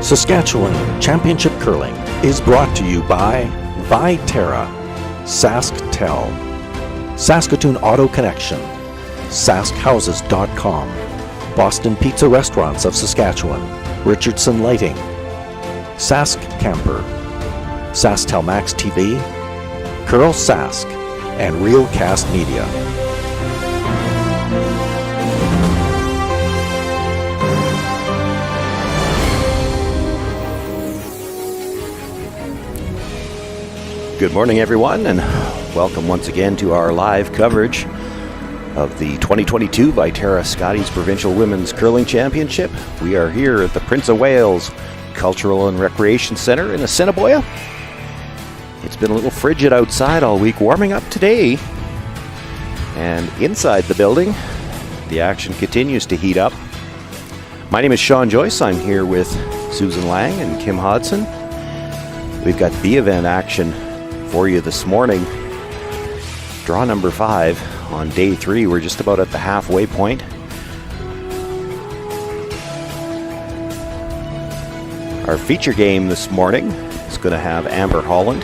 Saskatchewan Championship Curling is brought to you by Viterra, SaskTel, Saskatoon Auto Connection, SaskHouses.com, Boston Pizza Restaurants of Saskatchewan, Richardson Lighting, Sask Camper, SaskTel Max TV, Curl Sask, and Realcast Media. Good morning, everyone, and welcome once again to our live coverage of the 2022 Viterra Scotties Provincial Women's Curling Championship. We are here at the Prince of Wales Cultural and Recreation Centre in Assiniboia. It's been a little frigid outside all week, warming up today. And inside the building, the action continues to heat up. My name is Sean Joyce. I'm here with Susan Lang and Kim Hodson. We've got B-event action for you this morning. Draw number 5 on day 3. We're just about at the halfway point. Our feature game this morning is going to have Amber Holland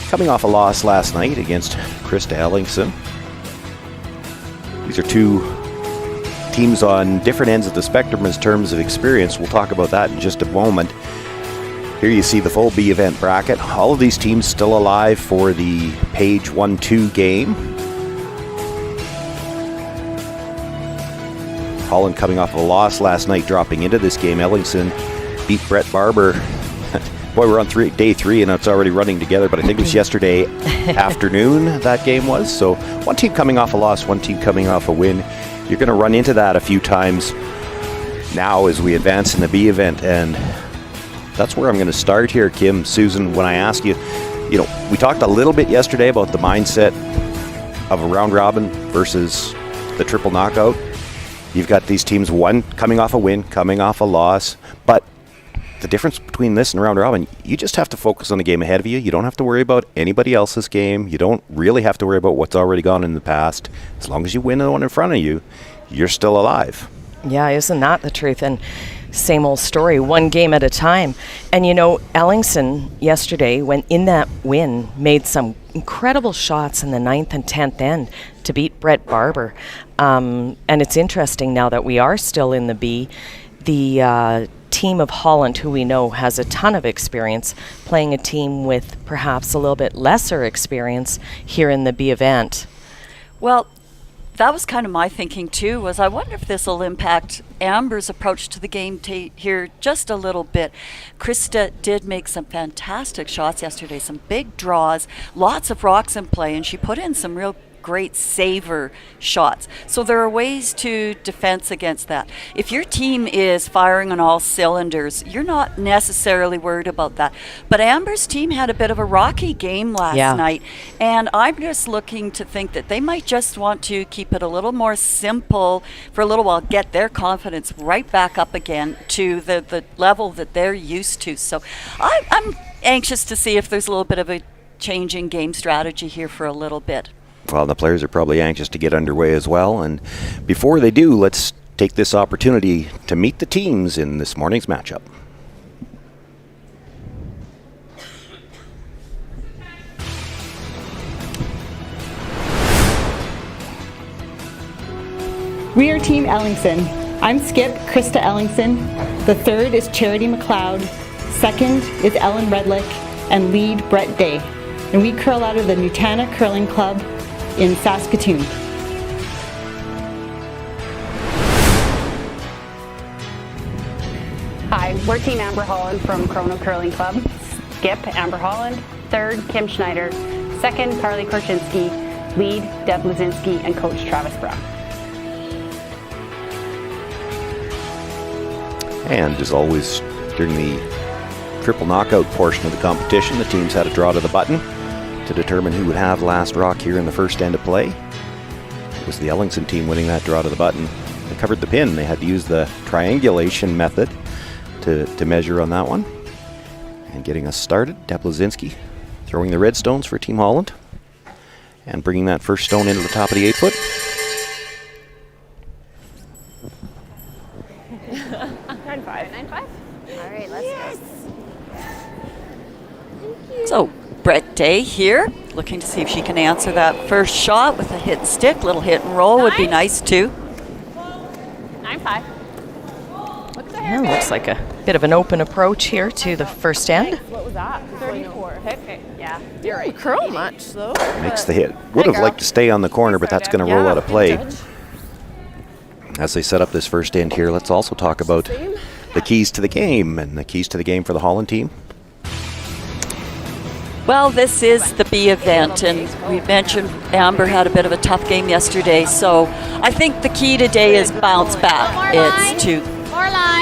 coming off a loss last night against Krista Ellingston. These are two teams on different ends of the spectrum in terms of experience. We'll talk about that in just a moment. Here you see the full B event bracket. All of these teams still alive for the Page 1-2 game. Holland coming off of a loss last night, dropping into this game. Ellingston beat Brett Barber. Boy, we're on day 3 and it's already running together, but I think it was yesterday afternoon that game was. So one team coming off a loss, one team coming off a win. You're going to run into that a few times now as we advance in the B event, and that's where I'm going to start here, Kim, Susan, when I ask you, we talked a little bit yesterday about the mindset of a round robin versus the triple knockout. You've got these teams, one coming off a win, coming off a loss, but the difference between this and round robin, you just have to focus on the game ahead of you. You don't have to worry about anybody else's game. You don't really have to worry about what's already gone in the past. As long as you win the one in front of you, you're still alive. Yeah, isn't that the truth? And same old story, one game at a time. And Ellingston yesterday, when in that win, made some incredible shots in the 9th and 10th end to beat Brett Barber. And it's interesting now that we are still in the B, the team of Holland, who we know has a ton of experience, playing a team with perhaps a little bit lesser experience here in the B event. Well, that was kind of my thinking too, was I wonder if this will impact Amber's approach to the game here just a little bit. Krista did make some fantastic shots yesterday, some big draws, lots of rocks in play, and she put in some real great saver shots. So there are ways to defense against that. If your team is firing on all cylinders, you're not necessarily worried about that. But Amber's team had a bit of a rocky game last night, and I'm just looking to think that they might just want to keep it a little more simple for a little while, get their confidence right back up again to the level that they're used to. So I'm anxious to see if there's a little bit of a change in game strategy here for a little bit. Well, the players are probably anxious to get underway as well. And before they do, let's take this opportunity to meet the teams in this morning's matchup. We are Team Ellingston. I'm Skip, Krista Ellingston. The third is Charity McLeod. Second is Ellen Redlick. And lead Brett Day. And we curl out of the Nutana Curling Club in Saskatoon. Hi, we're Team Amber Holland from Chrono Curling Club. Skip, Amber Holland. Third, Kim Schneider. Second, Carly Korchinski. Lead, Deb Lazinski, and Coach Travis Brown. And as always, during the triple knockout portion of the competition, the teams had a draw to the button to determine who would have last rock here in the first end of play. It was the Ellingston team winning that draw to the button. They covered the pin. They had to use the triangulation method to measure on that one. And getting us started, Deb Lazinski throwing the red stones for Team Holland and bringing that first stone into the top of the 8-foot. 9-5. 9-5? All right, let's go. So Brett Day here, looking to see if she can answer that first shot with a hit and stick. Little hit and roll would be nice too. 9-5. Yeah, looks like a bit of an open approach here to the first end. What was that? 34. Okay. Yeah, you're right. Curl much though. Makes the hit. Would have liked to stay on the corner, but that's going to roll out of play. As they set up this first end here, let's also talk about the keys to the game and the keys to the game for the Holland team. Well, this is the B event, and we mentioned Amber had a bit of a tough game yesterday, so I think the key today is bounce back. It's to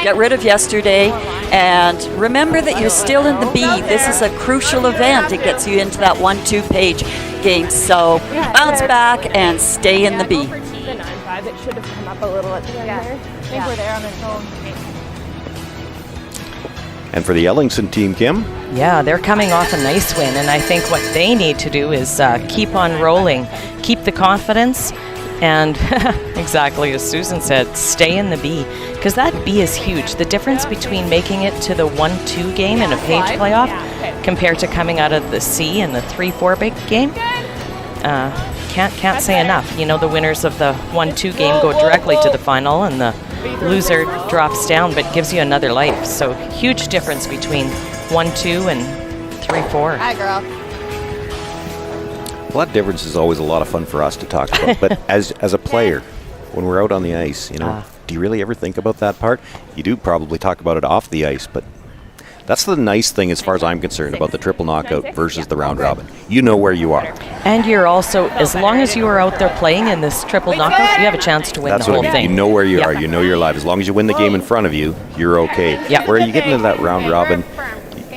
get rid of yesterday and remember that you're still in the B. This is a crucial event. It gets you into that 1-2 page game, so bounce back and stay in the B. The 9-5, it should have come up a little at the end there. I think we're there on its own. And for the Ellingston team, Kim? Yeah, they're coming off a nice win, and I think what they need to do is keep on rolling, keep the confidence, and exactly as Susan said, stay in the B, because that B is huge. The difference between making it to the 1-2 game in a page playoff compared to coming out of the C in the 3-4 big game, can't say enough. You know, the winners of the 1-2 game go directly to the final, and the loser drops down but gives you another life. So huge difference between 1-2 and 3-4. Hi, girl. Well, that difference is always a lot of fun for us to talk about. But as a player, when we're out on the ice, you know, do you really ever think about that part? You do probably talk about it off the ice, but that's the nice thing as far as I'm concerned about the triple knockout versus the round robin. You know where you are. And you're also, as long as you are out there playing in this triple knockout, you have a chance to win That's the whole what I mean. thing. You know where you Yeah. are. You know you're alive. As long as you win the game in front of you, you're okay. Yeah. Where you get into that round robin,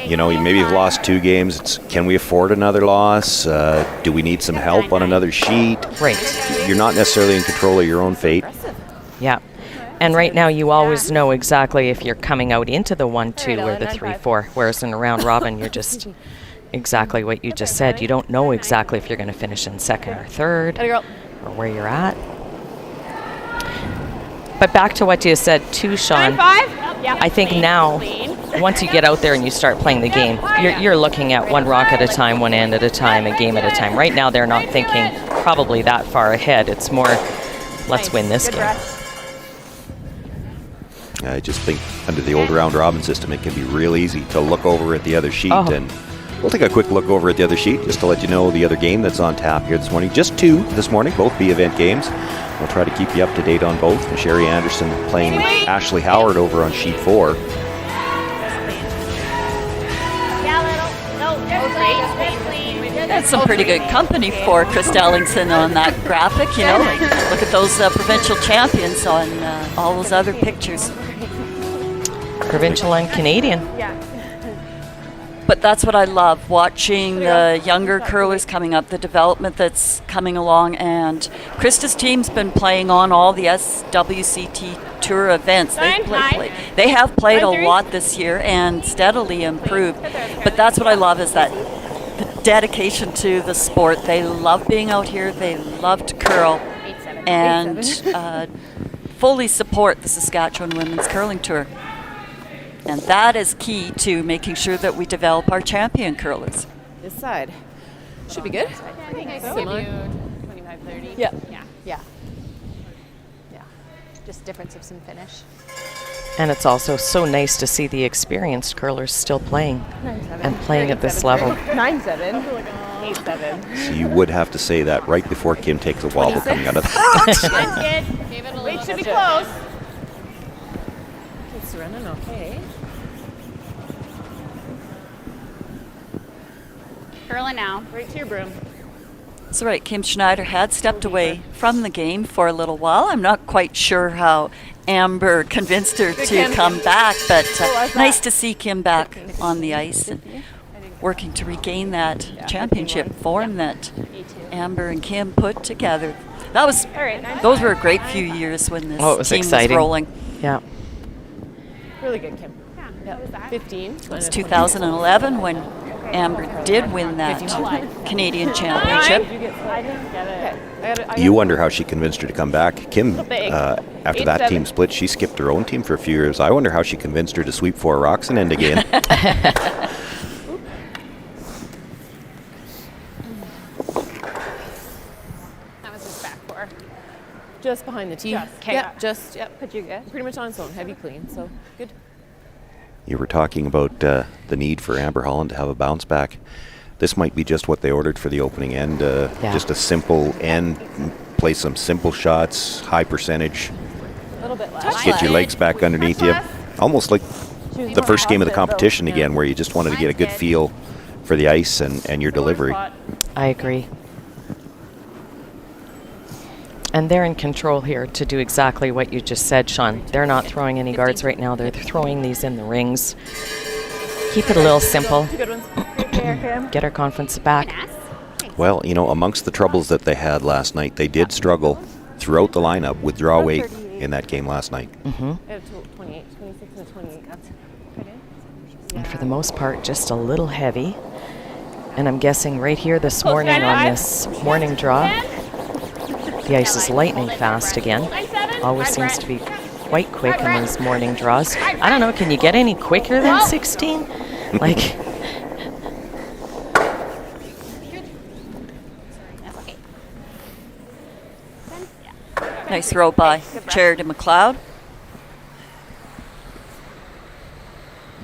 you know, maybe you've lost 2 games. It's, can we afford another loss? Do we need some help on another sheet? Right. You're not necessarily in control of your own fate. Yeah. And right now you always know exactly if you're coming out into the 1-2 or the 3-4, whereas in a round robin you're just exactly what you just said. You don't know exactly if you're going to finish in second or third or where you're at. But back to what you said too, Sean. I think now, once you get out there and you start playing the game, you're looking at one rock at a time, one end at a time, a game at a time. Right now they're not thinking probably that far ahead. It's more, let's win this game. I just think under the old round robin system, it can be real easy to look over at the other sheet. And we'll take a quick look over at the other sheet just to let you know the other game that's on tap here this morning. Just 2 this morning, both B event games. We'll try to keep you up to date on both. And Sherry Anderson playing Ashley Howard over on sheet 4. That's some pretty good company for Krista Ellingston on that graphic, you know. Look at those provincial champions on all those other pictures. Provincial and Canadian. But that's what I love, watching the younger curlers coming up, the development that's coming along. And Krista's team's been playing on all the SWCT Tour events. They have played a lot this year and steadily improved. But that's what I love, is that the dedication to the sport. They love being out here. They love to curl and fully support the Saskatchewan Women's Curling Tour. And that is key to making sure that we develop our champion curlers. This side. Should be good. I think I Similar. could give you 25-30. Yeah. Yeah. Just difference of some finish. And it's also so nice to see the experienced curlers still playing and playing at this level. 9-7. 8-7. So you would have to say that right before Kim takes a wobble coming out of that. That's good. Give it a Wait, little should be bit. close. It's running okay. Curling now. Right to your broom. That's right. Kim Schneider had stepped away from the game for a little while. I'm not quite sure how Amber convinced her to come back, but nice to see Kim back on the ice and working to regain that championship form that Amber and Kim put together. Those were a great few years when this it was team exciting. was rolling. Yeah. Really good, Kim. What was that? 15. It was 2011 when Amber did win that Canadian championship. You wonder how she convinced her to come back. Kim, after that team split, she skipped her own team for a few years. I wonder how she convinced her to sweep 4 rocks and end again. Just behind the tee. Okay. Yep, just, yep. Put you good. Pretty much on its own, heavy clean, so good. You were talking about the need for Amber Holland to have a bounce back. This might be just what they ordered for the opening end. Just a simple end, play some simple shots, high percentage. A little bit less. Just get your legs back underneath you. Almost like the first game of the competition again, where you just wanted to get a good feel for the ice and your delivery. I agree. And they're in control here to do exactly what you just said, Sean. They're not throwing any guards right now. They're throwing these in the rings. Keep it a little simple. Two good ones. Get our confidence back. Well, you know, amongst the troubles that they had last night, they did struggle throughout the lineup with draw weight in that game last night. Mm-hmm. I have 28, 26 and a 28. That's And for the most part, just a little heavy. And I'm guessing right here this morning on this morning draw, the ice is lightning fast again. Always seems to be quite quick in these morning draws. I don't know, can you get any quicker than 16? Like, Nice throw by Charity McLeod.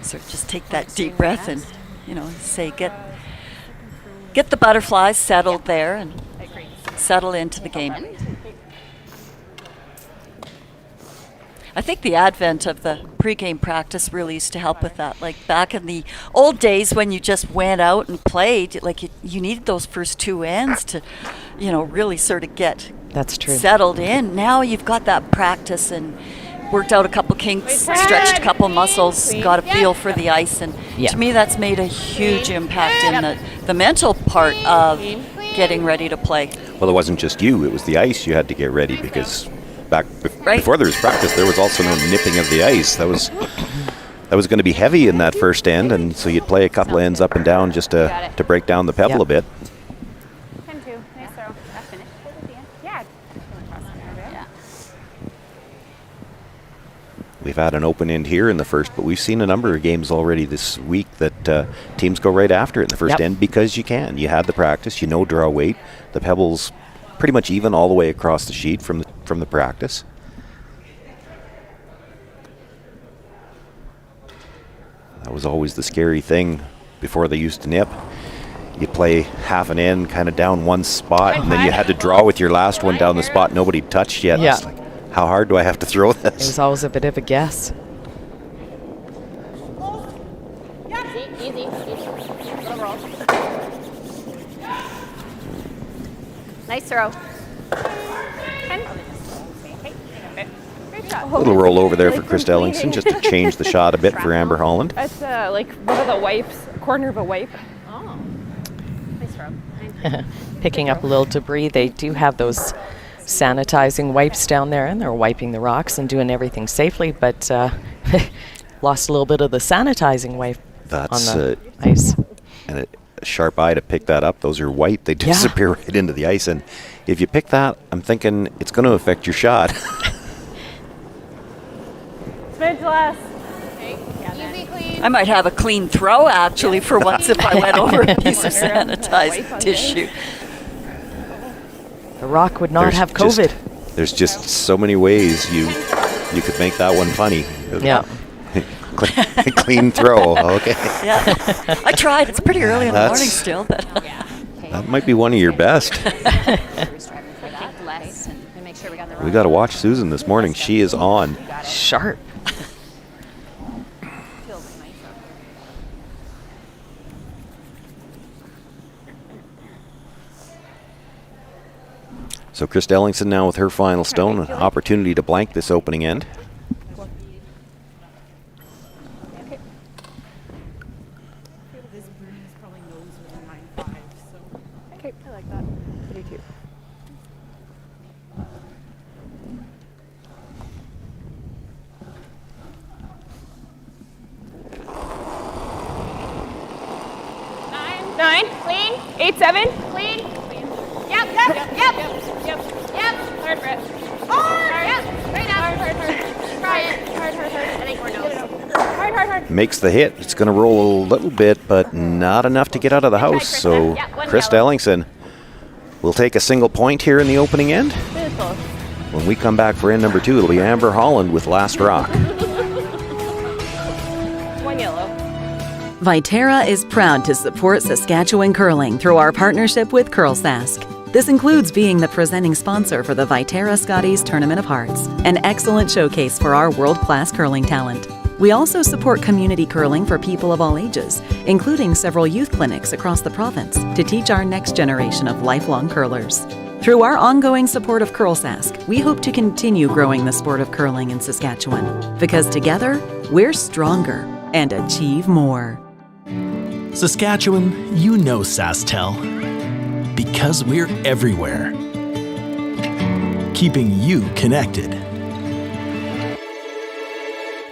So just take that deep breath and, you know, say get the butterflies settled there and settle into the game. I think the advent of the pregame practice really used to help with that. Like back in the old days when you just went out and played, like you needed those first two ends to, you know, really sort of get that's true. settled in. Now you've got that practice and worked out a couple kinks, stretched a couple muscles, got a feel for the ice, and to me that's made a huge impact in the mental part of getting ready to play. Well, it wasn't just you, it was the ice you had to get ready, because before there was practice, there was also no nipping of the ice. That was going to be heavy in that first end, and so you'd play a couple of ends up and down just to break down the pebble a bit. 10-2. Nice throw. That's finished. Yeah. We've had an open end here in the first, but we've seen a number of games already this week that teams go right after it in the first end because you can. You had the practice, you know draw weight. The pebble's pretty much even all the way across the sheet from the practice. That was always the scary thing before they used to nip. You play half an end kind of down one spot, and then you had to draw with your last one down the spot nobody touched yet. Yeah. It's like, how hard do I have to throw this? It was always a bit of a guess. Easy. Little roll. Nice throw. A little roll over there for Chris Ellingston just to change the shot a bit for Amber Holland. It's like one of the wipes, a corner of a wipe. Oh. Nice throw. Picking up a little debris. They do have those sanitizing wipes down there, and they're wiping the rocks and doing everything safely, but lost a little bit of the sanitizing wipe on the ice. And a sharp eye to pick that up. Those are white. They disappear right into the ice, and if you pick that, I'm thinking it's going to affect your shot. Smidge less. Easy, clean. I might have a clean throw actually for once if I went over a piece of sanitized tissue. The rock would not have COVID. There's just so many ways you could make that one funny. Yeah. Clean throw. Okay. Yeah. I tried. It's pretty early in the morning still, but that might be one of your best. We got to watch Susan this morning. She is on. Sharp. So Chris Ellingston now with her final stone, an opportunity to blank this opening end. Okay, I like that. I do too. Nine. Clean. 8-7. Clean. Yep. Hard, Brett. Hard. Yep. Right now. Hard. Try it. Hard. I think we're no. Hard. Makes the hit. It's going to roll a little bit, but not enough to get out of the house. So Chris Ellingston will take a single point here in the opening end. Beautiful. When we come back for end number 2, it'll be Amber Holland with Last Rock. One yellow. Viterra is proud to support Saskatchewan curling through our partnership with CurlSask. This includes being the presenting sponsor for the Viterra Scotties Tournament of Hearts, an excellent showcase for our world-class curling talent. We also support community curling for people of all ages, including several youth clinics across the province to teach our next generation of lifelong curlers. Through our ongoing support of CurlSask, we hope to continue growing the sport of curling in Saskatchewan, because together, we're stronger and achieve more. Saskatchewan, you know SaskTel. Because we're everywhere. Keeping you connected.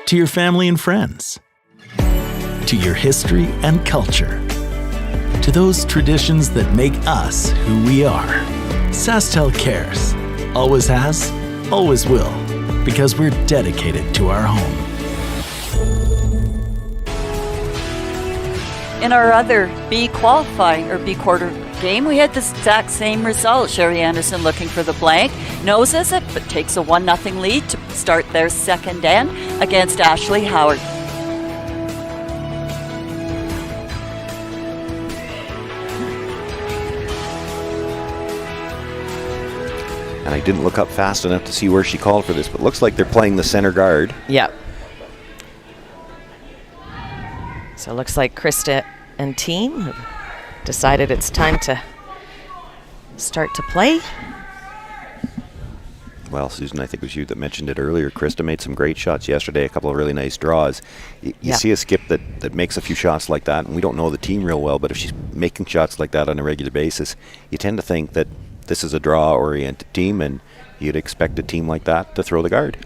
To your family and friends. To your history and culture. To those traditions that make us who we are. SaskTel cares. Always has, always will. Because we're dedicated to our home. In our other B qualifying or B quarter game, we had the exact same result. Sherry Anderson looking for the blank, noses it, but takes a 1-0 lead to start their second end against Ashley Howard. And I didn't look up fast enough to see where she called for this, but looks like they're playing the center guard. Yep. So it looks like Krista and team have decided it's time to start to play. Well, Susan, I think it was you that mentioned it earlier. Krista made some great shots yesterday, a couple of really nice draws. You see a skip that makes a few shots like that, and we don't know the team real well, but if she's making shots like that on a regular basis, you tend to think that this is a draw-oriented team, and you'd expect a team like that to throw the guard.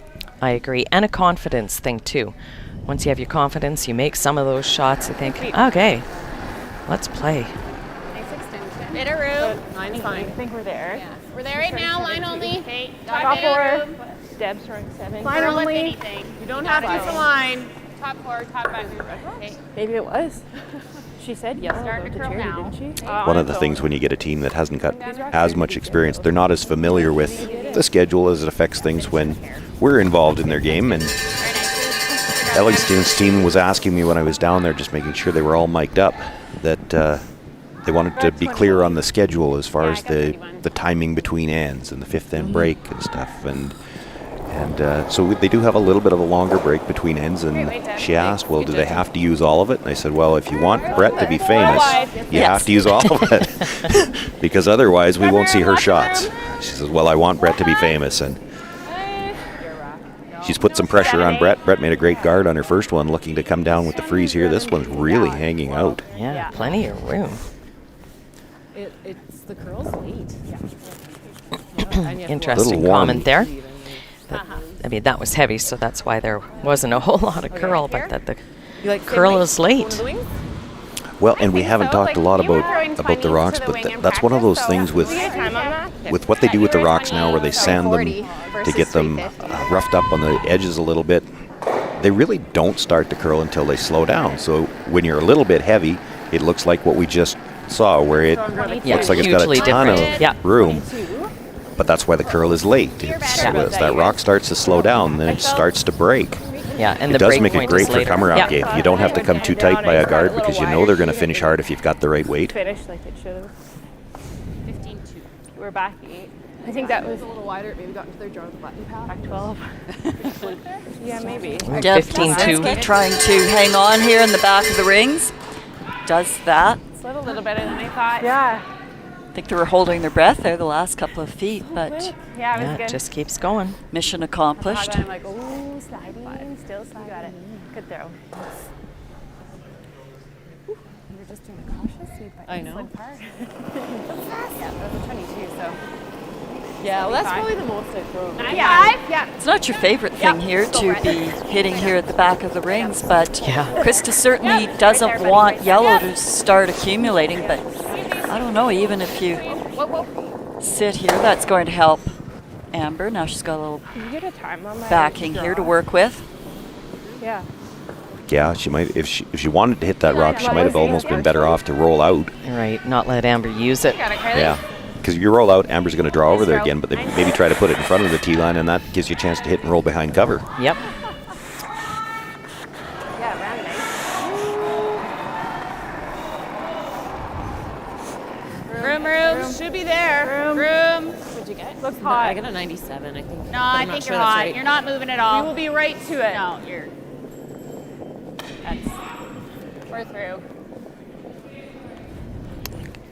I agree, and a confidence thing too. Once you have your confidence, you make some of those shots, you think, okay, let's play. Nice extension. Bit of room. Line's fine. I think we're there. Yeah. We're there right now, line only. Okay, Top top four. four. Deb's throwing 7. Line only. Anything. You don't have to for line. Top 4, top button. Okay. Maybe it was. She said yes. Start to curl now. Didn't she? One of the things when you get a team that hasn't got as much experience, they're not as familiar with the schedule as it affects things when we're involved in their game. And Ellingston's team was asking me when I was down there, just making sure they were all mic'd up, that they wanted to be clear on the schedule as far as the timing between ends and the fifth end break and stuff. And so they do have a little bit of a longer break between ends. And she asked, well, do they have to use all of it? And I said, well, if you want Brett to be famous, you have to use all of it. Because otherwise we won't see her shots. She says, well, I want Brett to be famous. And she's put some pressure on Brett. Brett made a great guard on her first one, looking to come down with the freeze here. This one's really hanging out. Yeah, plenty of room. It's the curls late. Interesting comment there. I mean, that was heavy, so that's why there wasn't a whole lot of curl, but that the curl is late. Well, and we haven't talked a lot about the rocks, but that's one of those things with what they do with the rocks now, where they sand them to get them roughed up on the edges a little bit. They really don't start to curl until they slow down. So when you're a little bit heavy, it looks like what we just saw, where it looks like it's got a ton of room. But that's why the curl is late. As that rock starts to slow down, then it starts to break. Yeah, and it does make it great for come-around game. You don't have to come too tight by a guard because you know they're going to finish hard if you've got the right weight. Finished like it should have. 15-2. We're back 8. I think that was a little wider. It maybe got into their draw with the button pad. Back 12. Yeah, maybe. 15-2. Trying to hang on here in the back of the rings. Does that. Slid a little better than I thought. Yeah. I think they were holding their breath there the last couple of feet, but yeah, it was good. It just keeps going. Mission accomplished. I'm like, ooh, sliding, still sliding. You got it. Good throw. You're just doing a cautious sweep, but I know. Hard. Yeah, that was a 22, so. Yeah, well, that's probably the most I throw. Yeah. It's not your favorite thing here to be hitting here at the back of the rings, but Krista certainly doesn't want yellow to start accumulating, but I don't know, even if you sit here, that's going to help Amber. Now she's got a little backing here to work with. Yeah. Yeah, she might. If she wanted to hit that rock, she might have almost been better off to roll out. Right, not let Amber use it. Yeah, because you roll out, Amber's going to draw over there again, but they maybe try to put it in front of the tee line, and that gives you a chance to hit and roll behind cover. Yep. Yeah, round nice. Room. Should be there. Room. What'd you get? Looks hot. I got a 97, I think. No, I think you're hot. You're not moving at all. You will be right to it. No, you're. We're through.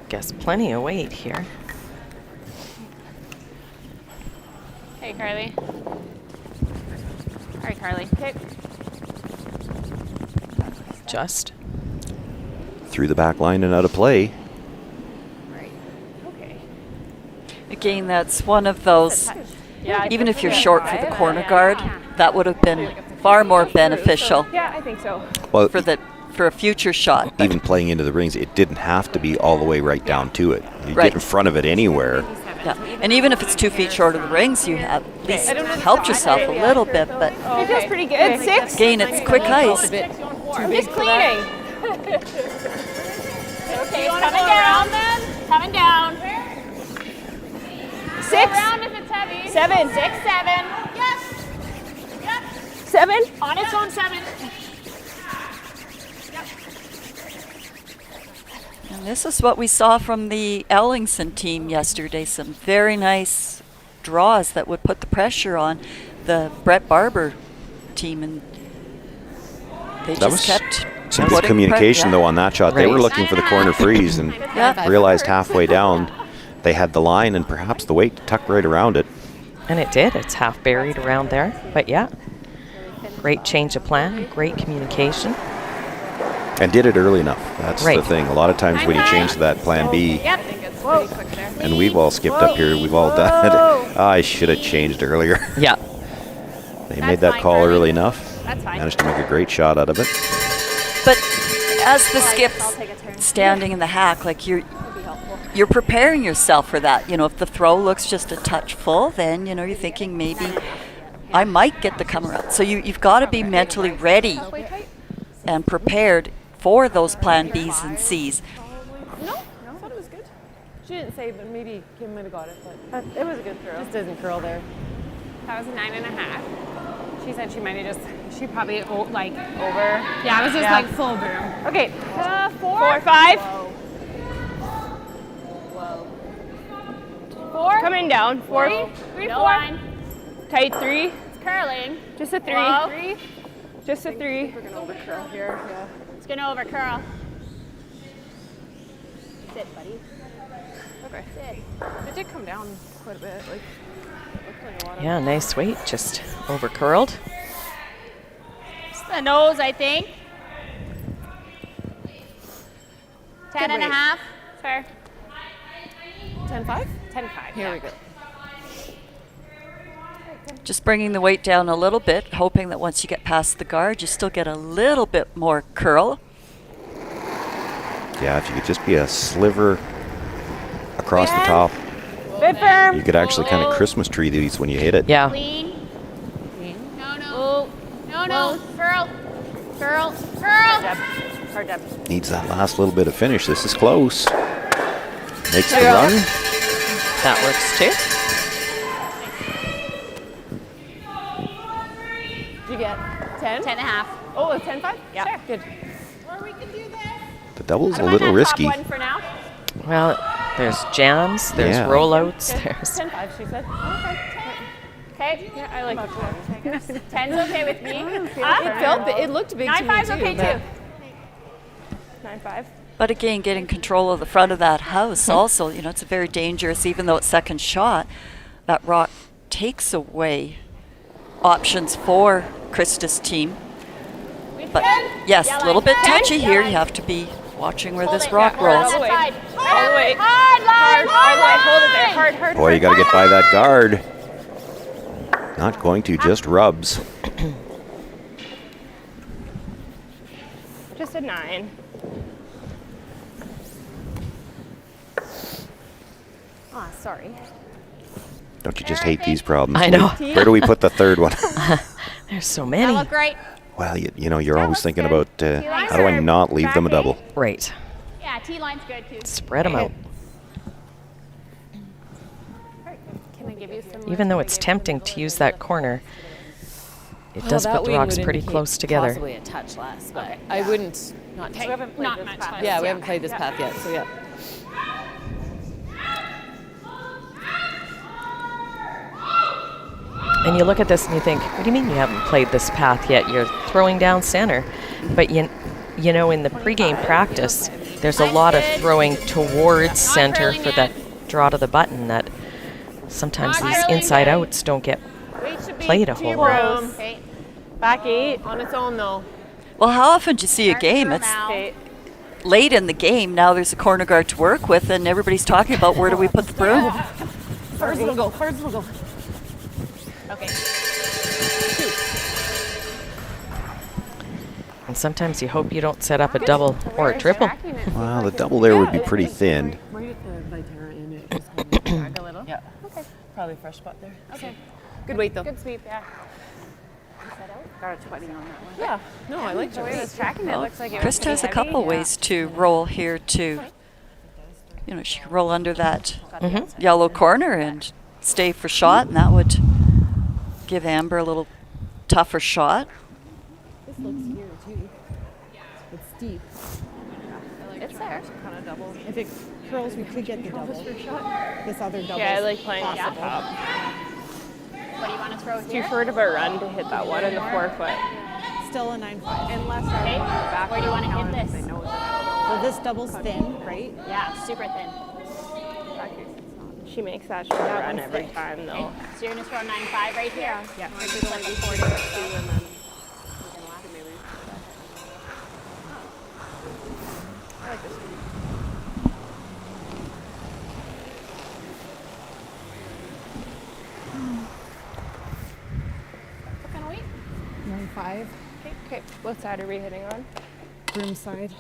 Guess plenty of weight here. Hey, Carly. All right, Carly. Okay. Just. Through the back line and out of play. Right. Okay. Again, that's one of those, Yeah. even if you're short for the corner guard, that would have been far more beneficial Yeah, I think so. Well, for a future shot. even playing into the rings, it didn't have to be all the way right down to it. You Right. get in front of it anywhere. Yeah. And even if it's 2 feet short of the rings, you have at least helped yourself a little bit. But It feels pretty good. It's 6. again, it's quick ice. I'm just cleaning. Okay, it's coming down then. Coming down. 6. Around if it's heavy. 7. 6, 7. Yes. Yep. 7. On its own 7. And this is what we saw from the Ellingston team yesterday. Some very nice draws that would put the pressure on the Brett Barber team, and they That just was kept some good putting communication, yeah. though, on that shot. They were looking for the corner freeze and Yeah. realized halfway down they had the line and perhaps the weight tucked right around it. And it did. It's half buried around there. But yeah, great change of plan, great communication. And did it early enough. That's the Right. thing. A lot of times when you change to that plan B, Yep. I think it's pretty quick there. and we've all skipped up here, we've all done it. I should have changed earlier. Yeah. They made that call early enough. That's fine. Managed to make a great shot out of it. But as the skip's standing in the hack, like you're preparing yourself for that. You know, if the throw looks just a touch full, then you know you're thinking maybe I might get the come around. So you've got to be mentally ready and prepared for those plan Bs and Cs. No, I thought it was good. She didn't say, but maybe Kim might have got it. But it was a good throw. Just doesn't curl there. That was a 9.5. She said she might have she probably like over. Yeah, it was just like full boom. Okay, 4, 5. Whoa. 4. Coming down. 4. 3, 4. Tight 3. It's curling. Just a 3. 3. Just a 3. We're gonna over curl here. Yeah. It's gonna over curl. Sit, buddy. Okay. Sit. It did come down quite a bit. Like, looked like a lot of Yeah, nice weight. Just over curled. Just the nose, I think. 10.5. Fair. 10.5? 10.5. Here we go. Just bringing the weight down a little bit, hoping that once you get past the guard, you still get a little bit more curl. Yeah, if you could just be a sliver across the top, Bit firm. you could actually kind of Christmas tree these when you hit it. Yeah. Clean. No. No. Curl. Curl. Curl. Hard depth. Needs that last little bit of finish. This is close. Makes the run. That works too. Did you get 10? 10.5. Oh, a 10.5? Yeah. Sure. Good. Or we can do this. The double's a I might little not risky. top one for now. Well, there's jams, there's Yeah. rollouts, there's 10.5, she said. Okay. Yeah, I like it. 10's okay with me. It looked big to me 9.5's too. okay but- too. 9.5. But again, getting control of the front of that house also, you know, it's a very dangerous, even though it's second shot, that rock takes away options for Krista's team. But yes, a little bit touchy here. You have to be watching where this rock rolls. All the way. Hard, All the way. hard, Hard, hold it there. Hard, hard, Boy, you got to get by that guard. Not going to, just rubs. Just a 9. Ah, sorry. Don't you just hate these problems? I know. Where do we put the third one? there's so That many. look great. Well, you know, you're always looks thinking good. about T-lines how do I are not leave them a tracking. double? Right. Yeah, T-line's good too. Spread them out. even though it's tempting to use that corner, it does put the rocks pretty close together. Possibly a touch less, but I wouldn't. Not We haven't played this path. Yeah, we haven't played this path yet, so yeah. And you look at this and you think, what do you mean you haven't played this path yet? You're throwing down center. But you know, in the pregame practice, there's a lot of throwing towards center for that draw to the button that sometimes these inside outs don't get played a whole lot. Back 8 on its own though. Well, how often do you see a game? It's late in the game. Now there's a corner guard to work with, and everybody's talking about where do we put the broom. First little go. Okay. And sometimes you hope you don't set up a double or a triple. Well, the double there would be pretty thin. Right at the Viterra in it. Just kind of drag a little. Yeah. Okay. Probably a fresh spot there. Okay. Good weight though. Good sweep, yeah. Got a 20 on that one. Yeah. No, I like The way it's tracking it looks like it Chris was pretty has a heavy. couple ways to roll here to, she can roll under that yellow corner and stay for shot, and that would give Amber a little tougher shot. This looks here too. It's deep. It's there. kind of double. If it curls, we could get the double. This other double. Yeah, I like playing off the top. What do you want to throw here? Too short of a run to hit that one in the 4 foot. Still a 9.5. Unless back. Where do you want to hit this? Well, this double's thin, right? Yeah, super thin. She makes that short run every time though. So you're going to throw 9.5 right here? Yeah. What kind of weight? 9.5. Okay. What side are we hitting on? Broom side.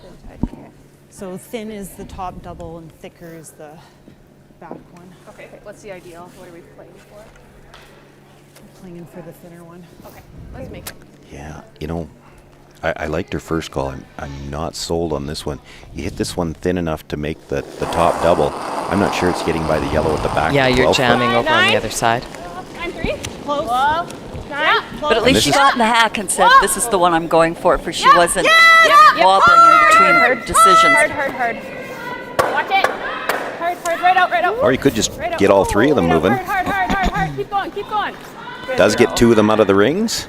Okay. So thin is the top double and thicker is the back one. Okay. What's the ideal? What are we playing for? I'm playing for the thinner one. Okay. Let's make it. Yeah, I liked her first call. I'm not sold on this one. You hit this one thin enough to make the top double. I'm not sure it's getting by the yellow at the back. Yeah, of the you're 12 foot. jamming over on the other side. 9-3. Close. Whoa. 9. But at least this she is- got in the hack and said, this is the one I'm going for she wasn't wobbling in between decisions. Hard. Watch it. Hard, right out. Or you could just Right out. get all three of them moving. Hard. Keep going. Good Does throw. get two of them out of the rings.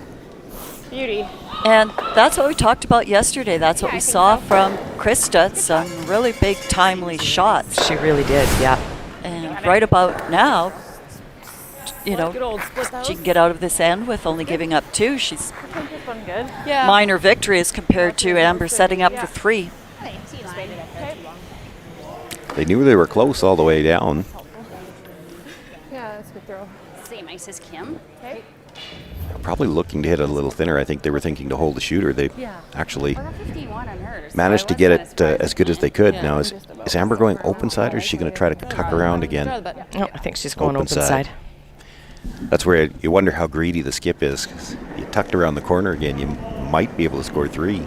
Beauty. And that's what we talked about yesterday. That's what we saw from Krista. Some really big, timely shots. She really did, yeah. And right about now, Good old split those. she can get out of this end with only giving up 2. She's This one good. yeah. Minor victory as compared to Amber setting up for 3. They knew they were close all the way down. Yeah, that's a good throw. Same ice as Kim. Okay. Probably looking to hit it a little thinner. I think they were thinking to hold the shooter. They actually Well, 51 on hers. managed to get it as good as they could. Now, is Amber going open side, or is she going to try to tuck around again? No, I think she's going Open open side. That's where you wonder how greedy the skip is. 'Cause you tucked around the corner again, you might be able to score 3.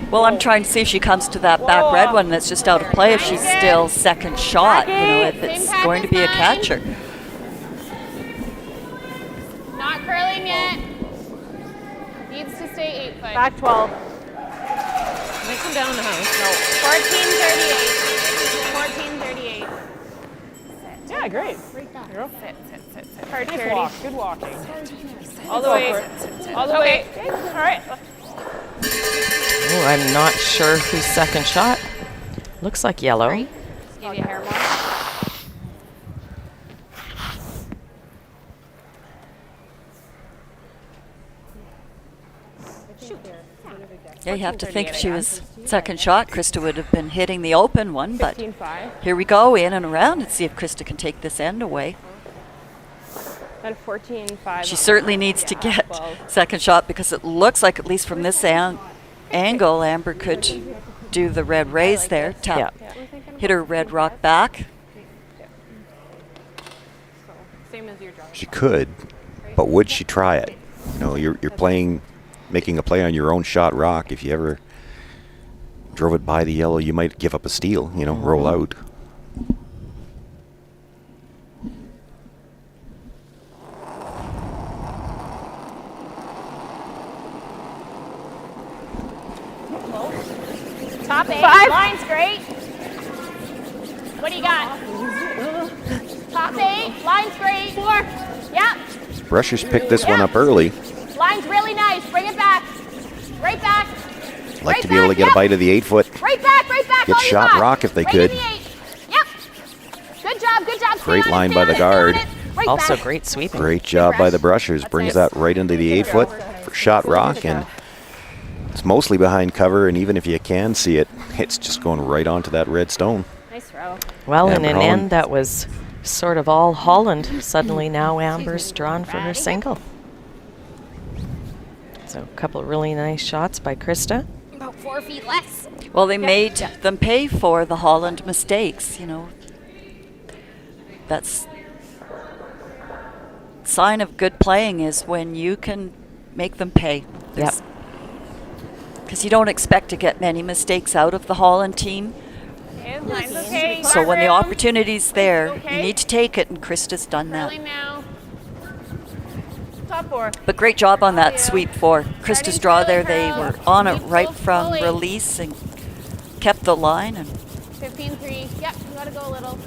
Well, I'm trying to see if she comes to that back red one that's just out of play, if she's still second shot, if it's going to be a catcher. Not curling yet. Needs to stay 8 foot. Back 12. Might come down the house. No. 1438. Yeah, great. Girl. Sit. Hard Nice charity. walk. Good walking. All the way. All the way. Okay. All right. Oh, I'm not sure whose second shot. Looks like yellow. Give you a hair more. Yeah, you have to think if she was second shot, Krista would have been hitting the open one, but 15-5. here we go, in and around, and see if Krista can take this end away. And 14-5. She certainly needs to get second shot, because it looks like, at least from this angle, Amber could do the red raise there, tap, hit her red rock back. Same as your draw. She could, but would she try it? You're playing, making a play on your own shot rock. If you ever drove it by the yellow, you might give up a steal, roll out. Top 8. 5. Line's great. What do you got? Top 8. Line's great. 4. Yep. Brushers picked this one up early. Line's really nice. Bring it back. Right back. Like to be able to get a bite of the 8-foot. Right back. Get shot rock if they could. Yep. Good job. Good job. Great line by the guard. Also great sweeping. Great job by the Brushers. Brings that right into the 8-foot for shot rock, and it's mostly behind cover, and even if you can see it, it's just going right onto that red stone. Nice throw. Well, in Amber an Holland. end, that was sort of all Holland. Suddenly now Amber's drawn for her single. So a couple of really nice shots by Krista. About 4 feet less. Well, they made them pay for the Holland mistakes, you know. That's sign of good playing is when you can make them pay. Yep. Because you don't expect to get many mistakes out of the Holland team. Okay, line's okay. So when the Guardrail. opportunity's there, Okay. you need to take it, and Krista's done that. Curling now. Top 4. But great job on that sweep for Krista's draw there. They were on it right from release and kept the line and 15-3. Yep, you gotta go a little.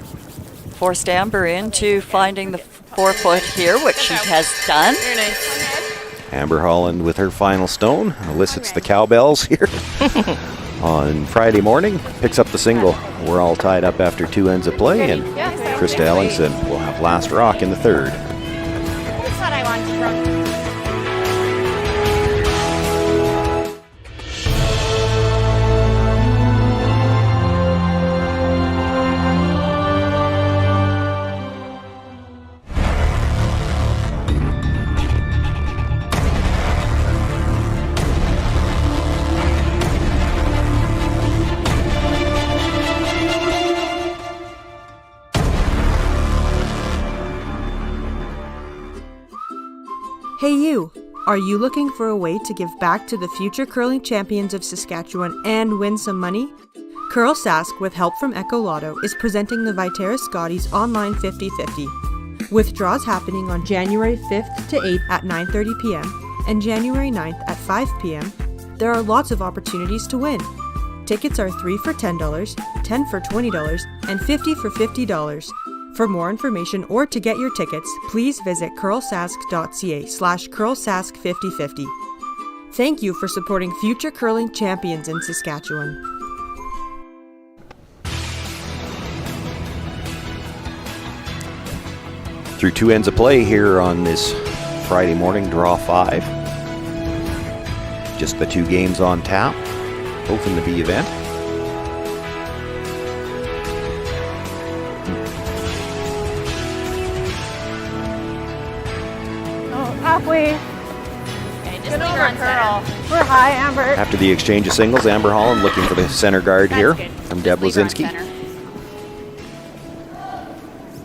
forced Amber into finding the 4-foot here, which she has done. Very nice. Amber Holland with her final stone elicits the cowbells here on Friday morning. Picks up the single. We're all tied up after 2 ends of play, and Krista Ellingston will have last rock in the 3rd. That's what I want to throw. Hey you! Are you looking for a way to give back to the future curling champions of Saskatchewan and win some money? Curl Sask, with help from Echo Lotto, is presenting the Viterra Scotties online 50-50, with draws happening on January 5th to 8th at 9:30 p.m. and January 9th at 5 p.m. There are lots of opportunities to win. Tickets are 3 for $10, 10 for $20, and 50 for $50. For more information or to get your tickets, please visit curlsask.ca/curlsask5050. Thank you for supporting future curling champions in Saskatchewan. Through 2 ends of play here on this Friday morning, draw 5. Just the 2 games on tap, both in the B event. Halfway. Good over, curl. We're high, Amber. After the exchange of singles, Amber Holland looking for the center guard here from Deb Lazinski.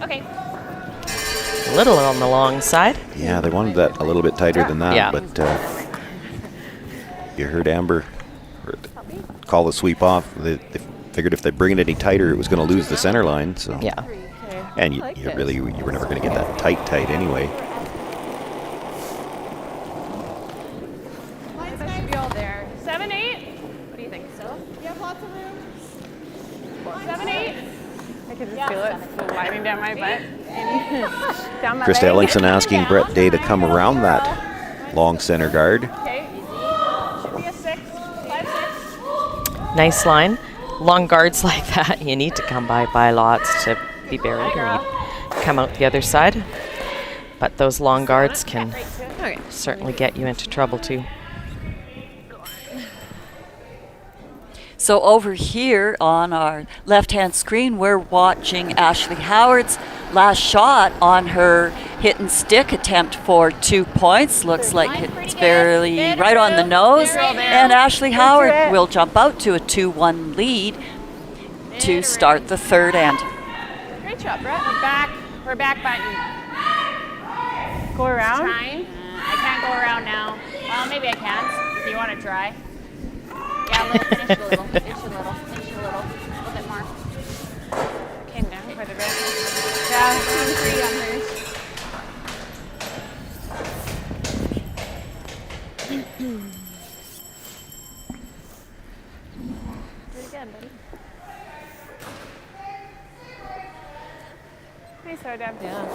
Okay. A little on the long side. Yeah, they wanted that a little bit tighter than that, Yeah. but you heard Amber call the sweep off. They figured if they bring it any tighter, it was going to lose the center line. So Yeah. and you were never going to get that tight anyway. Should be all there. 7-8. What do you think? Still? You have lots of room. 7-8. I can just feel it sliding down my butt. Down my Krista leg. Ellingston asking Brett Day to come around that long center guard. Okay. Should be a 6. 5-6. Nice line. Long guards like that, you need to come by lots to be buried, or you come out the other side. But those long guards can certainly get you into trouble too. So over here on our left-hand screen, we're watching Ashley Howard's last shot on her hit and stick attempt for 2 points. Looks like it's barely right on the nose. And Ashley Howard will jump out to a 2-1 lead to start the 3rd end. Great job, Brett. We're back button. Go around. Trying. I can't go around now. Well, maybe I can. If you want to try. Yeah, finish a little. Finish a little. Finish a little. A little bit more. Came down quite a bit. Yeah, 2-3 on hers. Pretty good. Nice throw, Deb. Yeah. Good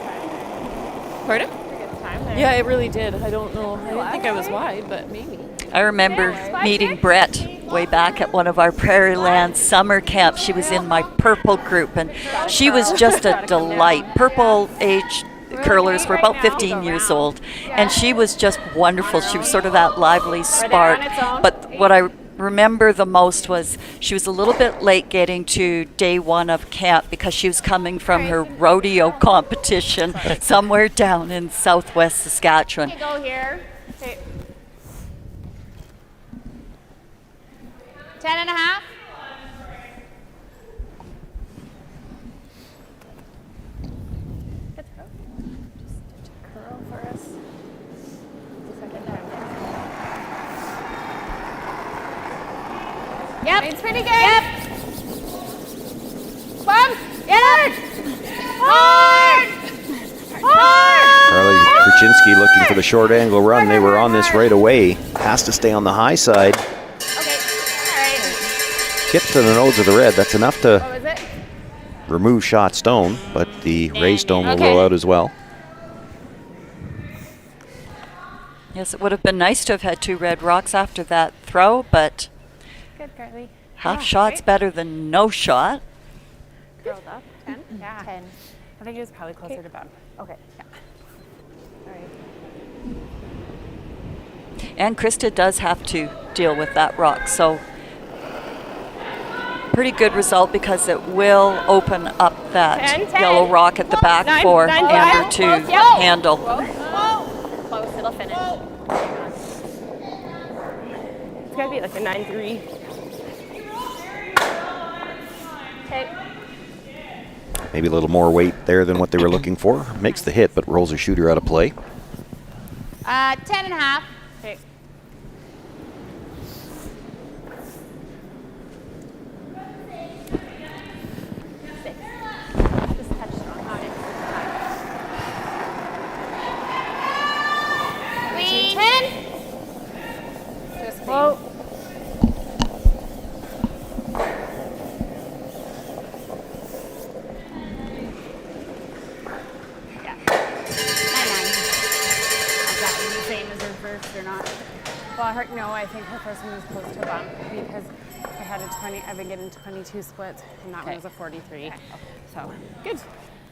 time there. Pardon? Good time there. Yeah, it really did. I don't know. I didn't think I was wide, but maybe. I remember meeting Brett way back at one of our Prairie Land summer camps. She was in my purple group, and she was just a delight. Purple age curlers were about 15 years old, and she was just wonderful. She was sort of that lively spark. But what I remember the most was she was a little bit late getting to day one of camp because she was coming from her rodeo competition somewhere down in southwest Saskatchewan. Okay, go here. Okay. 10.5. Good throw. Just curl for us. Second time. Yep. It's pretty good. Yep. Bump. Get it. Hard. Hard. Carly Krasinski looking for the short angle run. They were on this right away. Has to stay on the high side. Get to the nose of the red. That's enough to remove shot stone, but the raised stone will roll out as well. Yes, it would have been nice to have had 2 red rocks after that throw, but Good, Carly. half shot's better than no shot. Curled up. 10? Yeah. 10. I think it was probably closer to bump. Okay. Yeah. All right. And Krista does have to deal with that rock, so pretty good result because it will open up that 10. yellow rock at the back for Amber to handle. Close, it'll finish. It's gotta be like a 9-3. Okay. Maybe a little more weight there than what they were looking for. Makes the hit, but rolls her shooter out of play. 10.5. Okay. Whoa. Yeah. 9-9. Is that the same as her first or not? Well, no, I think her first one was close to a bump because I had a 20. I've been getting 22 splits, and that one was a 43. Okay. So good.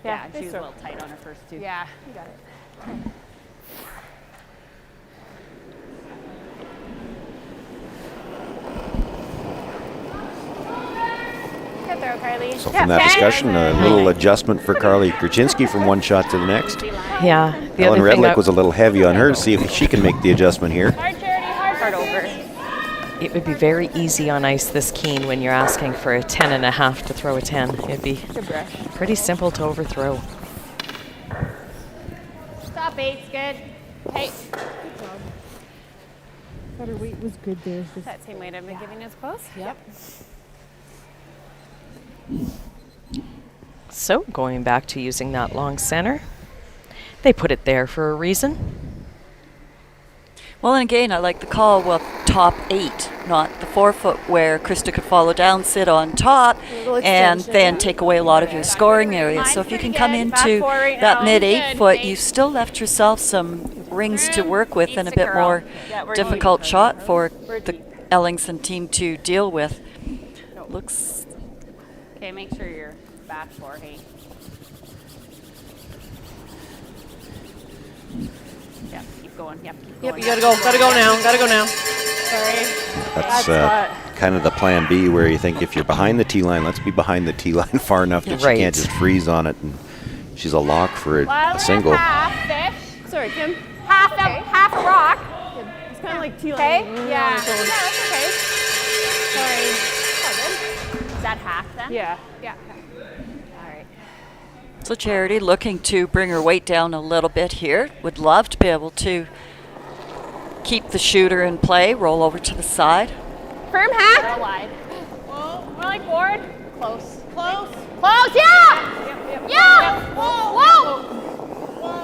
Yeah, she was a little tight on her first two. Yeah, you got it. Good throw, Carly. So from that discussion, a little adjustment for Carly Krasinski from one shot to the next. Yeah. Ellen Redlick was a little heavy on her to see if she can make the adjustment here. Hard, Charity, hard over. It would be very easy on ice this keen when you're asking for a 10.5 to throw a 10. It'd be pretty simple to overthrow. Stop, Bates. Good. Hey. But her weight was good there. That same weight I've been giving us close? Yep. So going back to using that long center, they put it there for a reason. Well, and again, I like the call, well, top 8, not the 4-foot where Krista could follow down, sit on top, and then take away a lot of your scoring areas. So if you can come into that mid 8-foot, you've still left yourself some rings to work with and a bit more difficult shot for the Ellingston team to deal with. Looks... Okay, make sure you're back for, hey. Yeah, keep going. Yep, keep going. Yep, you gotta go. Gotta go now. Gotta go now. Sorry. That's kind of the plan B, where you think if you're behind the T line, let's be behind the T line far enough that she can't just freeze on it. And she's a lock for a single. Half fish. Sorry, Kim. Half a rock. It's kind of like T line. Okay. Yeah, that's okay. Sorry. Is that half then? Yeah. Yeah. All right. So Charity looking to bring her weight down a little bit here. Would love to be able to keep the shooter in play, roll over to the side. Firm half. Girl wide. Whoa. More like board. Close. Close. Close. Yeah. Yep. Yeah. Whoa.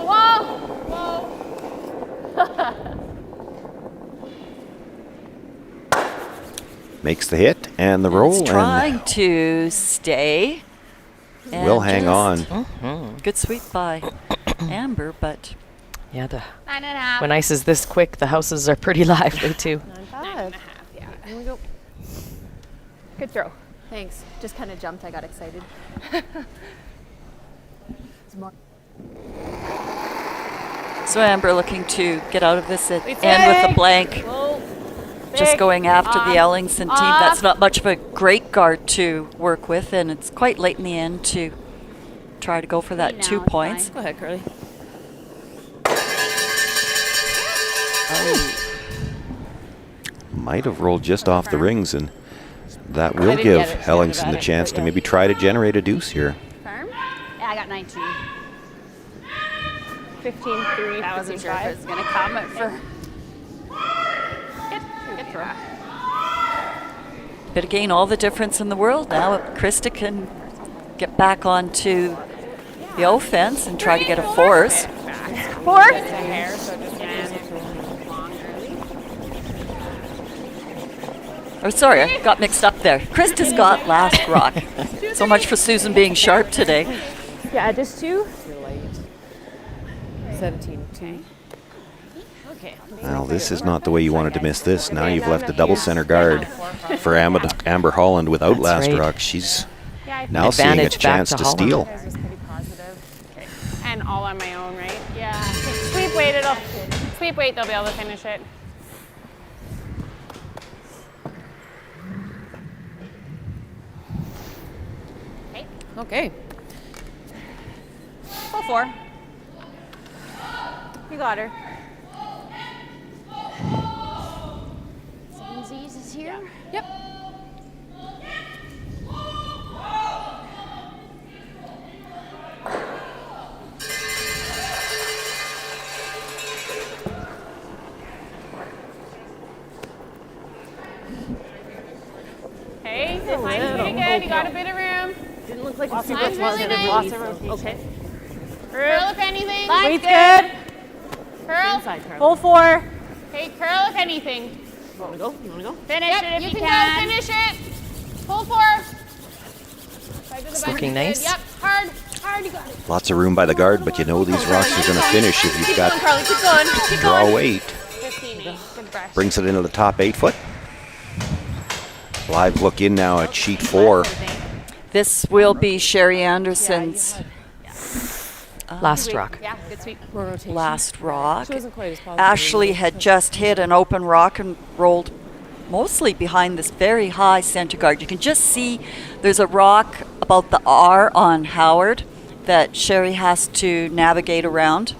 Whoa. Makes the hit and the roll. It's trying to stay. And will hang on. Good sweep by Amber, but Yeah, 9.5. when ice is this quick, the houses are pretty lively too. 9.5. Yeah. Here we go. Good throw. Thanks. Just kind of jumped. I got excited. so Amber looking to get out of this at end with a blank. Just going after the Ellingston team. That's not much of a great guard to work with, and it's quite late in the end to try to go for that 2 points. Go ahead, Curly. Might have rolled just off the rings, and that will give Ellingston the chance to maybe try to generate a deuce here. Firm? Yeah, I got 19. 15-3. I wasn't sure if it was going to come for. Good throw. But again, all the difference in the world now. Krista can get back onto the offense and try to get a force. 4. Oh, sorry, I got mixed up there. Krista's got last rock. So much for Susan being sharp today. Yeah, just 2. 17. Okay. Okay. Well, this is not the way you wanted to miss this. Now you've left a double center guard for Amber Holland without last right. rock. She's now seeing a Advantage back chance to to Holland. steal. This was pretty positive. Okay. And all on my own, right? Yeah. Sweep weight, sweep weight, they'll be able to finish it. Okay. 4. You got her. 7 Z's is here? Yep. Hey, the line's pretty good. You got a bit of room. Didn't look like a Line's super really positive nice. release. Okay. Curl if anything. Line's good. Curl. Full 4. Hey, curl if anything. You want to go? You want to go? Finish it if you can. Go finish it. Full 4. It's looking nice. Yep, hard. Hard, you got it. Lots of room by the guard, but you know these rocks are going to finish if you've got Carly, keep going. Keep draw going. weight. 15-8. Good brush. Brings it into the top 8 foot. Live look in now at sheet 4. This will be Sherry Anderson's Last rock. Yeah, good sweep. last rock. She wasn't quite as positive. Ashley had just hit an open rock and rolled mostly behind this very high center guard. You can just see there's a rock about the R on Howard that Sherry has to navigate around.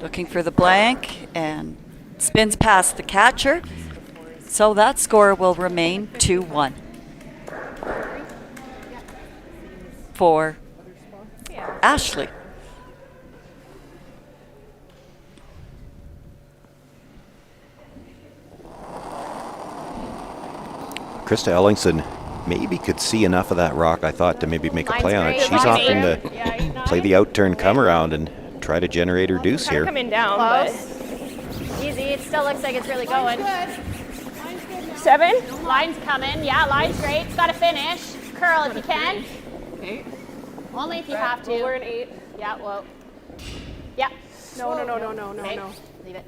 Looking for the blank and spins past the catcher. So that score will remain 2-1 for Ashley. Krista Ellingston maybe could see enough of that rock, I thought, to maybe make a play on it. She's opting to play the out-turn come around and try to generate her deuce here. Coming down, Close. but Easy. It still looks like it's really going. 7. Line's coming. Yeah, line's great. It's got to finish. Curl if you can. Okay. Only if you have to. Well, we're an 8. Yeah, well. Yeah. No. Okay. Leave it.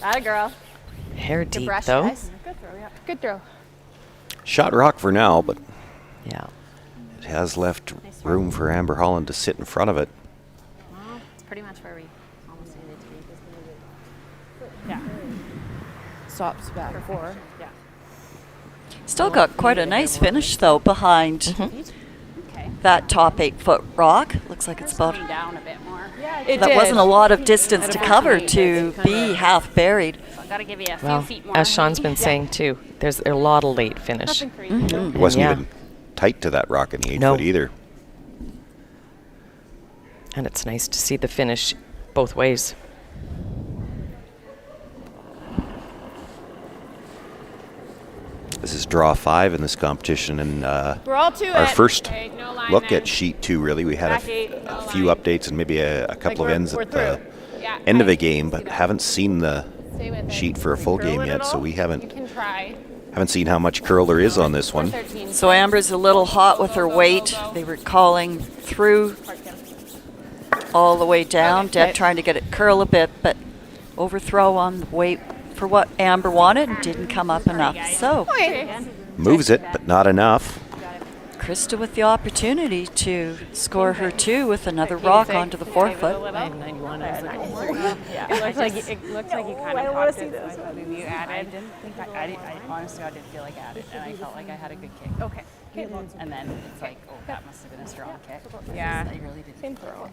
That a girl. Hair Good deep, brush, though. guys. Good throw, yeah. Good throw. Shot rock for now, but Yeah. it has left room for Amber Holland to sit in front of it. Well, it's pretty much where we almost needed to be. Yeah. Stops back. 4. Yeah. Still got quite a nice finish though behind Okay. that top 8-foot rock. Looks like it's about Coming down a bit more. Yeah, that wasn't a lot of distance to cover to be half buried. So I've got to give you a few Well, feet more. as Sean's been saying too, there's a lot of late finish. Nothing crazy. It wasn't Yeah. even tight to that rock in the 8 No. foot either. And it's nice to see the finish both ways. This is draw 5 in this competition, and We're all to our it. first Okay, no line look then. at sheet 2. Really, we had Back 8, a few updates and maybe a couple of ends we're at the Yeah, end of I a game, but haven't seen the stay with it. sheet for a full Curl game it yet, at so all? we You haven't can try. Haven't seen how much curl there is on this one. So Amber's a little hot with her weight. They were calling through all the way down. Deb trying to get it curl a bit, but overthrow on the weight for what Amber wanted and didn't come up enough. So moves it, but not enough. Krista with the opportunity to score her 2 with another rock onto the forefoot. Yeah, it looks like you kind of caught it. So maybe you added. I honestly, I didn't feel like I added, and I felt like I had a good kick. Okay. And then it's like, oh, that must have been a strong kick. Yeah. I really didn't. Same throw.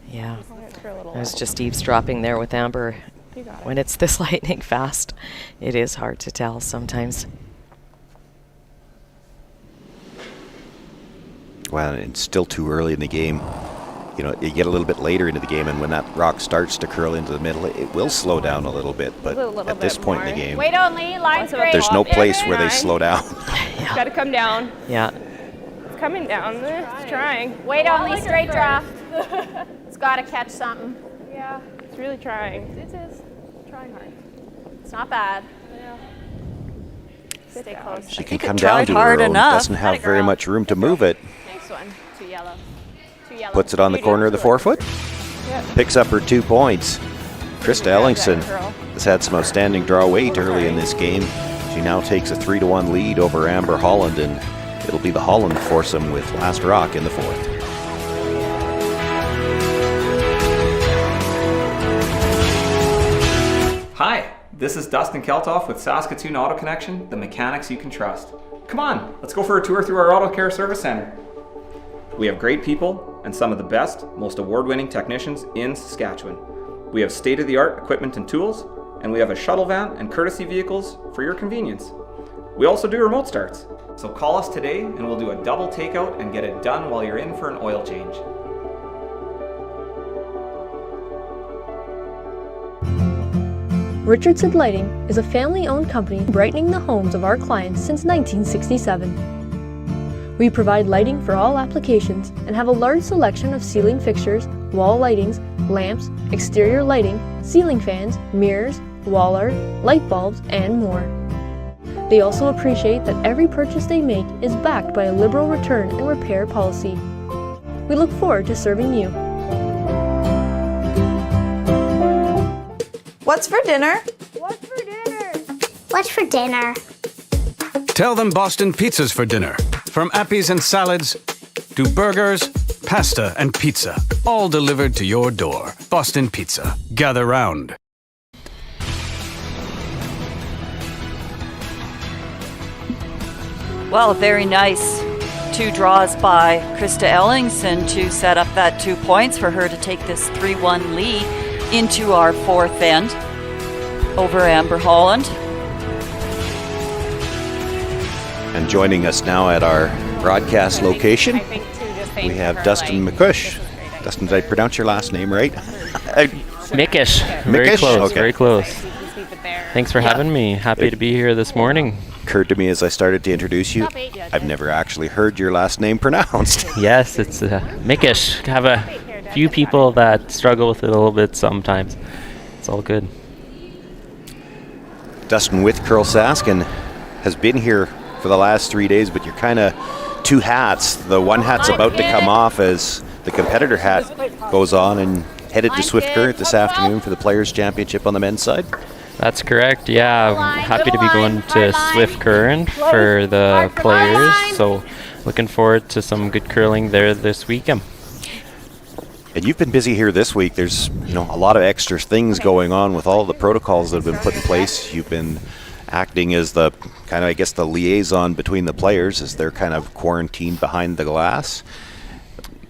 Yeah. I was just eavesdropping there with Amber. When it's this lightning fast, it is hard to tell sometimes. Well, it's still too early in the game. You know, you get a little bit later into the game, and when that rock starts to curl into the middle, it will slow down a little bit. But at this point in the game, wait only, line straight. There's no place where they slow down. It's got to come down. Yeah. It's coming down. It's trying. Wait only, straight draft. It's got to catch something. Yeah, it's really trying. It is trying hard. It's not bad. Yeah. Stay close. She can come down to her own. Doesn't have very much room to move it. One. Too yellow. Puts it on the corner of the forefoot. Yep. Picks up her 2 points. Krista Ellingston has had some outstanding draw weight early in this game. She now takes a 3-1 lead over Amber Holland, and it'll be the Holland foursome with last rock in the 4th. Hi, this is Dustin Keltoff with Saskatoon Auto Connection, the mechanics you can trust. Come on, let's go for a tour through our auto care service center. We have great people and some of the best, most award-winning technicians in Saskatchewan. We have state-of-the-art equipment and tools, and we have a shuttle van and courtesy vehicles for your convenience. We also do remote starts. So call us today and we'll do a double takeout and get it done while you're in for an oil change. Richardson Lighting is a family-owned company brightening the homes of our clients since 1967. We provide lighting for all applications and have a large selection of ceiling fixtures, wall lightings, lamps, exterior lighting, ceiling fans, mirrors, wall art, light bulbs, and more. They also appreciate that every purchase they make is backed by a liberal return and repair policy. We look forward to serving you. What's for dinner? What's for dinner? What's for dinner? Tell them Boston Pizza's for dinner. From appies and salads to burgers, pasta, and pizza, all delivered to your door. Boston Pizza. Gather round. Well, very nice 2 draws by Krista Ellingston to set up that 2 points for her to take this 3-1 lead into our 4th end over Amber Holland. And joining us now at our broadcast location, we have Dustin McCush. Dustin, did I pronounce your last name right? Mickish. Very close, okay. Very close. Thanks for having me. Happy to be here this morning. Occurred to me as I started to introduce you, I've never actually heard your last name pronounced. Yes, it's Mickish. I have a few people that struggle with it a little bit sometimes. It's all good. Dustin with Curl Sask and has been here for the last 3 days, but you're kind of 2 hats. The one hat's about to come off as the competitor hat goes on, and headed to Swift Current this afternoon for the Players' Championship on the men's side. That's correct, yeah. I'm happy to be going to Swift Current for the Players, so looking forward to some good curling there this weekend. And you've been busy here this week. There's a lot of extra things going on with all the protocols that have been put in place. You've been acting as the kind of, I guess, the liaison between the players as they're kind of quarantined behind the glass.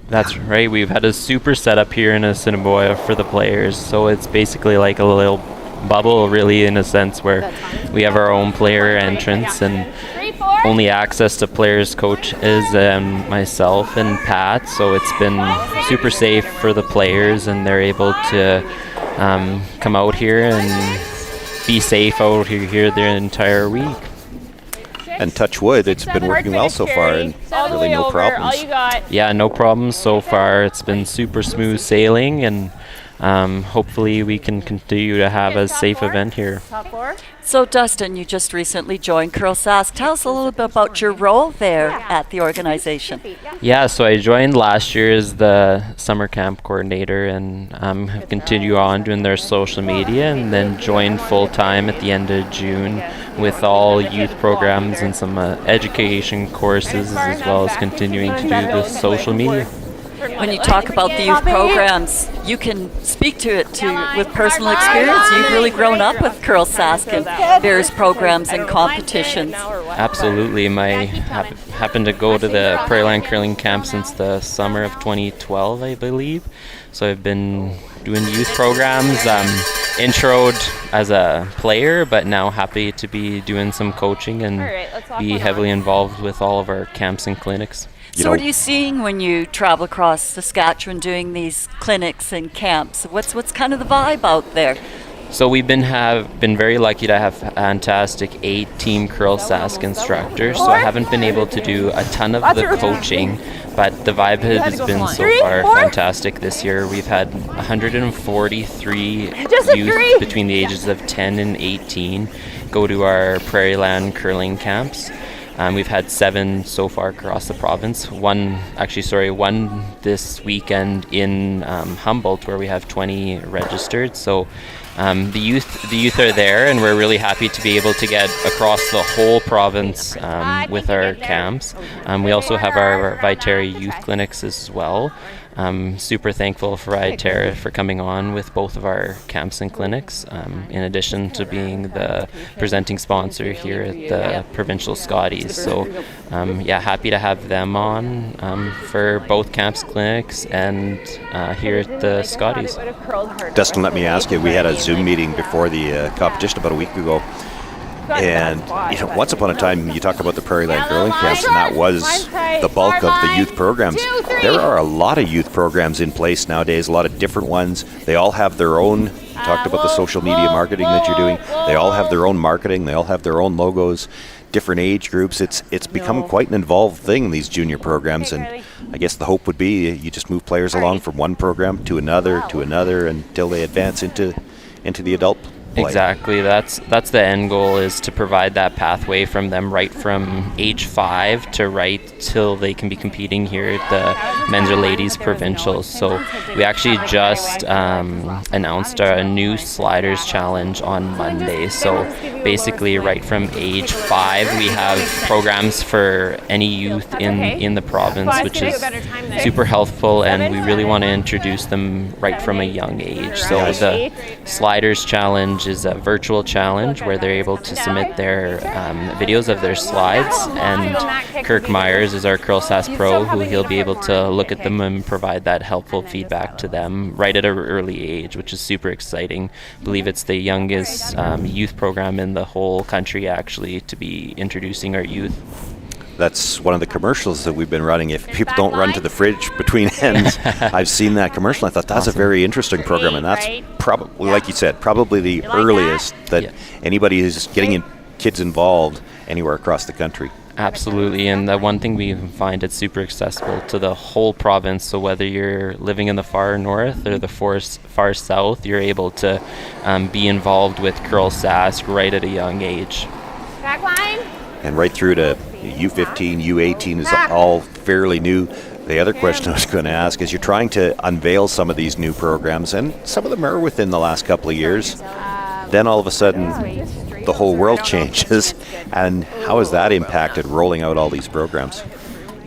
That's right. We've had a super setup here in Assiniboia for the players, so it's basically like a little bubble, really, in a sense, where we have our own player entrance and only access to players coach is myself and Pat, so it's been super safe for the players, and they're able to come out here and be safe out here the entire week. And touch wood, it's been working well so far, and really no problems. Yeah, no problems so far. It's been super smooth sailing, and hopefully we can continue to have a safe event here. So Dustin, you just recently joined Curl Sask. Tell us a little bit about your role there at the organization. Yeah, so I joined last year as the summer camp coordinator, and have continued on doing their social media, and then joined full-time at the end of June with all youth programs and some education courses, as well as continuing to do the social media. When you talk about the youth programs, you can speak to it with personal experience. You've really grown up with Curl Sask and various programs and competitions. Absolutely. I happened to go to the Prairie Land Curling Camp since the summer of 2012, I believe. So I've been doing youth programs, introed as a player, but now happy to be doing some coaching and be heavily involved with all of our camps and clinics. So what are you seeing when you travel across Saskatchewan doing these clinics and camps? What's kind of the vibe out there? So we've been very lucky to have fantastic 8-team Curl Sask instrucors. So I haven't been able to do a ton of the coaching, but the vibe has been so far fantastic this year. We've had 143 youth between the ages of 10 and 18 go to our Prairie Land curling camps. We've had 7 so far across the province. One this weekend in Humboldt, where we have 20 registered. So the youth are there, and we're really happy to be able to get across the whole province with our camps. We also have our Viterra youth clinics as well. Super thankful for Viterra for coming on with both of our camps and clinics, in addition to being the presenting sponsor here at the provincial Scotties. So happy to have them on for both camps, clinics, and here at the Scotties. Dustin, let me ask you, we had a Zoom meeting before the competition about a week ago. And once upon a time, you talked about the Prairie Land Curling Camps, and that was the bulk of the youth programs. There are a lot of youth programs in place nowadays, a lot of different ones. They all have their own, you talked about the social media marketing that you're doing. They all have their own marketing. They all have their own logos, different age groups. It's become quite an involved thing, these junior programs. And I guess the hope would be you just move players along from one program to another until they advance into the adult play. Exactly. That's the end goal, is to provide that pathway from them right from age 5 to right till they can be competing here at the men's or ladies provincials. So we actually just announced a new sliders challenge on Monday. So basically right from age 5 we have programs for any youth in the province, which is super helpful, and we really want to introduce them right from a young age. So the sliders challenge is a virtual challenge where they're able to submit their videos of their slides, and Kirk Myers is our Curl Sask Pro, who he'll be able to look at them and provide that helpful feedback to them right at an early age, which is super exciting. I believe it's the youngest youth program in the whole country actually to be introducing our youth. That's one of the commercials that we've been running. If people don't run to the fridge between ends, I've seen that commercial. I thought that's a very interesting program, and that's probably, like you said, probably the earliest that anybody is getting kids involved anywhere across the country. Absolutely, and the one thing we find, it's super accessible to the whole province. So whether you're living in the far north or the far south, you're able to be involved with Curl Sask right at a young age. Back line. And right through to U15, U18 is all fairly new. The other question I was going to ask is, you're trying to unveil some of these new programs, and some of them are within the last couple of years. Then all of a sudden, the whole world changes. And how has that impacted rolling out all these programs?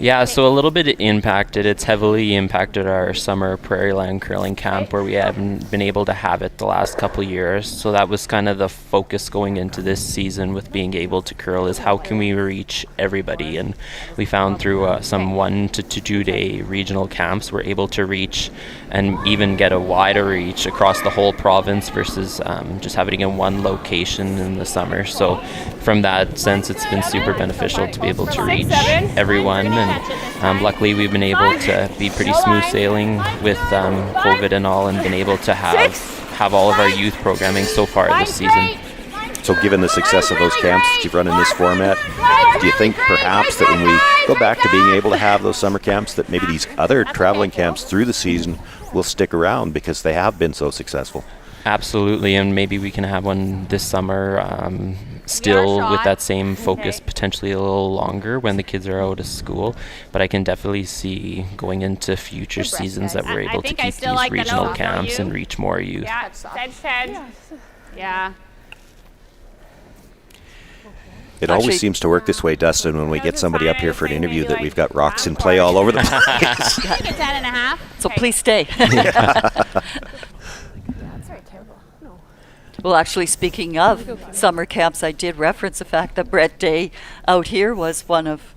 Yeah, so a little bit impacted. It's heavily impacted our summer Prairie Land Curling Camp, where we haven't been able to have it the last couple of years. So that was kind of the focus going into this season with being able to curl, is how can we reach everybody? And we found through some 1 to 2 day regional camps, we're able to reach and even get a wider reach across the whole province versus just having it in one location in the summer. So from that sense, it's been super beneficial to be able to reach everyone. And luckily we've been able to be pretty smooth sailing with COVID and all, and been able to have all of our youth programming so far this season. So given the success of those camps that you've run in this format, do you think perhaps that when we go back to being able to have those summer camps, that maybe these other traveling camps through the season will stick around because they have been so successful? Absolutely, and maybe we can have one this summer still with that same focus, potentially a little longer when the kids are out of school. But I can definitely see going into future seasons that we're able to keep these regional camps and reach more youth. Yeah, edge. Yeah. It always seems to work this way, Dustin, when we get somebody up here for an interview that we've got rocks in play all over the place. I think it's 10.5. So please stay. Well, actually, speaking of summer camps, I did reference the fact that Brett Day out here was one of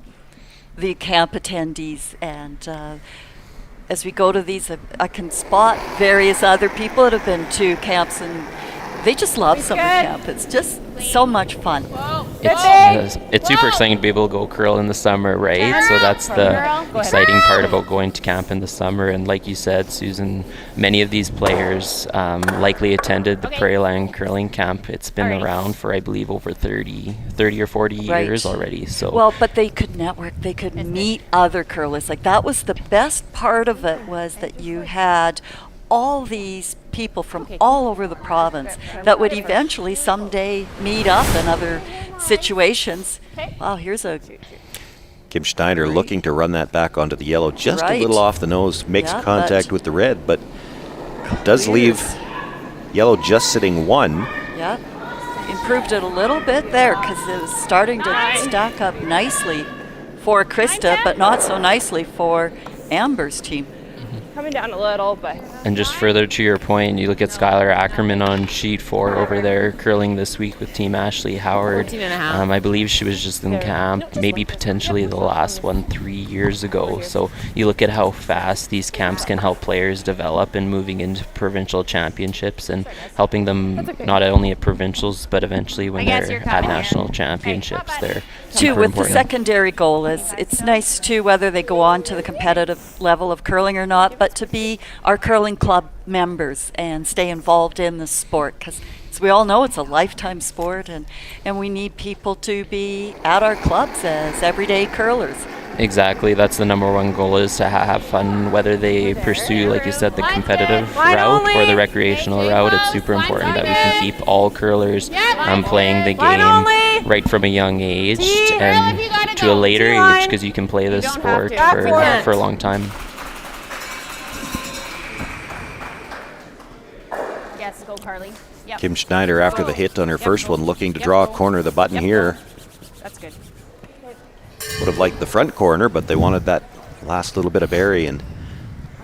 the camp attendees. And as we go to these, I can spot various other people that have been to camps, and they just love summer camp. It's just so much fun. It's super exciting to be able to go curl in the summer, right? So that's the exciting part about going to camp in the summer. And like you said, Susan, many of these players likely attended the Prairie Land Curling Camp. It's been around for, I believe, over 30 or 40 years already. So well, but they could network. They could meet other curlers. Like, that was the best part of it, was that you had all these people from all over the province that would eventually someday meet up in other situations. Wow, here's a... Kim Schneider looking to run that back onto the yellow, just a little off the nose, makes contact with the red, but does leave yellow just sitting one. Yeah, improved it a little bit there, because it was starting to stack up nicely for Krista, but not so nicely for Amber's team. Coming down a little, but... And just further to your point, you look at Skylar Ackerman on sheet 4 over there curling this week with Team Ashley Howard. I believe she was just in camp, maybe potentially the last one 3 years ago. So you look at how fast these camps can help players develop and moving into provincial championships and helping them not only at provincials, but eventually when they're at national championships. They're too, with the secondary goal is it's nice too, whether they go on to the competitive level of curling or not, but to be our curling club members and stay involved in the sport, because as we all know, it's a lifetime sport, and we need people to be at our clubs as everyday curlers. Exactly, that's the number one goal, is to have fun, whether they pursue, like you said, the competitive route or the recreational route. It's super important that we can keep all curlers playing the game right from a young age and to a later age, because you can play this sport for a long time. Yes, go Carly. Yep. Kim Schneider, after the hit on her first one, looking to draw a corner of the button here. That's good. Would have liked the front corner, but they wanted that last little bit of berry, and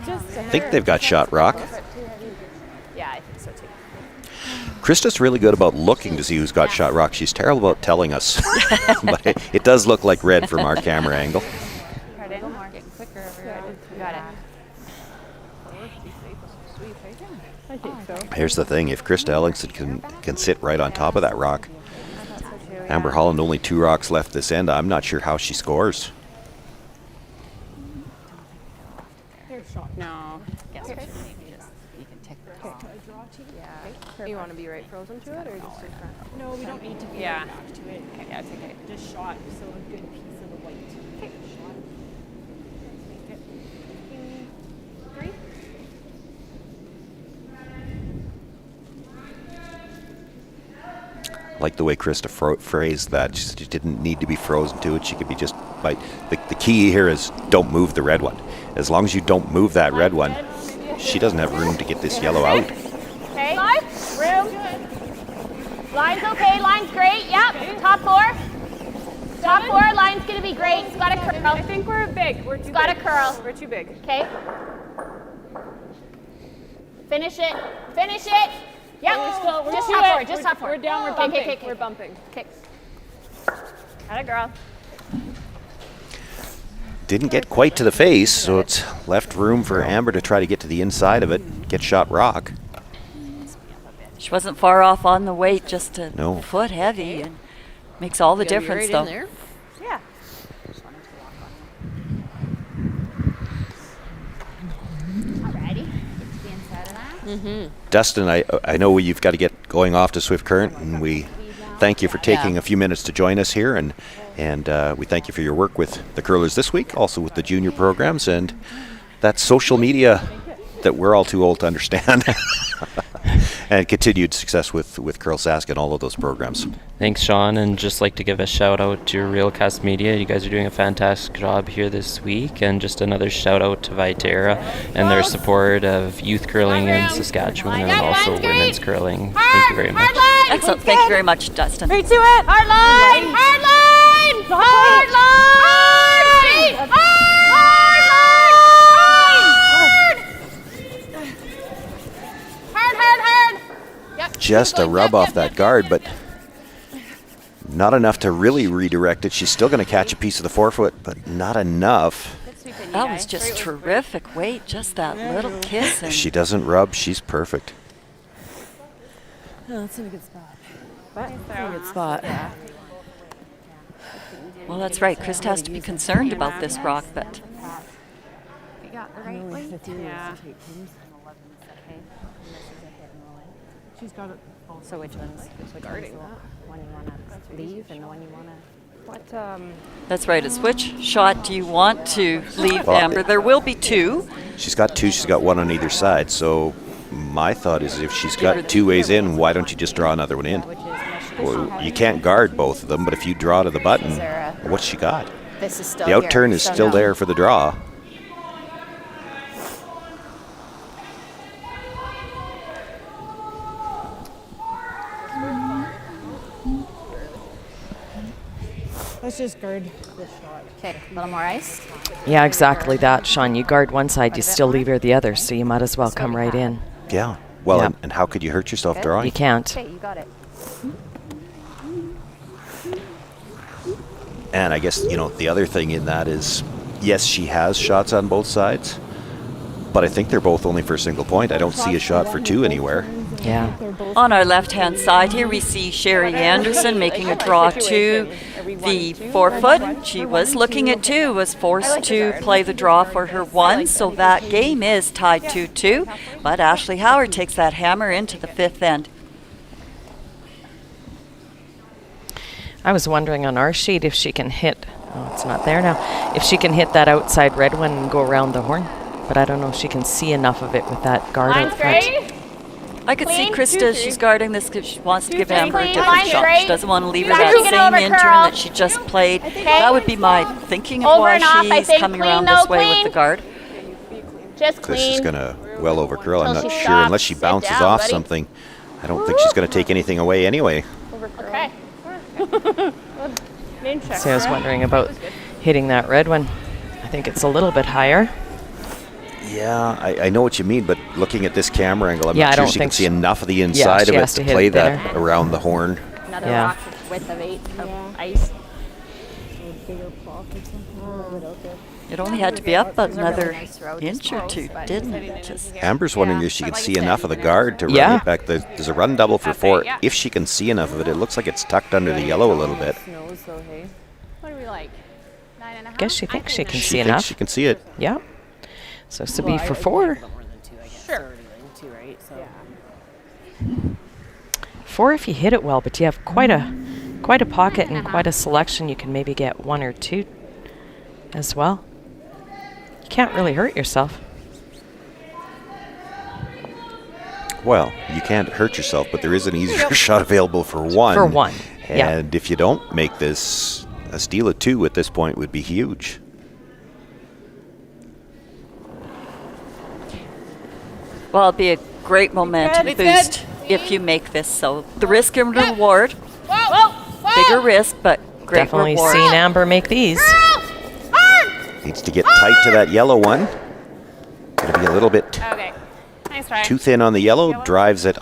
I think they've got shot rock. Yeah, I think so too. Krista's really good about looking to see who's got shot rock. She's terrible about telling us, but it does look like red from our camera angle. Got it. Here's the thing, if Krista Ellingston can sit right on top of that rock. Amber Holland, only 2 rocks left this end. I'm not sure how she scores. No. Yes. You can take the You want to be right frozen to it, or just in front? No, we don't need to be right back to it. Okay, yeah, it's okay. Just shot, so a good piece of the white. Okay. Shot. Three. Like the way Krista phrased that. She didn't need to be frozen to it. She could be just like, the key here is don't move the red one. As long as you don't move that red one, she doesn't have room to get this yellow out. Okay, room. Line's okay, line's great, yep. Top 4. Top 4, line's gonna be great. It's got a curl. I think we're big. We're too big. It's got a curl. We're too big. Okay. Finish it. Finish it. Yep. We're just still, top 4. Just top 4. We're down. We're bumping. Okay. We're bumping. Okay. Atta girl. Didn't get quite to the face, so it's left room for Amber to try to get to the inside of it, get shot rock. She wasn't far off on the weight, just a foot heavy, and makes all the difference, though. Yeah. Alrighty. Get to the inside of that. Dustin, I know you've got to get going off to Swift Current, and we thank you for taking a few minutes to join us here, and we thank you for your work with the curlers this week, also with the junior programs, and that social media that we're all too old to understand. And continued success with Curl Sask and all of those programs. Thanks, Sean, and just like to give a shout out to Realcast Media. You guys are doing a fantastic job here this week, and just another shout out to Viterra and their support of youth curling in Saskatchewan and also women's curling. Thank you very much. Excellent. Thank you very much, Dustin. Right to it. Hard line. Hard line. Hard line. Hard line. Just a rub off that guard, but not enough to really redirect it. She's still going to catch a piece of the forefoot, but not enough. That was just terrific. Wait, just that little kiss. If she doesn't rub, she's perfect. Oh, that's in a good spot. That's a good spot. Well, that's right. Krista has to be concerned about this rock, but... You got the right weight. Yeah. She's got it. So which one's guarding that? One you want to leave and the one you want to... That's right. It's which shot do you want to leave, Amber? There will be two. She's got two. She's got one on either side. So my thought is if she's got two ways in, why don't you just draw another one in? Well, you can't guard both of them, but if you draw to the button, what's she got? This is still the outturn is still there for the draw. Let's just guard this shot. Okay, a little more ice. Yeah, exactly that, Sean. You guard one side, you still leave her the other, so you might as well come right in. Yeah. Well, and how could you hurt yourself drawing? You can't. Okay, you got it. And I guess, the other thing in that is, yes, she has shots on both sides, but I think they're both only for a single point. I don't see a shot for two anywhere. Yeah. On our left-hand side here, we see Sherry Anderson making a draw to the forefoot. She was looking at two, was forced to play the draw for her one, so that game is tied 2-2. But Ashley Howard takes that hammer into the fifth end. I was wondering on our sheet if she can hit, it's not there now, if she can hit that outside red one and go around the horn. But I don't know if she can see enough of it with that guard out front. I could see Krista, she's guarding this because she wants to give Amber a different shot. She doesn't want to leave her that same in turn that she just played. That would be my thinking of why she's coming around this way with the guard. Just clean. This is going to well over curl. I'm not sure. Unless she bounces off something, I don't think she's going to take anything away anyway. Okay. See, I was wondering about hitting that red one. I think it's a little bit higher. Yeah, I know what you mean, but looking at this camera angle, I'm not I sure don't she think can see enough of the inside of it to play that around the horn. Another rock width of 8 of ice. It only had to be up another inch or two, didn't it? Amber's wondering if she can see enough of the guard to run it back. There's a run double for 4. If she can see enough of it, it looks like it's tucked under the yellow a little bit. What do we like? 9.5? I guess she thinks she can see She enough. thinks she can see it. Yeah. So it's to be for 4. Sure. 4 if you hit it well, but you have quite a pocket and quite a selection. You can maybe get 1 or 2 as well. You can't really hurt yourself. Well, you can't hurt yourself, but there is an easier shot available for 1. For 1, And if you don't make this, a steal of 2 at this point would be huge. Well, it'll be a great momentum boost if you make this. So the risk and reward, bigger risk, but great Definitely reward. seen Amber make these. Needs to get tight to that yellow one. Going to be a little bit too thin on the yellow. Drives it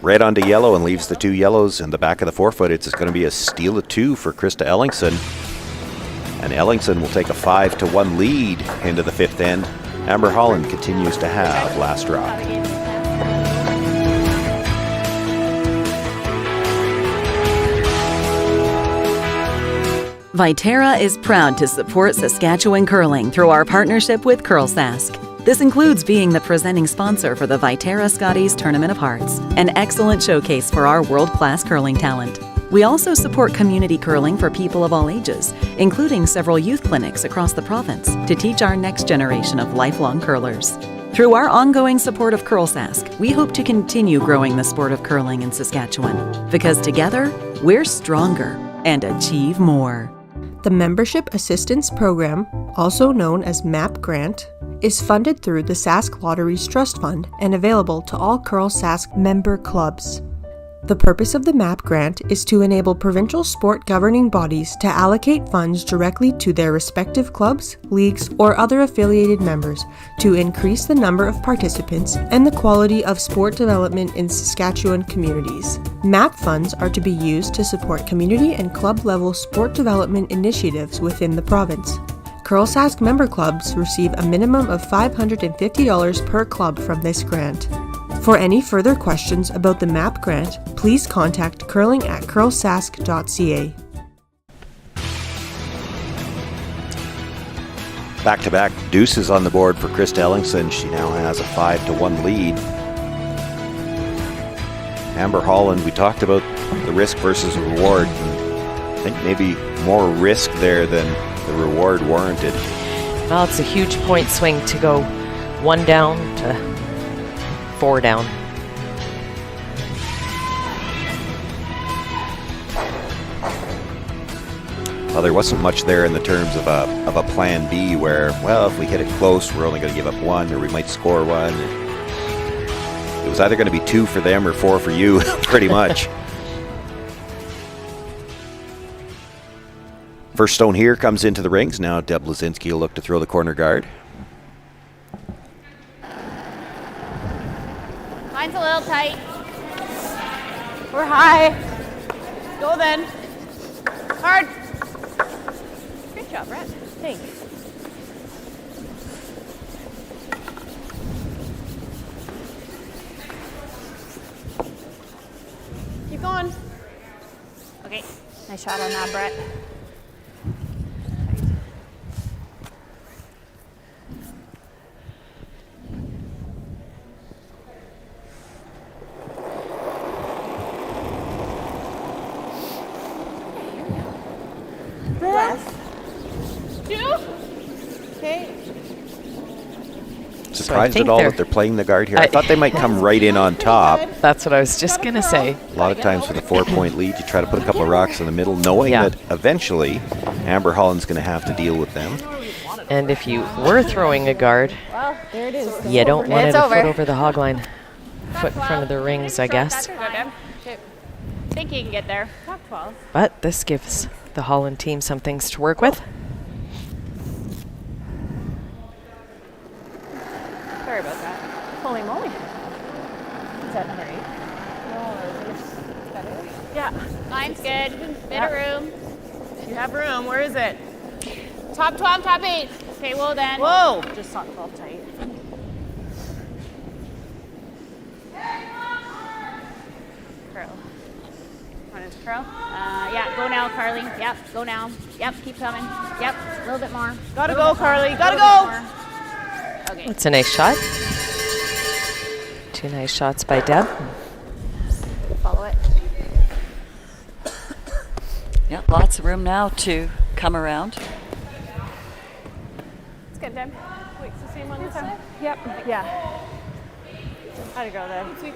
red onto yellow and leaves the 2 yellows in the back of the forefoot. It's going to be a steal of 2 for Krista Ellingston. And Ellingston will take a 5-1 lead into the 5th end. Amber Holland continues to have last rock. Viterra is proud to support Saskatchewan curling through our partnership with Curl Sask. This includes being the presenting sponsor for the Viterra Scotties Tournament of Hearts, an excellent showcase for our world-class curling talent. We also support community curling for people of all ages, including several youth clinics across the province to teach our next generation of lifelong curlers. Through our ongoing support of CurlSask, we hope to continue growing the sport of curling in Saskatchewan, because together, we're stronger and achieve more. The Membership Assistance Program, also known as MAP Grant, is funded through the Sask Lotteries Trust Fund and available to all CurlSask member clubs. The purpose of the MAP grant is to enable provincial sport governing bodies to allocate funds directly to their respective clubs, leagues, or other affiliated members to increase the number of participants and the quality of sport development in Saskatchewan communities. MAP funds are to be used to support community and club level sport development initiatives within the province. CurlSask member clubs receive a minimum of $550 per club from this grant. For any further questions about the MAP grant, please contact curling@curlsask.ca. Back-to-back deuces on the board for Krista Ellingston. She now has a 5-1 lead. Amber Holland, we talked about the risk versus reward. I think maybe more risk there than the reward warranted. Well, it's a huge point swing to go 1 down to 4 down. Well, there wasn't much there in the terms of a plan B where, well, if we hit it close, we're only going to give up 1, or we might score 1. It was either going to be 2 for them or 4 for you, pretty much. First stone here comes into the rings. Now Deb Lazinski will look to throw the corner guard. Line's a little tight. We're high. Go then. Hard. Good job, Brett. Thanks. Keep going. Okay. Nice shot on that, Brett. Surprised at all that they're playing the guard here. I thought they might come right in on top. That's what I was just going to say. A lot of times with a 4-point lead, you try to put a couple of rocks in the middle, knowing that eventually Amber Holland's going to have to deal with them. And if you were throwing a guard, well, there it is. You don't want it a foot over the hog line. Foot in front of the rings, I guess. I think you can get there. Top 12. But this gives the Holland team some things to work with. Sorry about that. Holy moly. Is that number 8? No, is better? Yeah. Line's good. Bit of room. You have room. Where is it? Top 12, top 8. Okay, well then. Whoa. Just top 12 tight. Curl. Want it to curl? Yeah, go now, Carly. Yep, go now. Yep, keep coming. Yep, a little bit more. Gotta go, Carly. Gotta go. Okay. It's a nice shot. 2 nice shots by Deb. Follow it. Yeah, lots of room now to come around. It's good, Deb. Wait, it's the same one this time? Yep. Yeah. How'd it go, Deb? Sweet.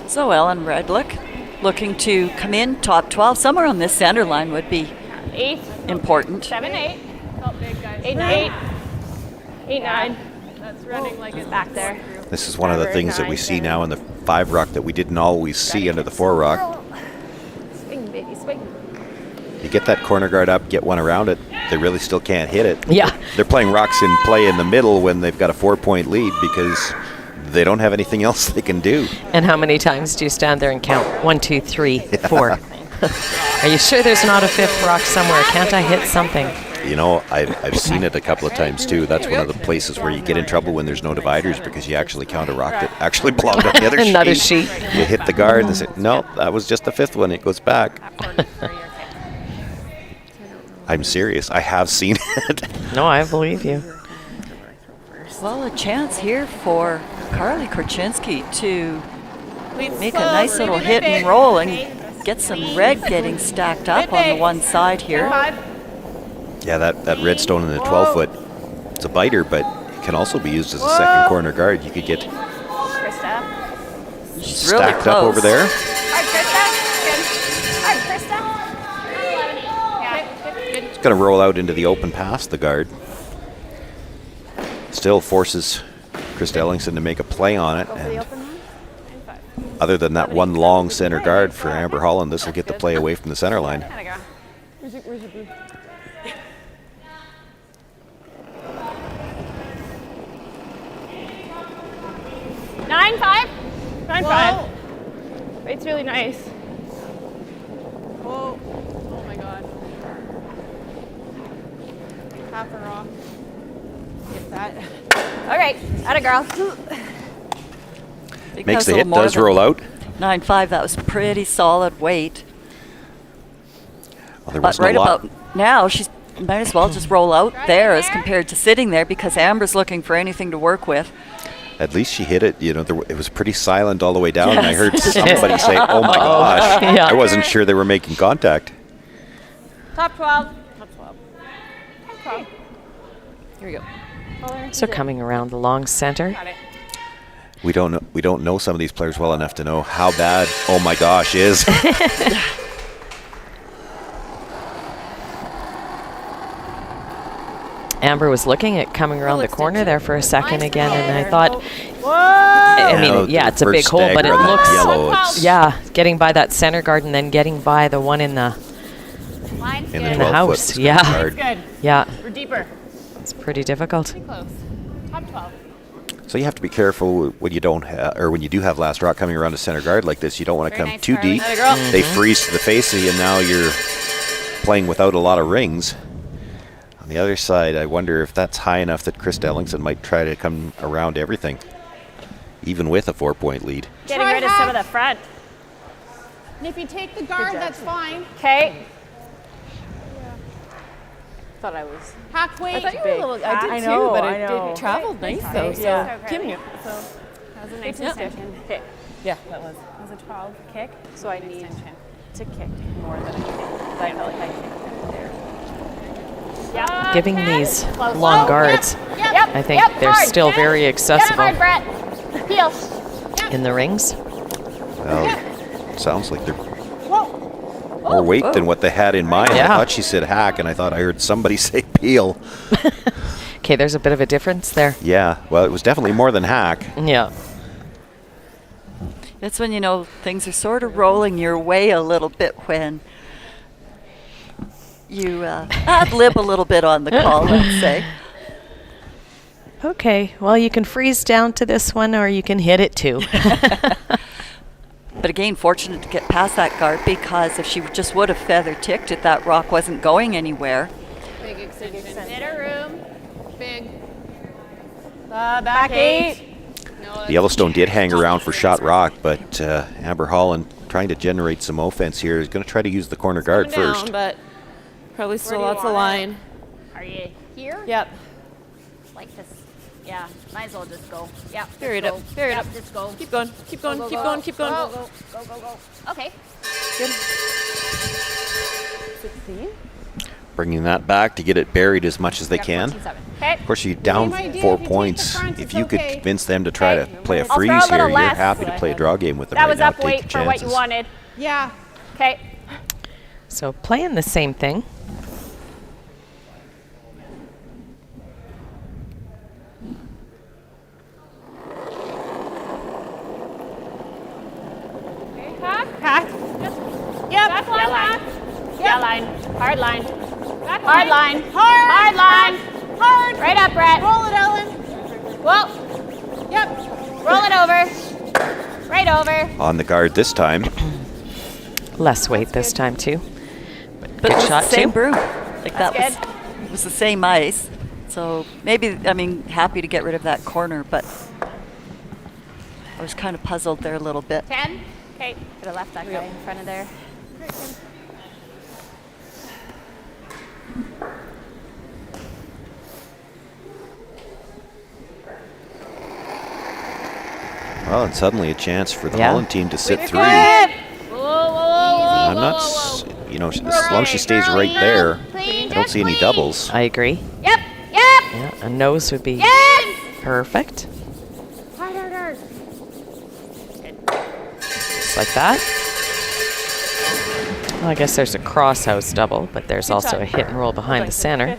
So Ellen Redlick looking to come in top 12. Somewhere on this center line would be 8. Important. 7, 8. Oh, big guys. 8, 8. 8, 9. That's running like it's back there. This is one of the things that we see now in the 5 rock that we didn't always see under the 4 rock. Swing, baby, swing. You get that corner guard up, get one around it, they really still can't hit it. Yeah. They're playing rocks in play in the middle when they've got a 4-point lead because they don't have anything else they can do. And how many times do you stand there and count? 1, 2, 3, 4. Are you sure there's not a 5th rock somewhere? Can't I hit something? You know, I've seen it a couple of times too. That's one of the places where you get in trouble when there's no dividers because you actually count a rock that actually belonged on the other Another sheet. You hit the guard and say, no, that was just the 5th one. It goes back. I'm serious. I have seen it. No, I believe you. Well, a chance here for Carly Korchinski to make a nice little hit and roll and get some red getting stacked up on the one side here. Yeah, that redstone in the 12-foot, it's a biter, but it can also be used as a second corner guard. You could get She's stacked really up over there. It's going to roll out into the open past the guard. Still forces Krista Ellingston to make a play on it. And other than that one long center guard for Amber Holland, this will get the play away from the center line. Where's your blue? Nine five. It's really nice. Whoa. Oh my god. Half her off. Get that. Okay, atta girl. Makes the hit, does roll out. 9.5, that was pretty solid weight. Well, there But wasn't right a lot. about now, she might as well just roll out there as compared to sitting there, because Amber's looking for anything to work with. At least she hit it. You know, it was pretty silent all the way down, and I Yes. heard somebody say, "Oh my gosh!" Yeah. I wasn't sure they were making contact. Top 12. Top 12. Top 12. Here we go. So coming around the long center. Got it. We don't know some of these players well enough to know how bad "oh my gosh" is. Amber was looking at coming around the corner there for a second again, and I thought, Whoa! I mean, Now, yeah, the it's a big first hole, but it stagger on that looks, yellow, it's yeah, getting by that center guard and then getting by the one in the Line's in the in good. the 12-foot house. Yeah, guard. Good. yeah, We're deeper. it's pretty difficult. Pretty close. Top 12. So you have to be careful when you don't or when you do have last rock coming around a center guard like this. You don't want to Very come nice, too Carly. deep. Atta girl. They freeze to the face of you, and now you're playing without a lot of rings. On the other side, I wonder if that's high enough that Krista Ellingston might try to come around everything, even with a 4-point lead. Getting rid of some of the front. And if you take the guard, that's fine. Okay. Thought I was. Hack weight. I thought you were a little. I did I too, know, but I it know. traveled nice though. So Yeah. Kim, you. So that was a nice Yeah. extension. Okay. Yeah, that was. That was a 12 kick. So I need to kick more than anything. I felt like I kicked there. Yeah. Giving these Close. long Oh, guards, Yep. I think they're hard. still Get it. very Get it accessible hard, Brett. Peel. in the rings. Well, sounds like they're more weight than what they had in mind. Yeah. I thought she said hack, and I thought I heard somebody say peel. Okay, there's a bit of a difference there. Yeah, well, it was definitely more than hack. Yeah. That's when you know things are sort of rolling your way a little bit, when you ad-lib a little bit on the call, let's say. Okay, well, you can freeze down to this one, or you can hit it too. But again, fortunate to get past that guard, because if she just would have feather ticked it, that rock wasn't going anywhere. Big extension. Middle room. Big. Back 8. No, The Yellowstone did hang around for shot rock, but Amber Holland, trying to generate some offense here, is going to try to use the corner guard Coming first. down, but probably still do you lots of want it? line. Are you here? Yep. Like this. Yeah. Might as well just go. Yep. Bury it just up. go. Bury it Yep, up. Just go. Keep going. Keep going. Go, Keep go, going. go. Keep going. Go, go, go, go, go. Okay. Good. 16. Bringing that back to get it buried as much as they Yep, can. 14-7. Okay. Of course, you're down Same idea. 4 If you take the points. front, If it's you could okay. convince them to try to play a I'll throw a freeze little here, you're less. happy to play a draw game with them That right was now. up Take weight the for what you chances. wanted. Yeah. Okay. So playing the same thing. Hack. Yep. Back line. Line. Yeah, line. Hard line. Back hard line. Hard line. Hard. Right up, Brett. Roll it, Ellen. Whoa. Yep. Roll it over. Right over. On the guard this time. Less weight this time too. But Good it was shot the same too. broom. Like That's that was the same ice. So maybe, I mean, happy to get rid of that corner, but I was kind of puzzled there a little bit. 10. Okay. Could have left that guy in front of there. Well, and suddenly a chance for the Yeah. Holland team to sit 3. Whoa, I'm not, as long as she stays right there, I don't see any doubles. I agree. Yep. Yeah, a nose would be perfect. Hard. Just like that. Well, I guess there's a crosshouse double, but there's also a hit and roll behind the center.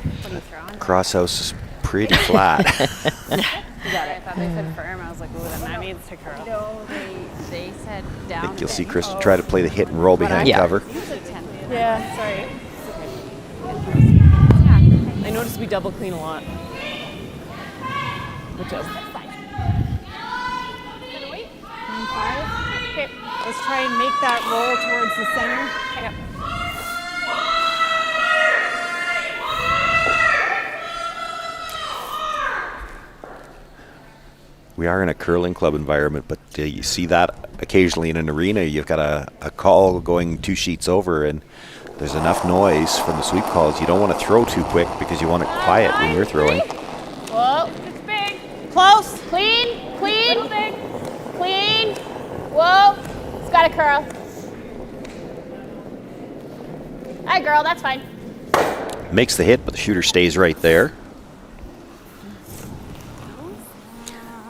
Crosshouse is pretty flat. You got it. I thought they said firm. I was like, ooh, then that needs to curl. No, they said down. I think you'll see Krista try to play the hit and roll behind cover. Yeah, sorry. I noticed we double clean a lot. Which is fine. Okay, let's try and make that roll towards the center. Yep. We are in a curling club environment, but you see that occasionally in an arena. You've got a call going 2 sheets over, and there's enough noise from the sweep calls. You don't want to throw too quick because you want it quiet when you're throwing. Whoa. It's big. Close. Clean. Whoa. It's got to curl. Hi, girl. That's fine. Makes the hit, but the shooter stays right there.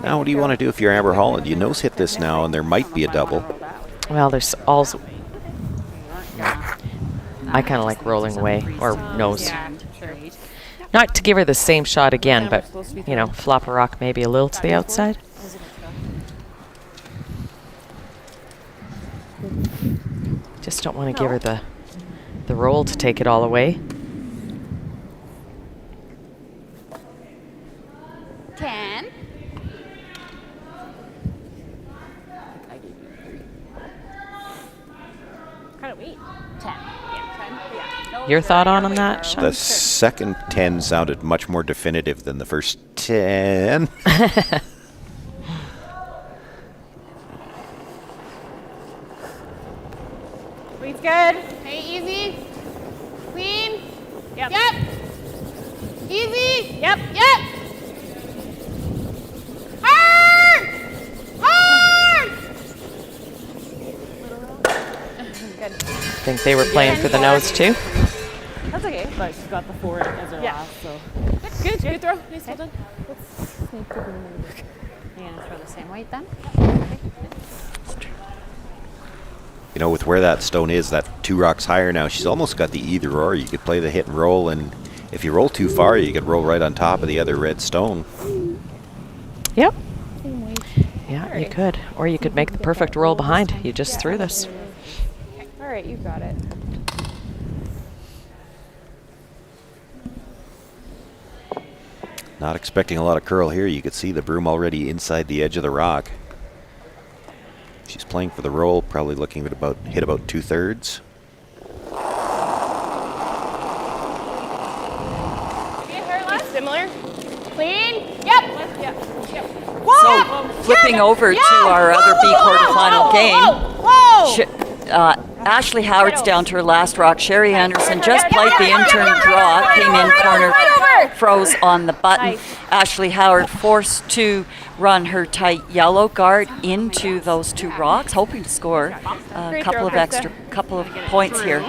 Now, what do you want to do if you're Amber Holland? You nose hit this now, and there might be a double. Well, there's also... I kind of like rolling away, or nose. Not to give her the same shot again, but, flop a rock maybe a little to the outside. Just don't want to give her the roll to take it all away. 10. Kind of wait. 10. Yeah, 10. Yeah. Your thought on that, Sean? The second 10 sounded much more definitive than the first 10. Lead's good. Hey, easy. Clean. Yep. Easy. Yep. Hard. Good. I think they were playing for the nose too. That's okay. But she's got the 4 as her last, so. Good throw. Nice, well done. Let's sneak to the middle. You're going to throw the same weight then? With where that stone is, that 2 rocks higher now, she's almost got the either or. You could play the hit and roll, and if you roll too far, you could roll right on top of the other red stone. Yep. Yeah, you could. Or you could make the perfect roll behind. You just threw this. All right, you got it. Not expecting a lot of curl here. You could see the broom already inside the edge of the rock. She's playing for the roll, probably looking at hit about 2/3. Similar. Clean. Yep. So flipping over to our other B quarterfinal game, Ashley Howard's down to her last rock. Sherry Anderson just played the intern draw, came in corner, froze on the button. Ashley Howard forced to run her tight yellow guard into those 2 rocks, hoping to score a couple of points here.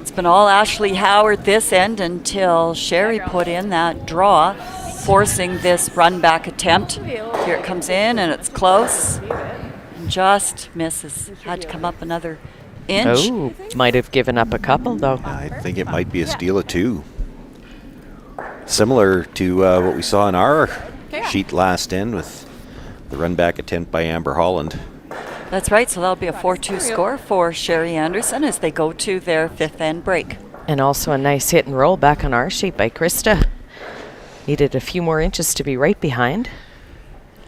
It's been all Ashley Howard this end until Sherry put in that draw, forcing this run back attempt. Here it comes in, and it's close. And just misses. Had to come up another inch. Oh, might have given up a couple, though. I think it might be a steal of 2. Similar to what we saw in our sheet last end with the run back attempt by Amber Holland. That's right, so that'll be a 4-2 score for Sherry Anderson as they go to their 5th end break. And also a nice hit and roll back on our sheet by Krista. Needed a few more inches to be right behind.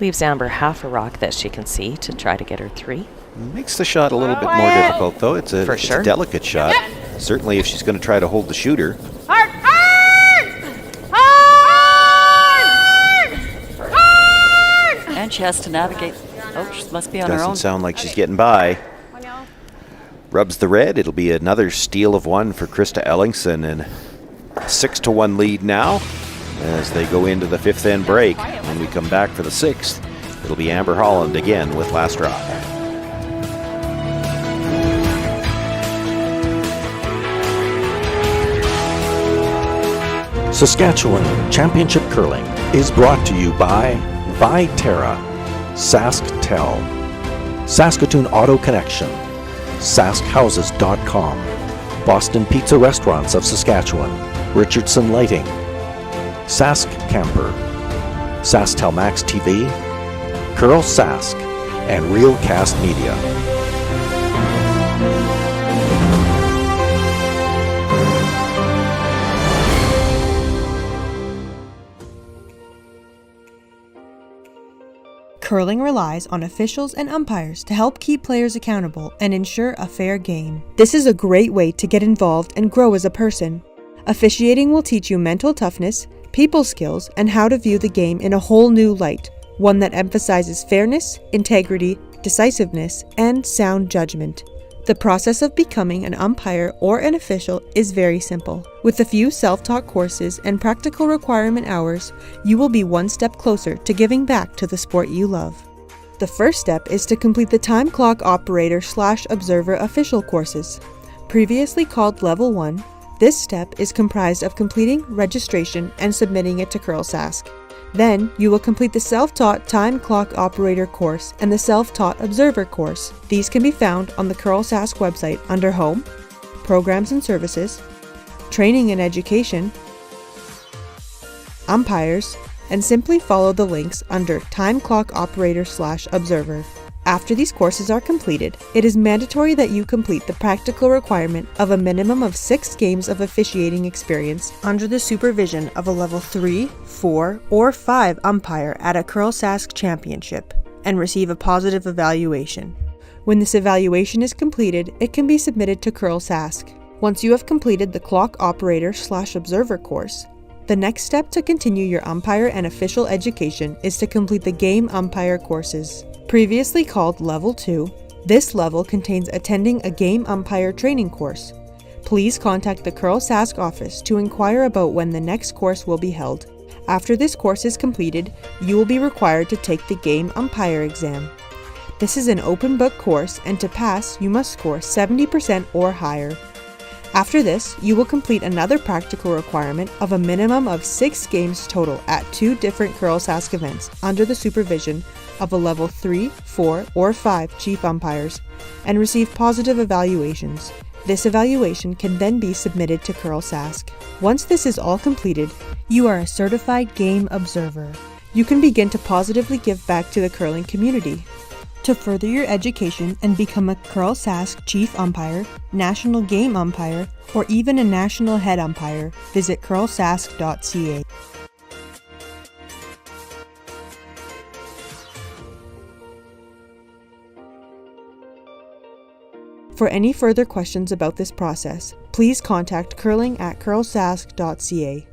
Leaves Amber half a rock that she can see to try to get her 3. Makes the shot a little bit more difficult, though. It's a delicate shot. Certainly if she's going to try to hold the shooter. Hard. And she has to navigate. Oh, she must be on her own. Doesn't sound like she's getting by. Rubs the red. It'll be another steal of 1 for Krista Ellingston, and 6-1 lead now as they go into the 5th end break. When we come back for the 6th, It'll be Amber Holland again with last drop. Saskatchewan Championship Curling is brought to you by Viterra, SaskTel, Saskatoon Auto Connection, SaskHouses.com, Boston Pizza Restaurants of Saskatchewan, Richardson Lighting, Sask Camper, SaskTel Max TV, Curl Sask, and Realcast Media. Curling relies on officials and umpires to help keep players accountable and ensure a fair game. This is a great way to get involved and grow as a person. Officiating will teach you mental toughness, people skills, and how to view the game in a whole new light, one that emphasizes fairness, integrity, decisiveness, and sound judgment. The process of becoming an umpire or an official is very simple. With a few self-taught courses and practical requirement hours, you will be one step closer to giving back to the sport you love. The first step is to complete the Time Clock Operator/Observer official courses. Previously called Level 1, this step is comprised of completing registration and submitting it to Curl Sask. Then, you will complete the self-taught Time Clock Operator course and the self-taught Observer course. These can be found on the Curl Sask website under Home, Programs and Services, Training and Education, Umpires, and simply follow the links under Time Clock Operator/Observer. After these courses are completed, it is mandatory that you complete the practical requirement of a minimum of 6 games of officiating experience under the supervision of a level 3, 4, or 5 umpire at a Curl Sask championship, and receive a positive evaluation. When this evaluation is completed, it can be submitted to Curl Sask. Once you have completed the Clock Operator/Observer course, the next step to continue your umpire and official education is to complete the Game Umpire courses. Previously called Level 2, this level contains attending a Game Umpire training course. Please contact the Curl Sask office to inquire about when the next course will be held. After this course is completed, you will be required to take the Game Umpire exam. This is an open book course, and to pass, you must score 70% or higher. After this, you will complete another practical requirement of a minimum of 6 games total at 2 different Curl Sask events under the supervision of a level 3, 4, or 5 chief umpires, and receive positive evaluations. This evaluation can then be submitted to Curl Sask. Once this is all completed, you are a certified game observer. You can begin to positively give back to the curling community. To further your education and become a Curl Sask Chief Umpire, National Game Umpire, or even a National Head Umpire, visit curlsask.ca. For any further questions about this process, please contact curling@curlsask.ca.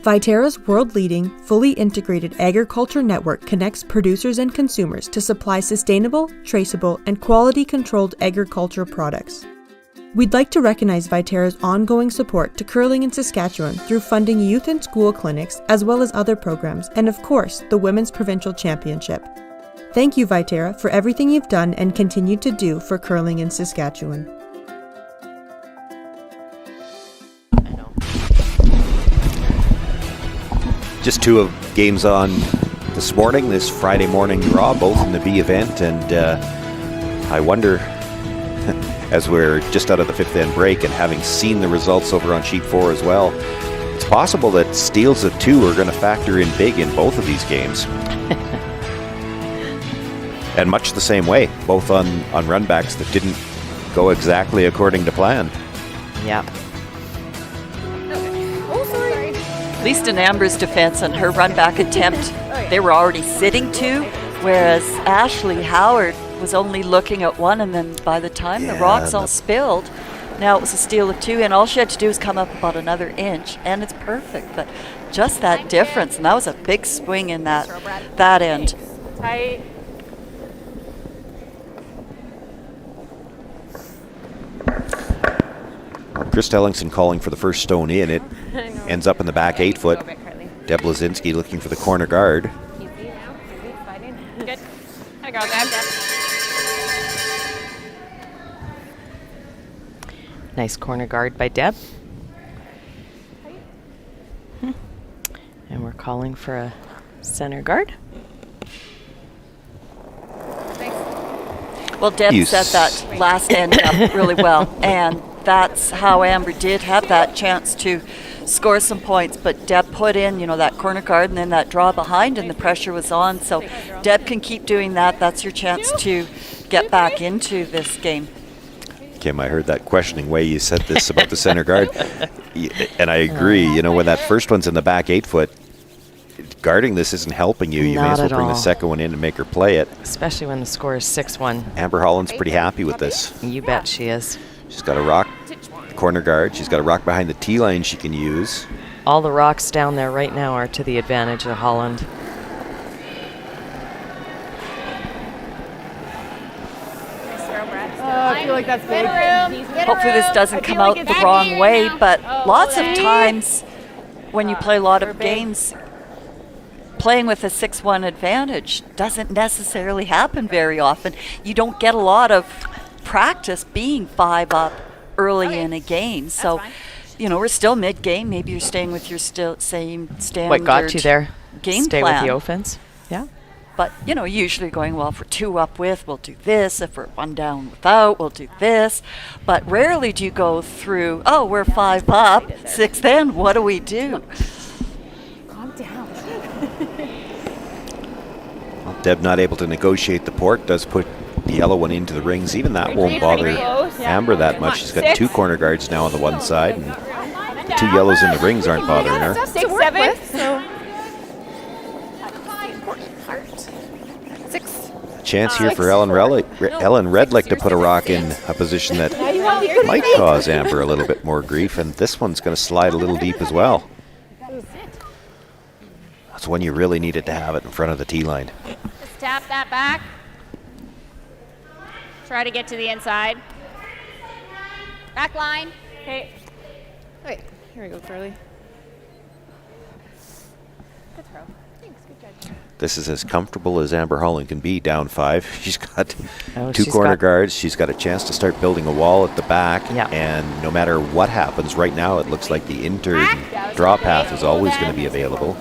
Viterra's world-leading, fully integrated agriculture network connects producers and consumers to supply sustainable, traceable, and quality-controlled agricultural products. We'd like to recognize Viterra's ongoing support to curling in Saskatchewan through funding youth and school clinics, as well as other programs, and of course, the Women's Provincial Championship. Thank you, Viterra, for everything you've done and continue to do for curling in Saskatchewan. Just two of games on this morning, this Friday morning draw, both in the B event, and I wonder, as we're just out of the fifth end break and having seen the results over on sheet 4 as well, it's possible that steals of 2 are going to factor in big in both of these games. And much the same way, both on runbacks that didn't go exactly according to plan. Yeah. At least in Amber's defense and her run back attempt, they were already sitting 2, whereas Ashley Howard was only looking at 1, and then by the time the rocks all spilled, now it was a steal of 2, and all she had to do was come up about another inch, and it's perfect. But just that difference, and that was a big swing in that end. Tight. Chris Ellingston calling for the first stone in. It ends up in the back 8 foot. Deb Lazinski looking for the corner guard. Good. I got that. Nice corner guard by Deb. And we're calling for a center guard. Well, Deb set that last end up really well, and that's how Amber did have that chance to score some points. But Deb put in, that corner guard and then that draw behind, and the pressure was on. So Deb can keep doing that. That's your chance to get back into this game. Kim, I heard that questioning way you said this about the center guard, and I agree. When that first one's in the back 8 foot, guarding this isn't helping you. You may as well bring the second one in and make her play it. Especially when the score is 6-1. Amber Holland's pretty happy with this. You bet she is. She's got a rock corner guard. She's got a rock behind the tee line she can use. All the rocks down there right now are to the advantage of Holland. I feel like that's big. Hopefully this doesn't come out the wrong way, but lots of times when you play a lot of games, playing with a 6-1 advantage doesn't necessarily happen very often. You don't get a lot of practice being 5 up early in a game. So, we're still mid-game. Maybe you're staying with your same standard. What got you there? Game Stay plan. with the offense. Yeah. But, usually going, well, if we're 2 up with, we'll do this. If we're 1 down without, we'll do this. But rarely do you go through, oh, we're 5 up, 6 in, what do we do? Calm down. Well, Deb not able to negotiate the port does put the yellow one into the rings. Even that won't bother Amber that much. She's got 2 corner guards now on the one side, and 2 yellows in the rings aren't bothering her. 6, 7. 6. Chance here for Ellen Redlick to put a rock in a position that might cause Amber a little bit more grief, and this one's going to slide a little deep as well. That's when you really needed to have it in front of the tee line. Just tap that back. Try to get to the inside. Back line. Okay. Wait, here we go, Curly. Good throw. Thanks, good judge. This is as comfortable as Amber Holland can be down 5. She's got 2 corner guards. She's got a chance to start building a wall at the back. And no matter what happens right now, it looks like the draw path is always going to be available.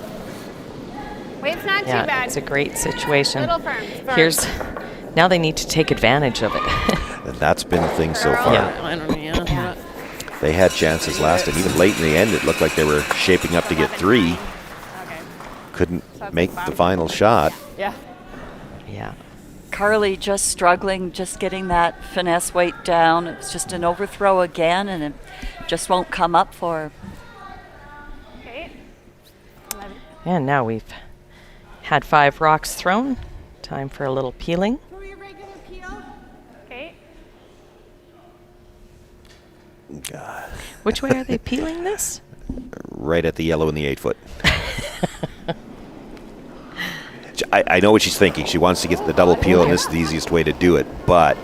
Wait, it's not too bad. It's a great situation. Little firm. Now they need to take advantage of it. And that's been the thing so far. They had chances last, and even late in the end, it looked like they were shaping up to get 3. Couldn't make the final shot. Yeah. Carly just struggling, just getting that finesse weight down. It's just an overthrow again, and it just won't come up for her. Okay. And now we've had 5 rocks thrown. Time for a little peeling. Okay. Which way are they peeling this? right at the yellow in the 8 foot. I know what she's thinking. She wants to get the double peel, and this is the easiest way to do it, but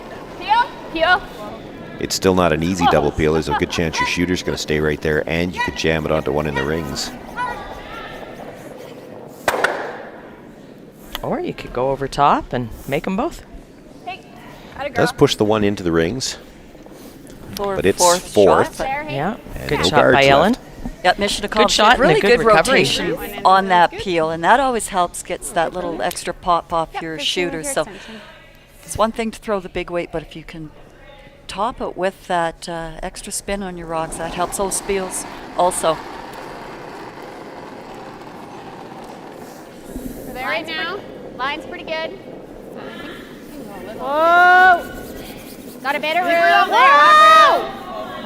Peel. it's still not an easy double peel. There's a good chance your shooter's going to stay right there, and you could jam it onto one in the rings. Or you could go over top and make them both. Does push the one into the rings, but it's fourth. Yeah, And good no shot by guards Ellen. left. Yep, mission Good accomplished. shot and a Really good good recovery. rotation on that peel, and that always helps, gets that little extra pop off your shooter. So it's one thing to throw the big weight, but if you can top it with that extra spin on your rocks, that helps those peels also. We're there right now. Line's pretty good. Whoa! Got a bit of room. Whoa!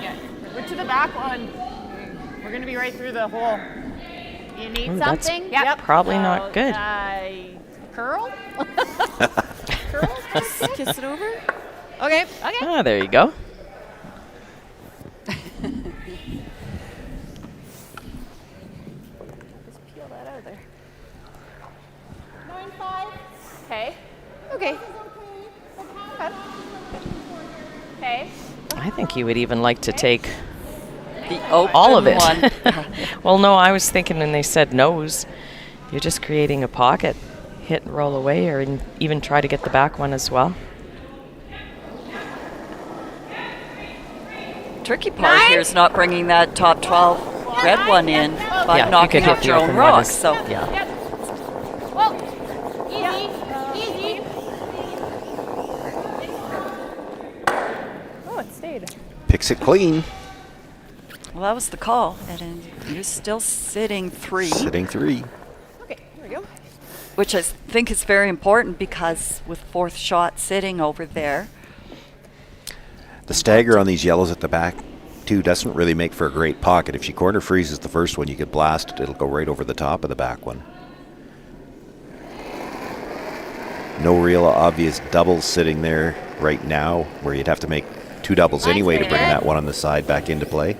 Yeah, we're to the back one. We're going to be right through the hole. You need Ooh, that's something? probably not good. Curl? Curl? Just kiss it over? Okay. Ah, there you go. Just peel that out of there. 9-5. Okay. Okay. Okay. I think you would even like to take The open all of it. one. Well, no, I was thinking when they said nose, you're just creating a pocket, hit and roll away, or even try to get the back one as well. Tricky part here is not bringing that top 12 red one in by Yeah, you knocking could hit out the your own open one rocks. as- So yeah. Whoa! Easy. Oh, it stayed. Picks it clean. well, that was the call, and you're still sitting 3. Sitting 3. Okay, here we go. Which I think is very important because with 4th shot sitting over there. The stagger on these yellows at the back, too, doesn't really make for a great pocket. If she corner freezes the first one, you could blast it. It'll go right over the top of the back one. No real obvious doubles sitting there right now, where you'd have to make 2 doubles anyway to bring that one on the side back into play.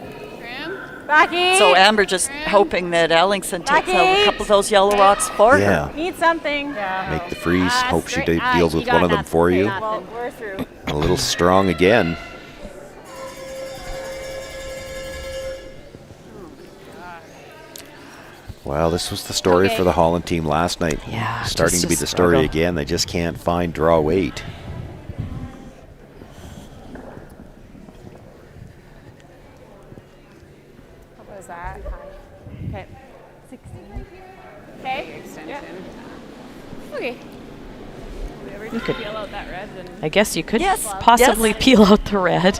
Backy! So Amber just hoping that Ellingston takes out a couple of those yellow rocks for Yeah. her. Need something. Yeah. Make the freeze. Hope she straight- deals you with got one of them nothing. for you. Well, we're through. A little strong again. Well, this was the story for the Holland team last night. Yeah, Starting just to be a the story struggle. again. They just can't find draw weight. What was that? Okay. 16. Okay. Extension. Okay. We ever You could- peel out that red and I guess you could Yes, possibly yes. peel out the red.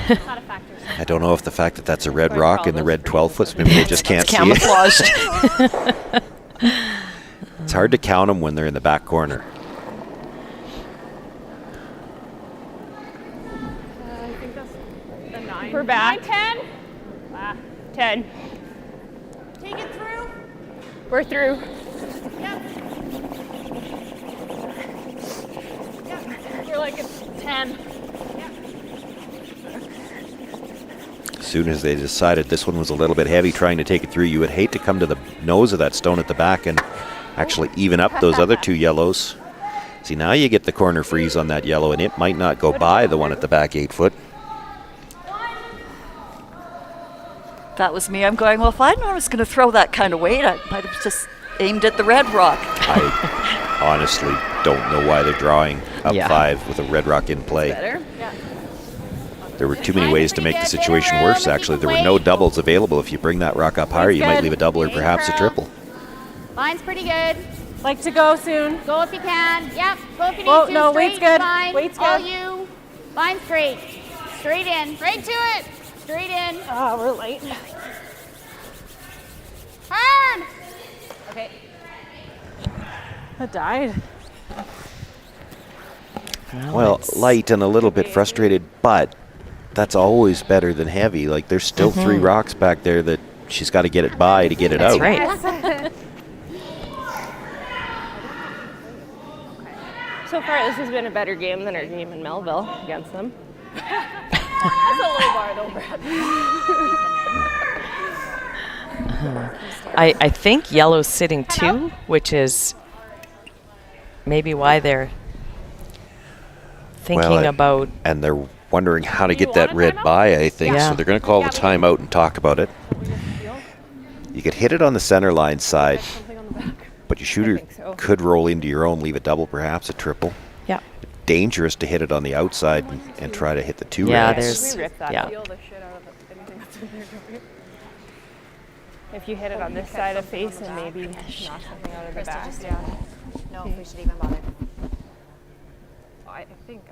not a factor. I don't know if the fact that that's a red rock in the red 12 foots, maybe they just can't see it. Camouflaged. It's hard to count them when they're in the back corner. I think that's the 9. We're back. 10. 10. Take it through. We're through. Yep. We're like it's 10. As soon as they decided this one was a little bit heavy trying to take it through, you would hate to come to the nose of that stone at the back and actually even up those other 2 yellows. See, now you get the corner freeze on that yellow, and it might not go by the one at the back 8 foot. That was me. I'm going, well, if I'd known I was going to throw that kind of weight, I might have just aimed at the red rock. I honestly don't know why they're drawing up Yeah. 5 with a red rock in play. Better. Yeah. There were too many ways to make the situation worse, actually. There were no doubles available. If you bring that rock up higher, you might leave a double or perhaps a triple. Line's pretty good. Like to go soon. Go if you can. Yep. Go if you need Whoa, to. no, Straight, weight's good. Line. Weight's All good. you. Line straight. Straight in. Right to it. Straight in. Oh, we're late. Hard. Okay. I died. Well, light and a little bit frustrated, but that's always better than heavy. Like, there's still 3 rocks back there that she's got to get it by to get it out. That's right. So far, this has been a better game than our game in Melville against them. That's a low bar though, Brad. I think yellow's sitting 2, which is maybe why they're thinking about. And they're wondering how to get that red by, I think. Yeah. So they're going to call the timeout and talk about it. You could hit it on the center line side, but your shooter could roll into your own, leave a double, perhaps a triple. Yeah. Dangerous to hit it on the outside and try to hit the 2 Yeah, reds. If you hit it on this side of face and maybe knock something out of the back. Yeah. No, if we should even bother. I think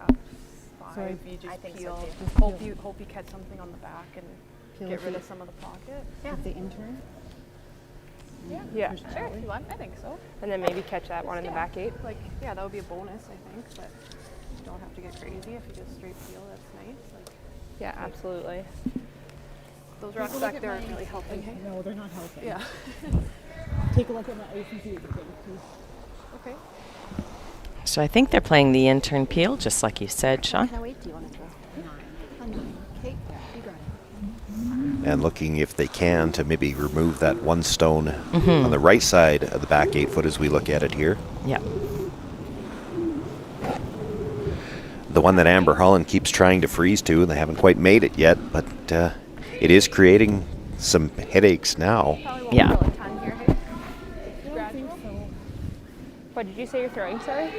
So if you just peel, so just hope you catch something on the back and get rid of some of the pocket. Yeah. The intern. Yeah. Sure, if you want. I think so. And then maybe catch that one in the back 8. Like, yeah, that would be a bonus, I think, but you don't have to get crazy. If you just straight peel, that's nice. Like, yeah, absolutely. those rocks back there aren't really helping. Hey? No, they're not helping. Yeah. Take a look at my ice and see what you think, please. Okay. So I think they're playing the intern peel, just like you said, Sean. How weight do you want to throw? 9. Okay, you got it. And looking if they can to maybe remove that one stone on the right side of the back 8 foot as we look at it here. Yeah. The one that Amber Holland keeps trying to freeze to, and they haven't quite made it yet, but it is creating some headaches now. Yeah. What did you say you're throwing, sorry?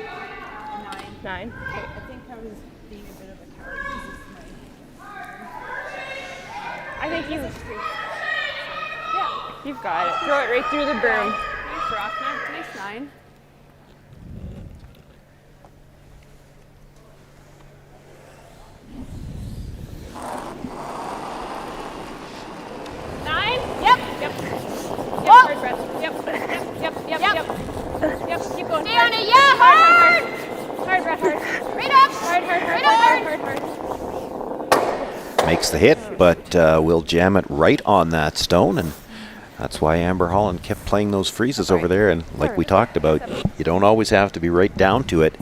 9. Okay. I think I was being a bit of a coward because it's I think you. Yeah, you've got it. Throw it right through the broom. nice rock, nice 9. Keep going. Stay on it, yeah, hard! Hard, Brett, hard. Right up! Hard. Makes the hit, but will jam it right on that stone, and that's why Amber Holland kept playing those freezes over there. And like we talked about, you don't always have to be right down to it.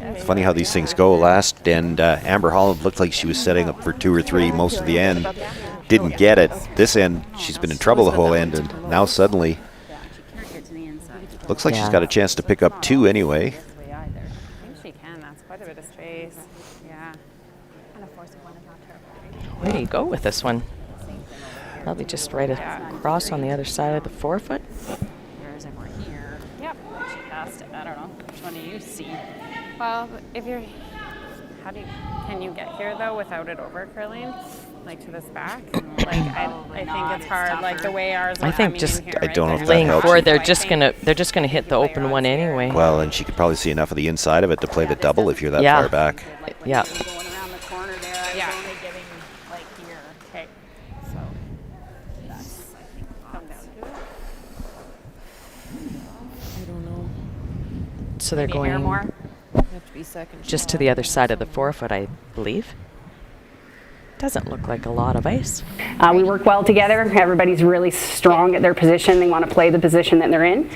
It's funny how these things go. Last end, Amber Holland looked like she was setting up for 2 or 3 most of the end. Didn't get it. This end, she's been in trouble the whole end, and now suddenly looks like she's got a chance to pick up 2 anyway. I think she can. That's quite a bit of space. Yeah. And a force of 1 is not terrible. Where do you go with this one? Probably just right across on the other side of the 4 foot. Whereas if we're here, yep, she passed it. I don't know. Which one do you see? Well, if you're, Can you get here though without it over curling? Like to this back? Like I think it's hard. Like the way ours are. I think just here, I don't know if that laying helps. forward, they're just gonna hit the open one anyway. Well, and she could probably see enough of the inside of it to play the double if you're that far back. Yeah. Going around the corner there, I was only getting like here. Okay. So that's I think come down to it. I don't know. So they're Maybe a hair going more? Have to be second. just to the other side of the 4 foot, I believe. Doesn't look like a lot of ice. We work well together. Everybody's really strong at their position. They want to play the position that they're in.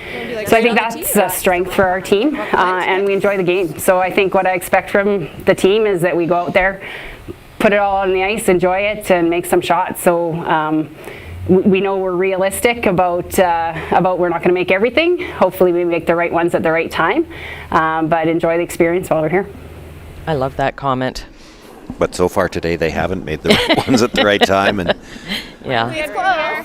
So I think that's a strength for our team, and we enjoy the game. So I think what I expect from the team is that we go out there, put it all on the ice, enjoy it, and make some shots. So we know we're realistic about we're not going to make everything. Hopefully we make the right ones at the right time, but enjoy the experience while we're here. I love that comment. But so far today, they haven't made the right ones at the right time. And Yeah.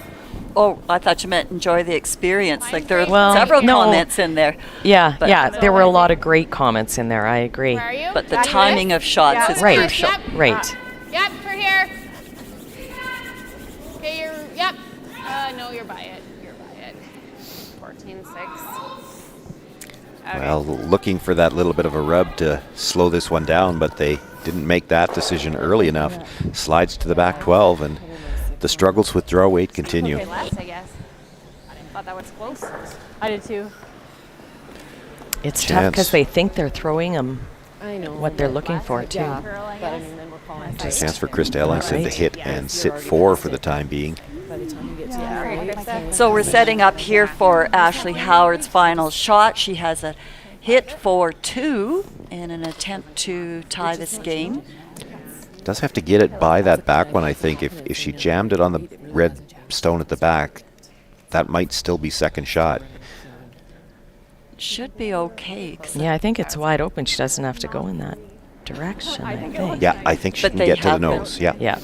Oh, I thought you meant enjoy the experience. Like there are Well, several no. comments in there. Yeah, But- yeah, there were a lot of great comments in there. I agree. Where are you? But the timing of shots is Right, crucial. right. Yep, for here. Okay, yep. No, you're by it. You're by it. 14-6. well, looking for that little bit of a rub to slow this one down, but they didn't make that decision early enough. Slides to the back 12, and the struggles with draw weight continue. Okay, less, I guess. I thought that was close. I did too. It's tough Chance. because they think they're throwing them I know. what they're looking for, too. Yeah, but I mean, then we're calling A chance for Krista Ellingston to hit and sit 4 for the time being. by the time you get to the So we're setting up here for Ashley Howard's final shot. She has a hit for 2 in an attempt to tie this game. Does have to get it by that back one, I think. If she jammed it on the red stone at the back, that might still be second shot. Should be okay. Yeah, I think it's wide open. She doesn't have to go in that direction, I think. Yeah, I think she But can they get to the have nose. Yeah. Yeah.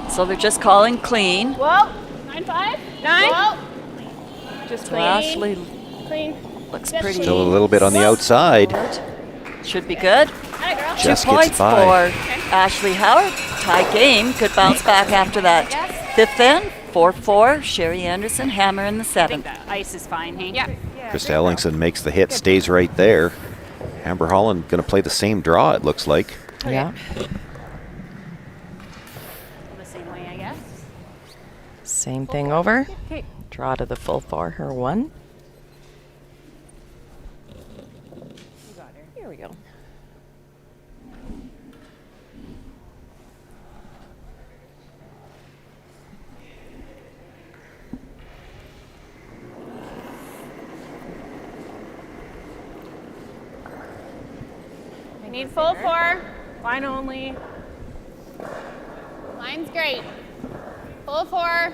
So they're just calling clean. Whoa, 9-5, 9. Whoa. Just So clean. Ashley Clean. looks Just pretty. Still a little bit on the outside. Should be good. Atta girl. Just 2 gets points by. for Ashley Howard. Tie game. Could bounce back after that. Fifth end. 4-4. Sherry Anderson. Hammer in the seventh. Ice is fine, hey? Yeah. Krista Ellingston makes the hit, stays right there. Amber Holland going to play the same draw, it looks like. Yeah. The same way, I guess. Same thing over. Draw to the full for her 1. Here we go. I need full 4. Line only. Line's great. Full 4.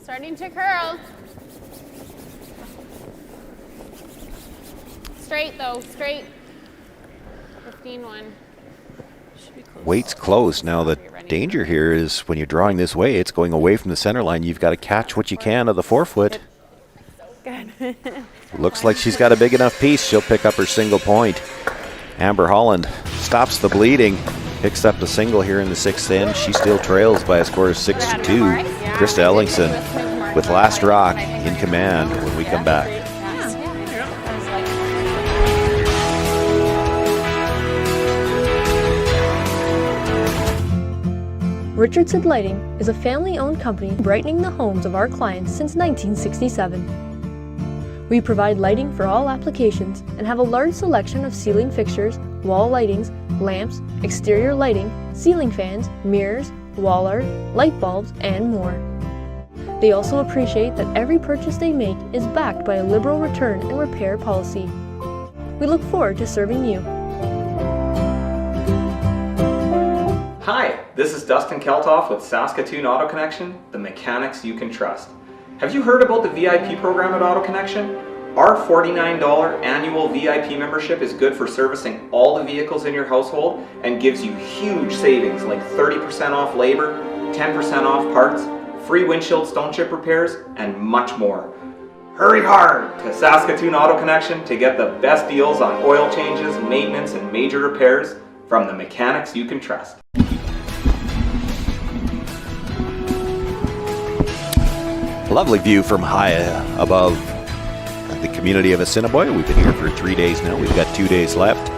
Starting to curl. Straight though, straight. 15-1. Weight's closed. Now the danger here is when you're drawing this way, it's going away from the center line. You've got to catch what you can of the 4-foot. Good. Looks like she's got a big enough piece. She'll pick up her single point. Amber Holland stops the bleeding, picks up the single here in the 6th end. She still trails by a score of 6-2. Krista Ellingston with Last Rock in command when we come back. Richardson Lighting is a family-owned company brightening the homes of our clients since 1967. We provide lighting for all applications and have a large selection of ceiling fixtures, wall lightings, lamps, exterior lighting, ceiling fans, mirrors, wall art, light bulbs, and more. They also appreciate that every purchase they make is backed by a liberal return and repair policy. We look forward to serving you. Hi, this is Dustin Keltoff with Saskatoon Auto Connection, the mechanics you can trust. Have you heard about the VIP program at Auto Connection? Our $49 annual VIP membership is good for servicing all the vehicles in your household and gives you huge savings like 30% off labor, 10% off parts, free windshield stone chip repairs, and much more. Hurry hard to Saskatoon Auto Connection to get the best deals on oil changes, maintenance, and major repairs from the mechanics you can trust. Lovely view from high above the community of Assiniboia. We've been here for 3 days now. We've got 2 days left.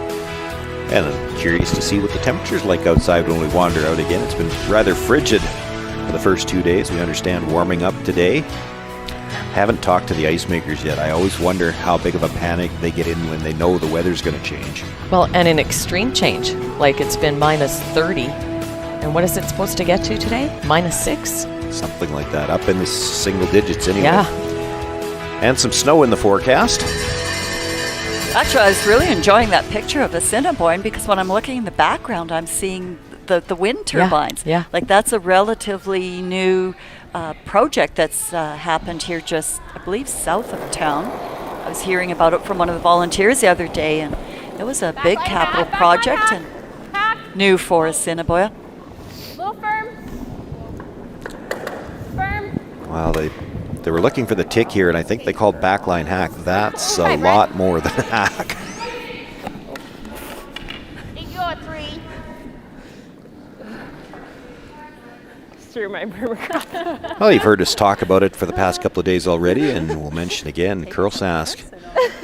And I'm curious to see what the temperature's like outside when we wander out again. It's been rather frigid for the first 2 days. We understand warming up today. Haven't talked to the ice makers yet. I always wonder how big of a panic they get in when they know the weather's going to change. Well, and an extreme change. Like it's been minus 30. And what is it supposed to get to today? Minus 6? Something like that. Up in the single digits anyway. Yeah. And some snow in the forecast. Actually, I was really enjoying that picture of Assiniboine because when I'm looking in the background, I'm seeing the wind turbines. Yeah. Like that's a relatively new project that's happened here just, I believe, south of town. I was hearing about it from one of the volunteers the other day, and it was a big capital project and new for Assiniboia. Little firm. Firm. Well, they were looking for the tick here, and I think they called backline hack. That's a lot more than hack. You go at 3. Through my permacross. Well, you've heard us talk about it for the past couple of days already, and we'll mention again, Curl Sask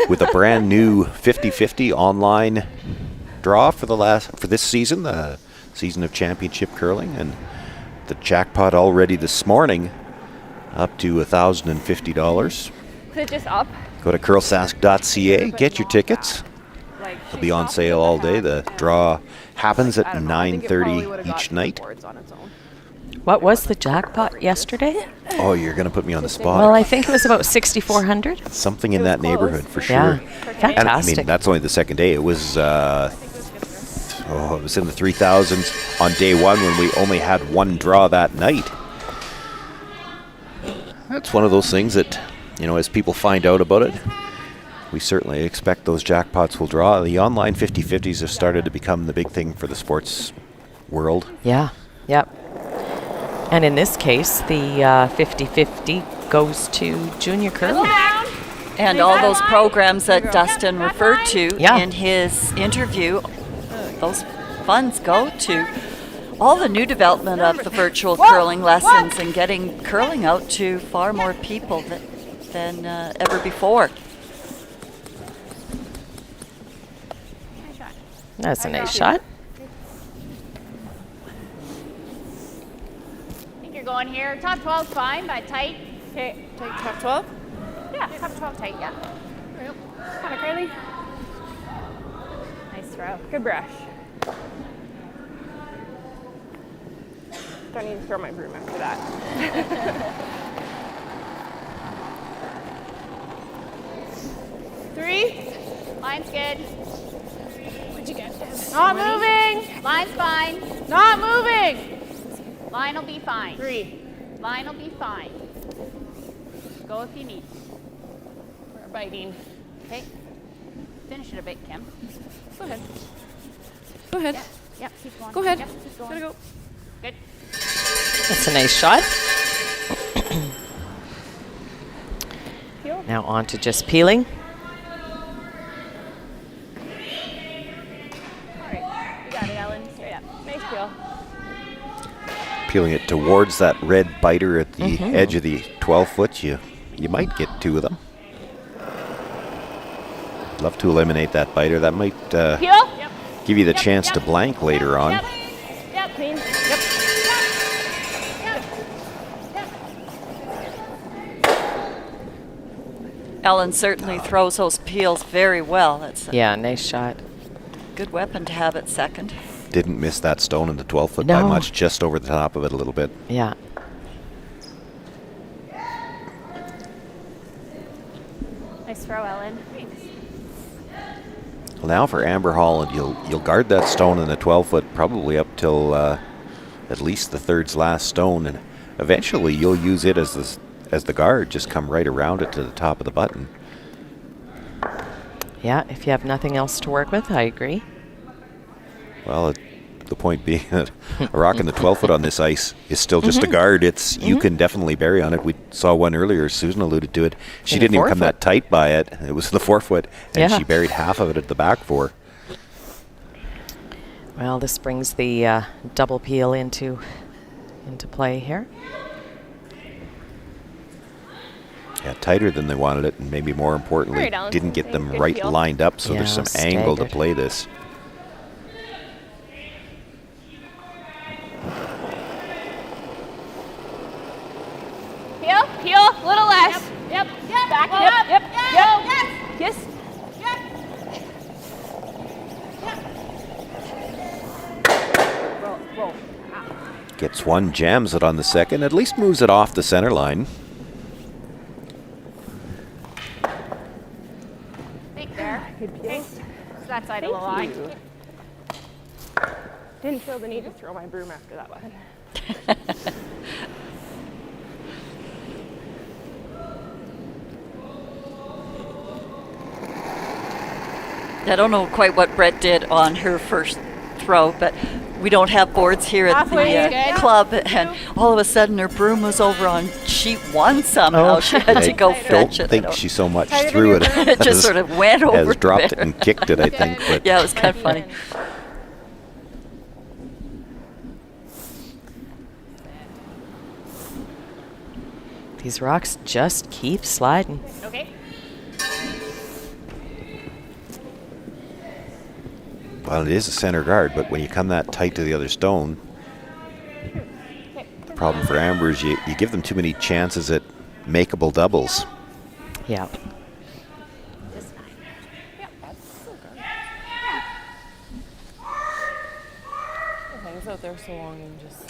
with a brand new 50-50 online draw for this season, the season of championship curling, and the jackpot already this morning up to $1,050. Is it just up? Go to curlsask.ca, get your tickets. They'll be on sale all day. The draw happens at 9:30 each night. What was the jackpot yesterday? Oh, you're going to put me on the spot. Well, I think it was about 6,400. Something in that neighborhood for sure. Yeah, And I fantastic. mean, that's only the second day. It was, it was in the 3,000s on day one when we only had one draw that night. That's one of those things that, as people find out about it, we certainly expect those jackpots will draw. The online 50-50s have started to become the big thing for the sports world. Yeah, yep. And in this case, the 50-50 goes to junior curling. And all those programs that Dustin referred to Yeah. in his interview, those funds go to all the new development of the virtual curling lessons and getting curling out to far more people than ever before. That's a nice shot. I think you're going here. Top 12 fine, but tight. Okay, take top 12? Yeah, top 12 tight, yeah. Kind of curly. Nice throw. Good brush. Don't need to throw my broom after that. Three. Line's good. What'd you get? Not moving. Line's fine. Not moving. Line will be fine. Three. Line will be fine. Go if you need. We're biting. Okay. Finish it a bit, Kim. Go ahead. Go ahead. Yep, keep going. Go ahead. Yep, keep going. Gotta go. Good. That's a nice shot. Peel. Now on to just peeling. All right. You got it, Ellen. Straight up. Nice peel. Peeling it towards that red biter at the edge of the 12-foot, you might get two of them. Love to eliminate that biter. That might give you the chance to blank later on. Yep, clean. Yep. Ellen certainly throws those peels very well. That's a Yeah, nice shot. good weapon to have at second. Didn't miss that stone in the 12-foot by No. much, just over the top of it a little bit. Yeah. Nice throw, Ellen. Thanks. Now for Amber Holland, you'll guard that stone in the 12-foot probably up till at least the third's last stone, and eventually you'll use it as the guard. Just come right around it to the top of the button. Yeah, if you have nothing else to work with, I agree. Well, the point being that a rock in the 12-foot on this ice is still just a guard. It's you can definitely bury on it. We saw one earlier. Susan alluded to it. She In the didn't even come 4-foot. that tight by it. It was the 4-foot, and Yeah. she buried half of it at the back four. Well, this brings the double peel into play here. Yeah, tighter than they wanted it, and maybe more importantly, Right, Ellen. didn't get them Good right feel. lined up, so Yeah, there's some angle to staggered. play this. Peel, peel, little less. Yep, yep. Back it up. Yep, yep. Yes. Roll, roll. Gets one, jams it on the second, at least moves it off the center line. Think there. Good peel. So that side of the line. Didn't feel the need to throw my broom after that one. I don't know quite what Brett did on her first throw, but we don't have boards here at Halfway is the good. club, and all of a sudden her broom was over on sheet one somehow. Oh. She had to go I fetch don't it. think she so much threw it. It just as- sort of went over as dropped it there. and kicked it, I think. But Yeah, it was kind of funny. These rocks just keep sliding. Okay. well, it is a center guard, but when you come that tight to the other stone, the problem for Amber is you give them too many chances at makeable doubles. Yeah. Hangs out there so long and just.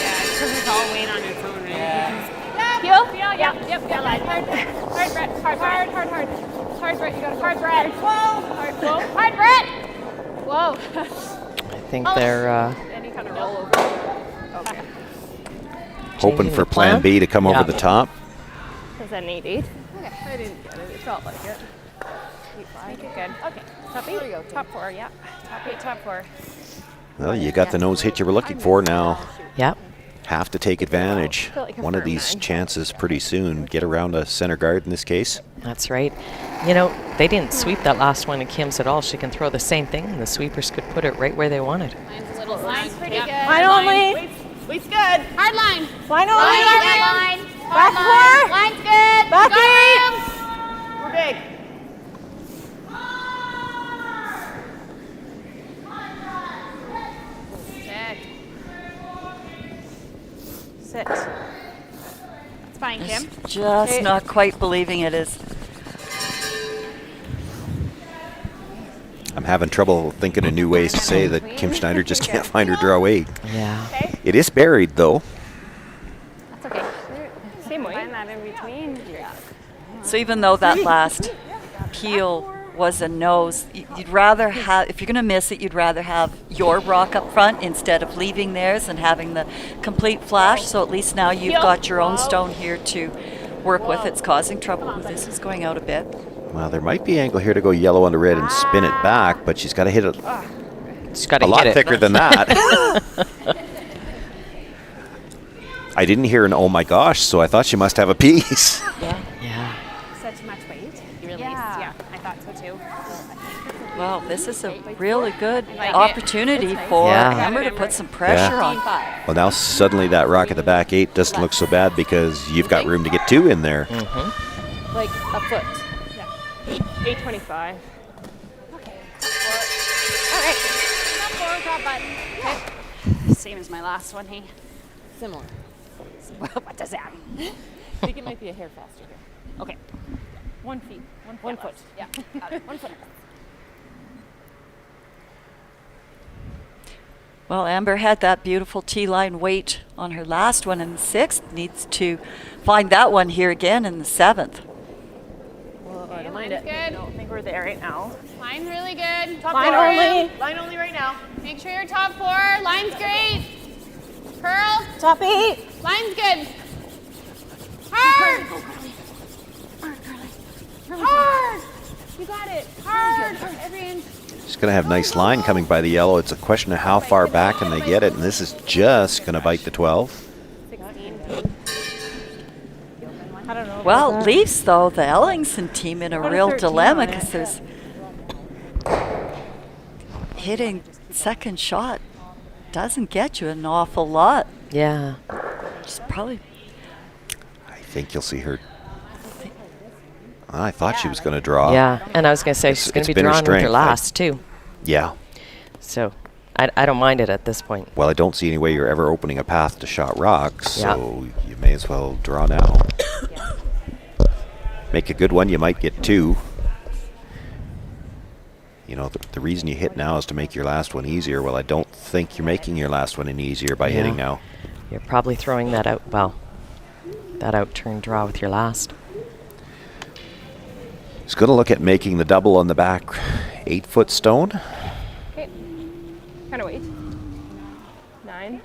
Yeah, because it's all weight on your phone, right? Heel? Yep. Hard, Brett. Hard, Brett. You got hard, Brett. Whoa. Hard, Brett. Whoa. I think they're And you kind of roll over. Okay. Hoping for plan B to come over the top. Is that an 8-8? Okay. I didn't get it. It felt like it. Make it good. Okay. Top 8. There you go. Top 4, yeah. Top 8, top 4. Well, you got the nose hit you were looking for now. Yep. Have to take advantage. One of these chances pretty soon. Get around a center guard in this case. That's right. You know, they didn't sweep that last one in Kim's at all. She can throw the same thing, and the sweepers could put it right where they wanted. Line's pretty good. Line only. Wait's good. Hard line. Line only. Line. Back 4. Line's good. Back 8. We're big. Sit. That's fine, Kim. Just not quite believing it is. I'm having trouble thinking of new ways to say that Kim Schneider just can't find her draw 8. Yeah. Okay. It is buried, though. That's okay. Same way. Find that in between. So even though that last peel was a nose, you'd rather have, if you're going to miss it, you'd rather have your rock up front instead of leaving theirs and having the complete flash. So at least now you've got your own stone here to work with. It's causing trouble. This is going out a bit. Well, there might be angle here to go yellow on the red and spin it back, but she's got to hit it a lot thicker than that. I didn't hear an oh my gosh, so I thought she must have a piece. Yeah. Such much weight. You released. Yeah, I thought so too. Well, this is a really good opportunity for Amber to put some pressure on. Well, now suddenly that rock at the back 8 doesn't look so bad because you've got room to get 2 in there. Like a foot. Yeah. 825. Okay. All right. Top button. Okay. Same as my last one, hey? Similar. What does that mean? I think it might be a hair faster here. Okay. 1 feet. 1 foot. Yeah. Got it. 1 foot. Well, Amber had that beautiful T-line weight on her last one in the 6th. Needs to find that one here again in the 7th. Well, I don't mind it. Good. I don't think we're there right now. Line's really good. Top Line 4. only. Line only right now. Make sure you're top 4. Line's great. Curl. Top 8. Line's good. Hard. Hard. You got it. Hard. Every inch. She's going to have nice line coming by the yellow. It's a question of how far back can they get it, and this is just going to bite the 12. 16. Well, leaves, though, the Ellingston team in a real dilemma because there's hitting second shot doesn't get you an awful lot. Yeah. Just probably. I think you'll see her. I thought she was going to draw. Yeah, and I was going to say she's going to be drawing with her last, too. Yeah. So I don't mind it at this point. Well, I don't see any way you're ever opening a path to shot rocks, so you may as well draw now. Make a good one, you might get 2. You know, the reason you hit now is to make your last one easier. Well, I don't think you're making your last one any easier by hitting now. You're probably throwing that out, well, that out-turn draw with your last. It's going to look at making the double on the back 8-foot stone. Okay. Kind of weight. 9.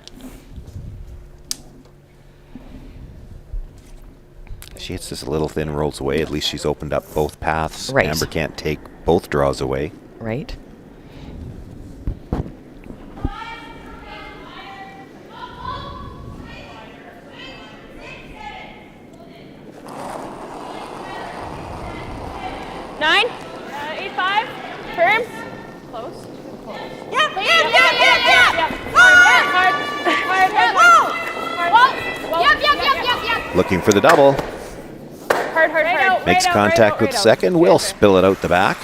She hits this a little thin, rolls away. At least she's opened up both paths. Right. Amber can't take both draws away. Right. Nine. 8-5. Firm. Close. Yep. Yep. Looking for the double. Hard. Makes contact with second. Will spill it out the back.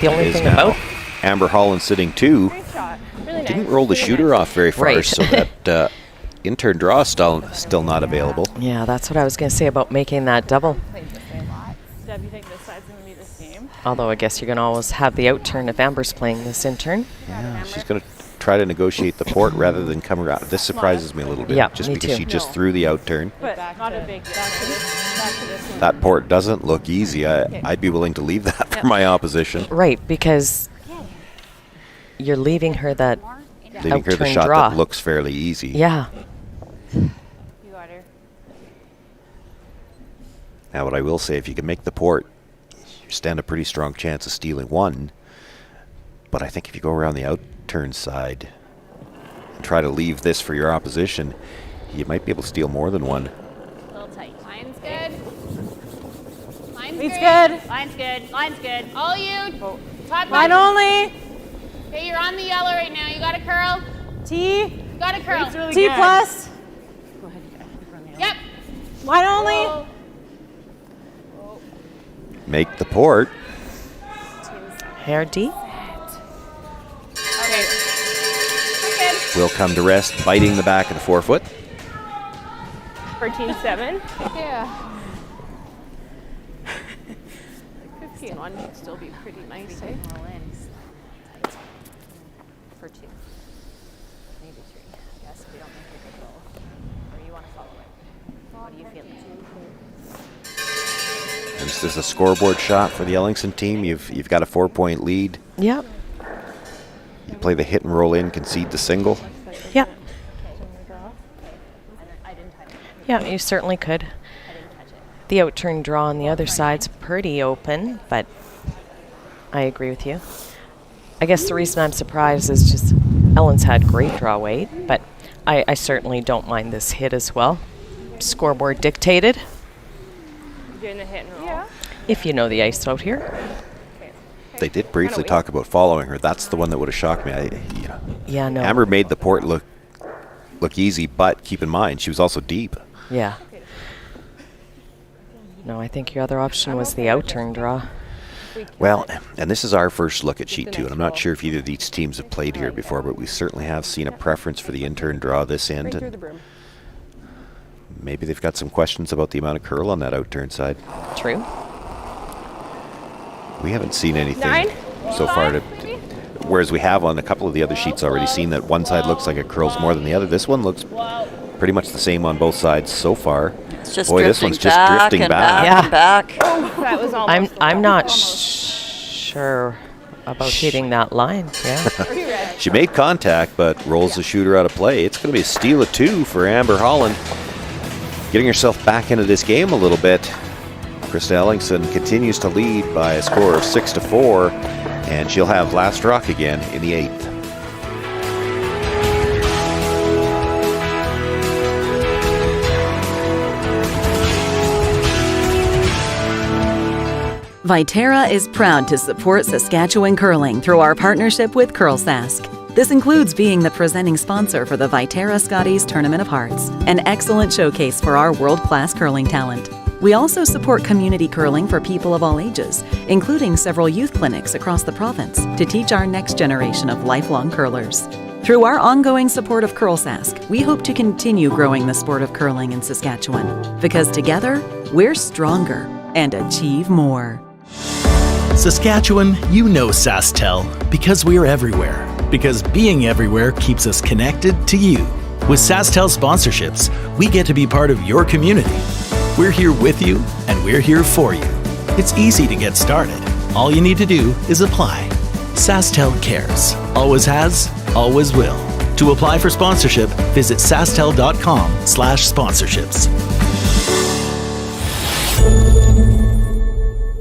The only Is thing now about Amber Holland sitting 2. Really Didn't nice. roll the shooter off very far, Right. so that in-turn draw is still not available. Yeah, that's what I was going to say about making that double. Deb, you think this side's going to be the same? Although I guess you're going to always have the out turn if Amber's playing this in turn. Yeah, she's going to try to negotiate the port rather than come around. This surprises me a little bit, Yeah, just me because too. she just threw the out turn. But not a big back to this one. That port doesn't look easy. I'd be willing to leave that for my opposition. Right, because you're leaving her that Leaving her the out-turn shot draw. that looks fairly easy. Yeah. You got her. Now, what I will say, if you can make the port, you stand a pretty strong chance of stealing one. But I think if you go around the out-turn side and try to leave this for your opposition, you might be able to steal more than one. A little tight. Line's good. Line's Lead's good. good. Line's good. Line's good. All you. Top Line only. Okay, you're on the yellow right now. You got a curl. T. You got a curl. Really T good. Plus. Go ahead, you guys. Yep. Line only. Make the port. Hair D. Okay. Will come to rest, biting the back of the forefoot. For team 7. Yeah. 15-1 would still be pretty nice, eh? For 2. Maybe 3. Yes, we don't make a good roll. Or you want to follow it? What do you feel? This is a scoreboard shot for the Ellingston team. You've got a 4-point lead. Yep. You play the hit and roll in, concede the single. Yep. Yeah, you certainly could. The out-turn draw on the other side's pretty open, but I agree with you. I guess the reason I'm surprised is just Ellen's had great draw weight, but I certainly don't mind this hit as well. Scoreboard dictated. Doing the hit and roll. Yeah. If you know the ice out here. They did briefly talk about following her. That's the one that would have shocked me. Yeah, no. Amber made the port look easy, but keep in mind, she was also deep. Yeah. No, I think your other option was the out-turn draw. Well, and this is our first look at Sheet 2, and I'm not sure if either of these teams have played here before, but we certainly have seen a preference for the in-turn draw this end. And maybe they've got some questions about the amount of curl on that out-turn side. True. We haven't seen anything so far, whereas we have on a couple of the other sheets already seen that one side looks like it curls more than the other. This one looks pretty much the same on both sides so far. It's just Boy, this one's just drifting back. And back. That was almost I'm not sure about hitting that line. Yeah. She made contact, but rolls the shooter out of play. It's going to be a steal of 2 for Amber Holland. Getting herself back into this game a little bit. Krista Ellingston continues to lead by a score of 6-4, and she'll have last rock again in the 8th. Viterra is proud to support Saskatchewan curling through our partnership with CurlSask. This includes being the presenting sponsor for the Viterra Scotties Tournament of Hearts, an excellent showcase for our world-class curling talent. We also support community curling for people of all ages, including several youth clinics across the province to teach our next generation of lifelong curlers. Through our ongoing support of CurlSask, we hope to continue growing the sport of curling in Saskatchewan, because together, we're stronger and achieve more. Saskatchewan, you know SaskTel because we're everywhere. Because being everywhere keeps us connected to you. With SaskTel sponsorships, we get to be part of your community. We're here with you, and we're here for you. It's easy to get started. All you need to do is apply. SaskTel cares. Always has, always will. To apply for sponsorship, visit sastel.com/sponsorships.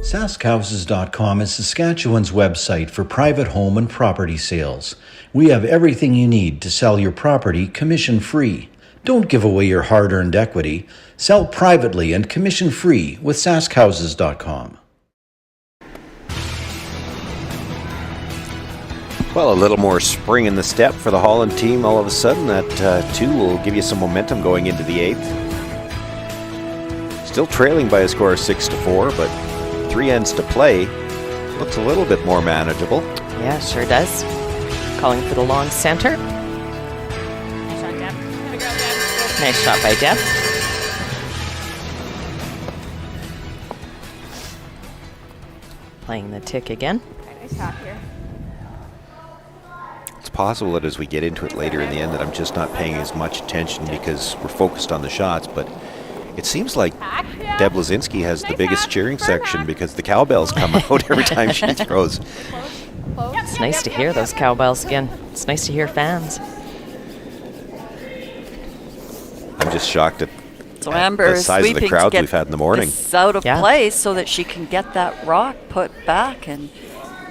SaskHouses.com is Saskatchewan's website for private home and property sales. We have everything you need to sell your property commission-free. Don't give away your hard-earned equity. Sell privately and commission-free with SaskHouses.com. Well, a little more spring in the step for the Holland team. All of a sudden, that 2 will give you some momentum going into the 8th. Still trailing by a score of 6-4, but 3 ends to play. Looks a little bit more manageable. Yeah, sure does. Calling for the long center. Nice shot, Deb. Good girl, Deb. Nice shot by Deb. Playing the tick again. Okay, nice shot here. It's possible that as we get into it later in the end that I'm just not paying as much attention because we're focused on the shots, but it seems like Deb Lazinski has the biggest cheering section because the cowbells come out every time she throws. It's nice to hear those cowbells again. It's nice to hear fans. I'm just shocked at So Amber the is size of the sweeping crowd to get we've had in the morning. this out of place so that she can get that rock put back, and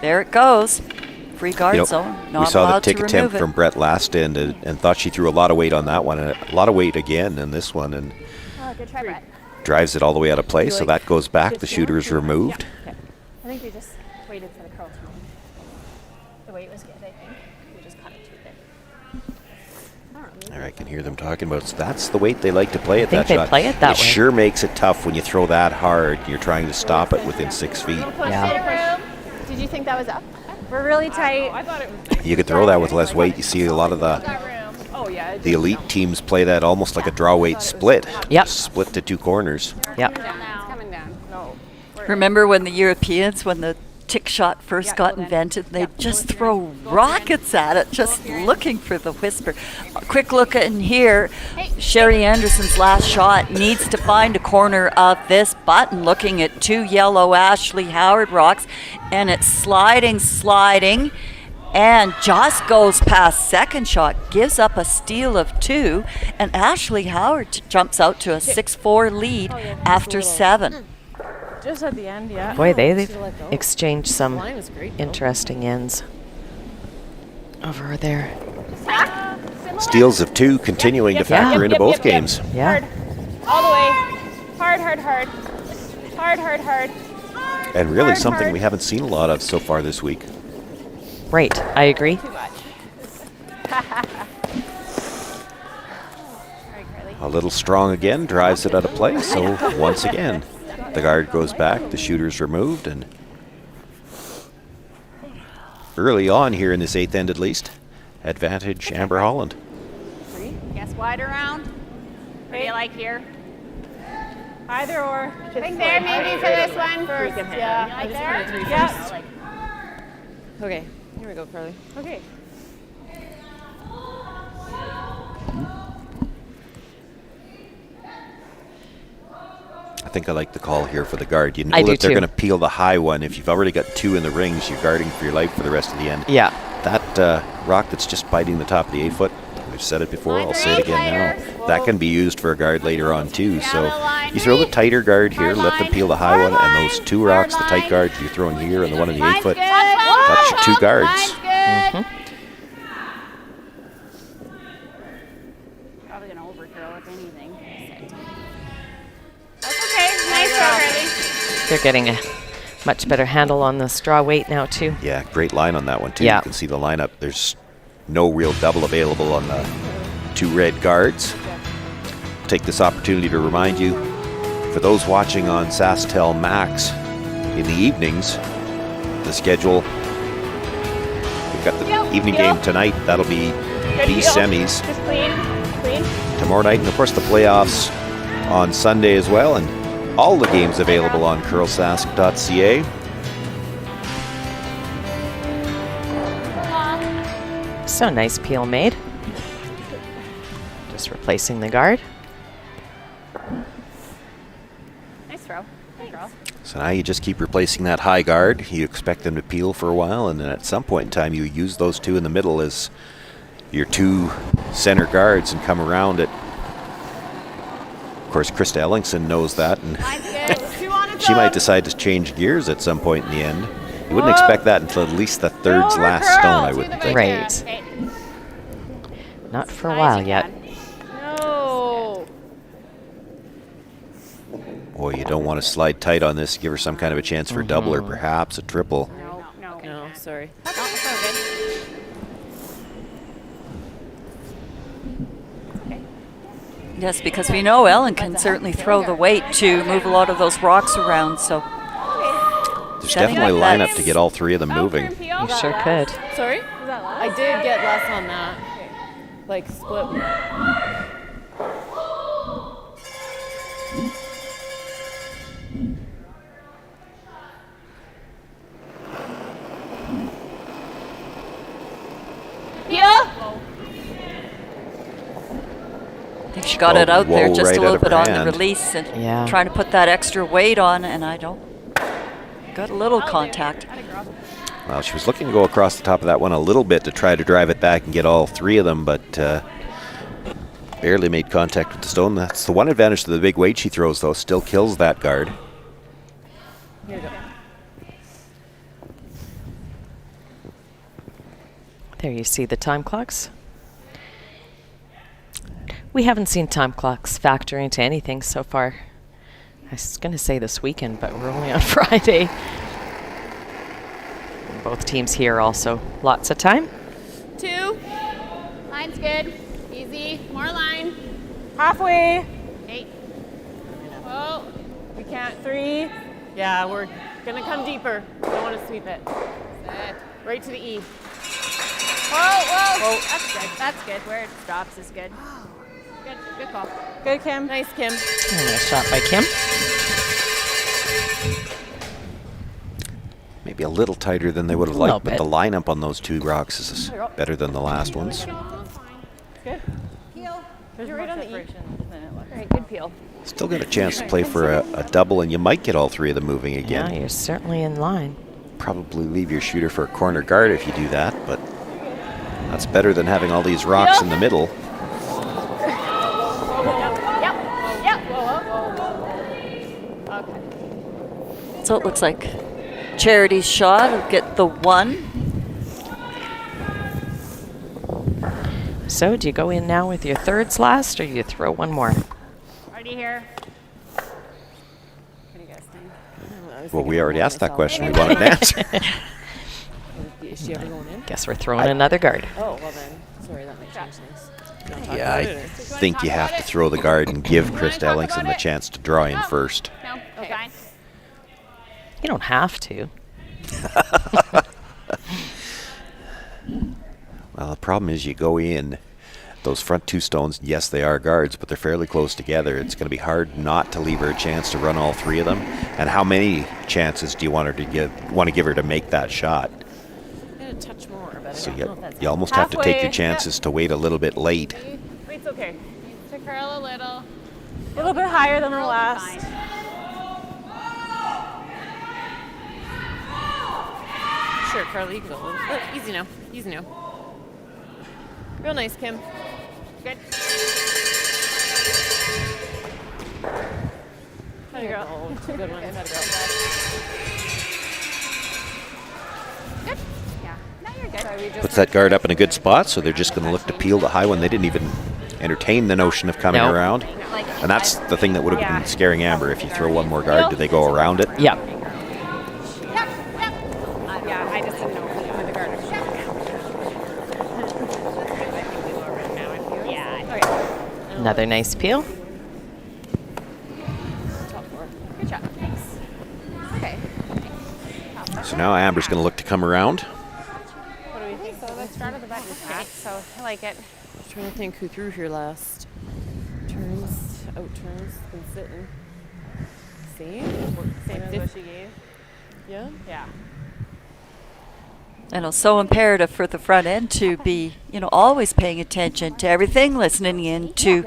there it goes. Free guard zone. Not we saw the allowed tick to attempt remove it. from Brett last end and thought she threw a lot of weight on that one, and a lot of weight again in this one, and Good try, Brett. drives it all the way out of play, so that goes back. The shooter is removed. I think we just waited for the curl to move. The weight was good, I think. We just caught it too thin. I can hear them talking about that's the weight they like to play at think that they shot. play it that it way. sure makes it tough when you throw that hard. You're trying to stop it within 6 feet. Yeah. Did you think that was up? We're really tight. I thought it was. You could throw that with less weight. You see a lot of the elite teams play that almost like a draw weight split. Yep. Split to two corners. Yep. Coming down. No. Remember when the Europeans, when the tick shot first got invented, they'd just throw rockets at it, just looking for the whisper. A quick look in here. Sherry Anderson's last shot needs to find a corner of this button, looking at two yellow Ashley Howard rocks, and it's sliding, and just goes past second shot, gives up a steal of 2, and Ashley Howard jumps out to a 6-4 lead after 7. Just at the end, yeah. Boy, they've exchanged some interesting ends over there. Steals of 2 continuing to factor into both games. Yeah. Hard. All the way. Hard. Hard. And really something we haven't seen a lot of so far this week. Right, I agree. A little strong again, drives it out of play, so once again, the guard goes back, the shooter's removed, and early on here in this 8th end at least, advantage Amber Holland. Guess wide around. What do you like here? Either or. I think there maybe for this one first. Yeah. Like there? Yes. Okay, here we go, Carly. Okay. I think I like the call here for the guard. You know I do that they're too. going to peel the high one. If you've already got 2 in the rings, you're guarding for your life for the rest of the end. Yeah. That rock that's just biting the top of the 8-foot, I've said it before, I'll say it again now. That can be used for a guard later on too. So you throw the tighter guard here, let them peel the high one, and those 2 rocks, the tight guard you're throwing here and the one in the 8-foot, that's your 2 guards. Mm-hmm. Probably gonna overcurl if anything. That's okay. Nice throw, Carly. They're getting a much better handle on the straw weight now too. Yeah, great line on that one too. Yeah. You can see the lineup. There's no real double available on the 2 red guards. Take this opportunity to remind you, for those watching on SaskTel Max in the evenings, the schedule. We've got the evening game tonight. That'll be B semis. Just clean. Tomorrow night, and of course the playoffs on Sunday as well, and all the games available on curlsask.ca. So nice peel made. Just replacing the guard. Nice throw. Good girl. So now you just keep replacing that high guard. You expect them to peel for a while, and then at some point in time you use those 2 in the middle as your 2 center guards and come around it. Of course, Krista Ellingston knows that, and she might decide to change gears at some point in the end. You wouldn't expect that until at least the third's last stone, I wouldn't think. Right. Not for a while yet. No. Boy, you don't want to slide tight on this. Give her some kind of a chance for a double or perhaps a triple. No, sorry. Yes, because we know Ellen can certainly throw the weight to move a lot of those rocks around. So There's definitely a lineup to get all 3 of them moving. You sure could. Sorry? I did get less on that. Like split. Peel. she got it out there just right a little out of bit her on the hand. release and trying to put that extra weight on, and I don't. Got a little contact. Well, she was looking to go across the top of that one a little bit to try to drive it back and get all three of them, but barely made contact with the stone. That's the one advantage to the big weight she throws, though. Still kills that guard. Here you go. There you see the time clocks. We haven't seen time clocks factor into anything so far. I was going to say this weekend, but we're only on Friday. Both teams here also. Lots of time. 2. Line's good. Easy. More line. Halfway. 8. Oh, we can't. 3. Yeah, we're going to come deeper. Don't want to sweep it. Set. Right to the E. Whoa. That's good. That's good. Where it stops is good. Good call. Good, Kim. Nice, Kim. Nice shot by Kim. Maybe a little tighter than they would have liked, but the lineup on those two rocks is better than the last ones. Good. Peel. You're right on the E. Great, good peel. Still got a chance to play for a double, and you might get all three of them moving again. Yeah, you're certainly in line. Probably leave your shooter for a corner guard if you do that, but that's better than having all these rocks in the middle. So it looks like Charity's shot will get the 1. So do you go in now with your thirds last, or you throw one more? Already here. Well, we already asked that question. We wanted an answer. Is she ever going in? Guess we're throwing another guard. Oh, well then. Sorry, that might change things. Yeah, I think you have to throw the guard and give Krista Ellingston the chance to draw in first. No, okay. You don't have to. Well, the problem is you go in, those front two stones, yes, they are guards, but they're fairly close together. It's going to be hard not to leave her a chance to run all three of them. And how many chances do you want to give her to make that shot? A touch more, but So I don't know if that's you almost have to take your Halfway, chances to wait a little bit late. Wait's okay. Needs to curl a little. A little bit higher than the last. Sure, Carly, you can go. Oh, easy now. Easy now. Real nice, Kim. Good. There you go. Oh, good one. Good. Yeah. Now you're good. Sorry, we just Puts that guard up in a good spot, so they're just going to look to peel the high one. They didn't even entertain the notion of coming around. And that's the thing that would have been scaring Amber. If you throw one more guard, do they go around it? Yeah. Yeah, I just didn't know where the guard was. Yeah. Another nice peel. Good job. Thanks. Okay. So now Amber's going to look to come around. What do we think? So the start of the button pack, so I like it. Just trying to think who threw here last. Turns, out turns, been sitting. Same as what she gave. Yeah? Yeah. And it's so imperative for the front end to be, always paying attention to everything, listening in to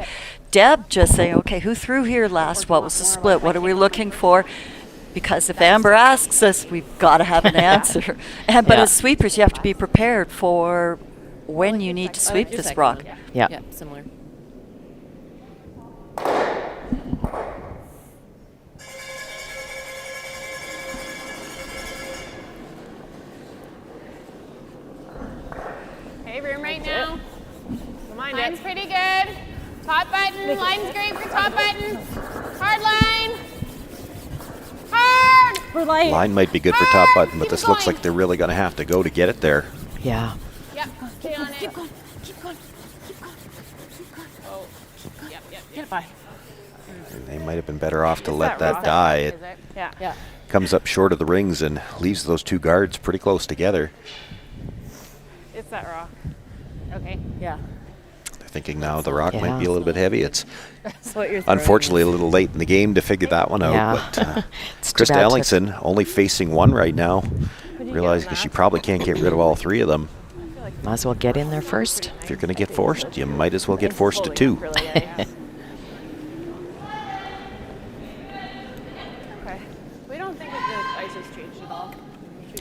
Deb, just saying, okay, who threw here last? What was the split? What are we looking for? Because if Amber asks us, we've got to have an answer. But as sweepers, you have to be prepared for when you need to sweep this rock. Yeah. Yeah, similar. Okay, room right now. Line's pretty good. Top button. Line's great for top button. Hard line. Hard. For light. Line might be good for top button, but this looks like they're really going to have to go to get it there. Yeah. Yep. Stay on it. Keep going. Keep going. Keep going. Keep going. Oh. Yep. Get it by. They might have been better off to let that die. It Yeah. comes up short of the rings and leaves those two guards pretty close together. It's that rock. Okay. Yeah. They're thinking now the rock might be a little bit heavy. It's That's what you're throwing. unfortunately a little late in the game to figure that one out. Yeah. But It's too Krista bad Ellingston only facing one right now, realizing she probably can't get rid of all three of them. Might as well get in there first. If you're going to get forced, you might as well get forced to two.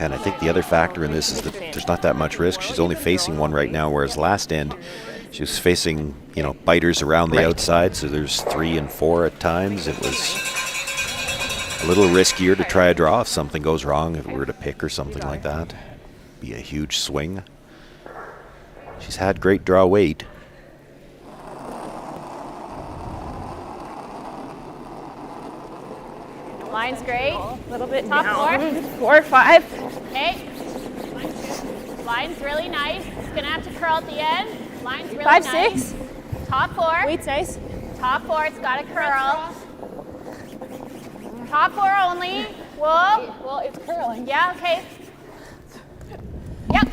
And I think the other factor in this is that there's not that much risk. She's only facing one right now, whereas last end she was facing, biters around the outside, so there's 3 and 4 at times. It was a little riskier to try a draw if something goes wrong, if it were to pick or something like that. Be a huge swing. She's had great draw weight. Line's great. A little bit top down. 4, 5. Okay. Line's really nice. It's gonna have to curl at the end. Line's really 5, nice. 6. Top 4. Weight's nice. Top 4. It's gotta curl. Top 4 only. Whoa. Well, it's curling. Yeah. Okay. Yep.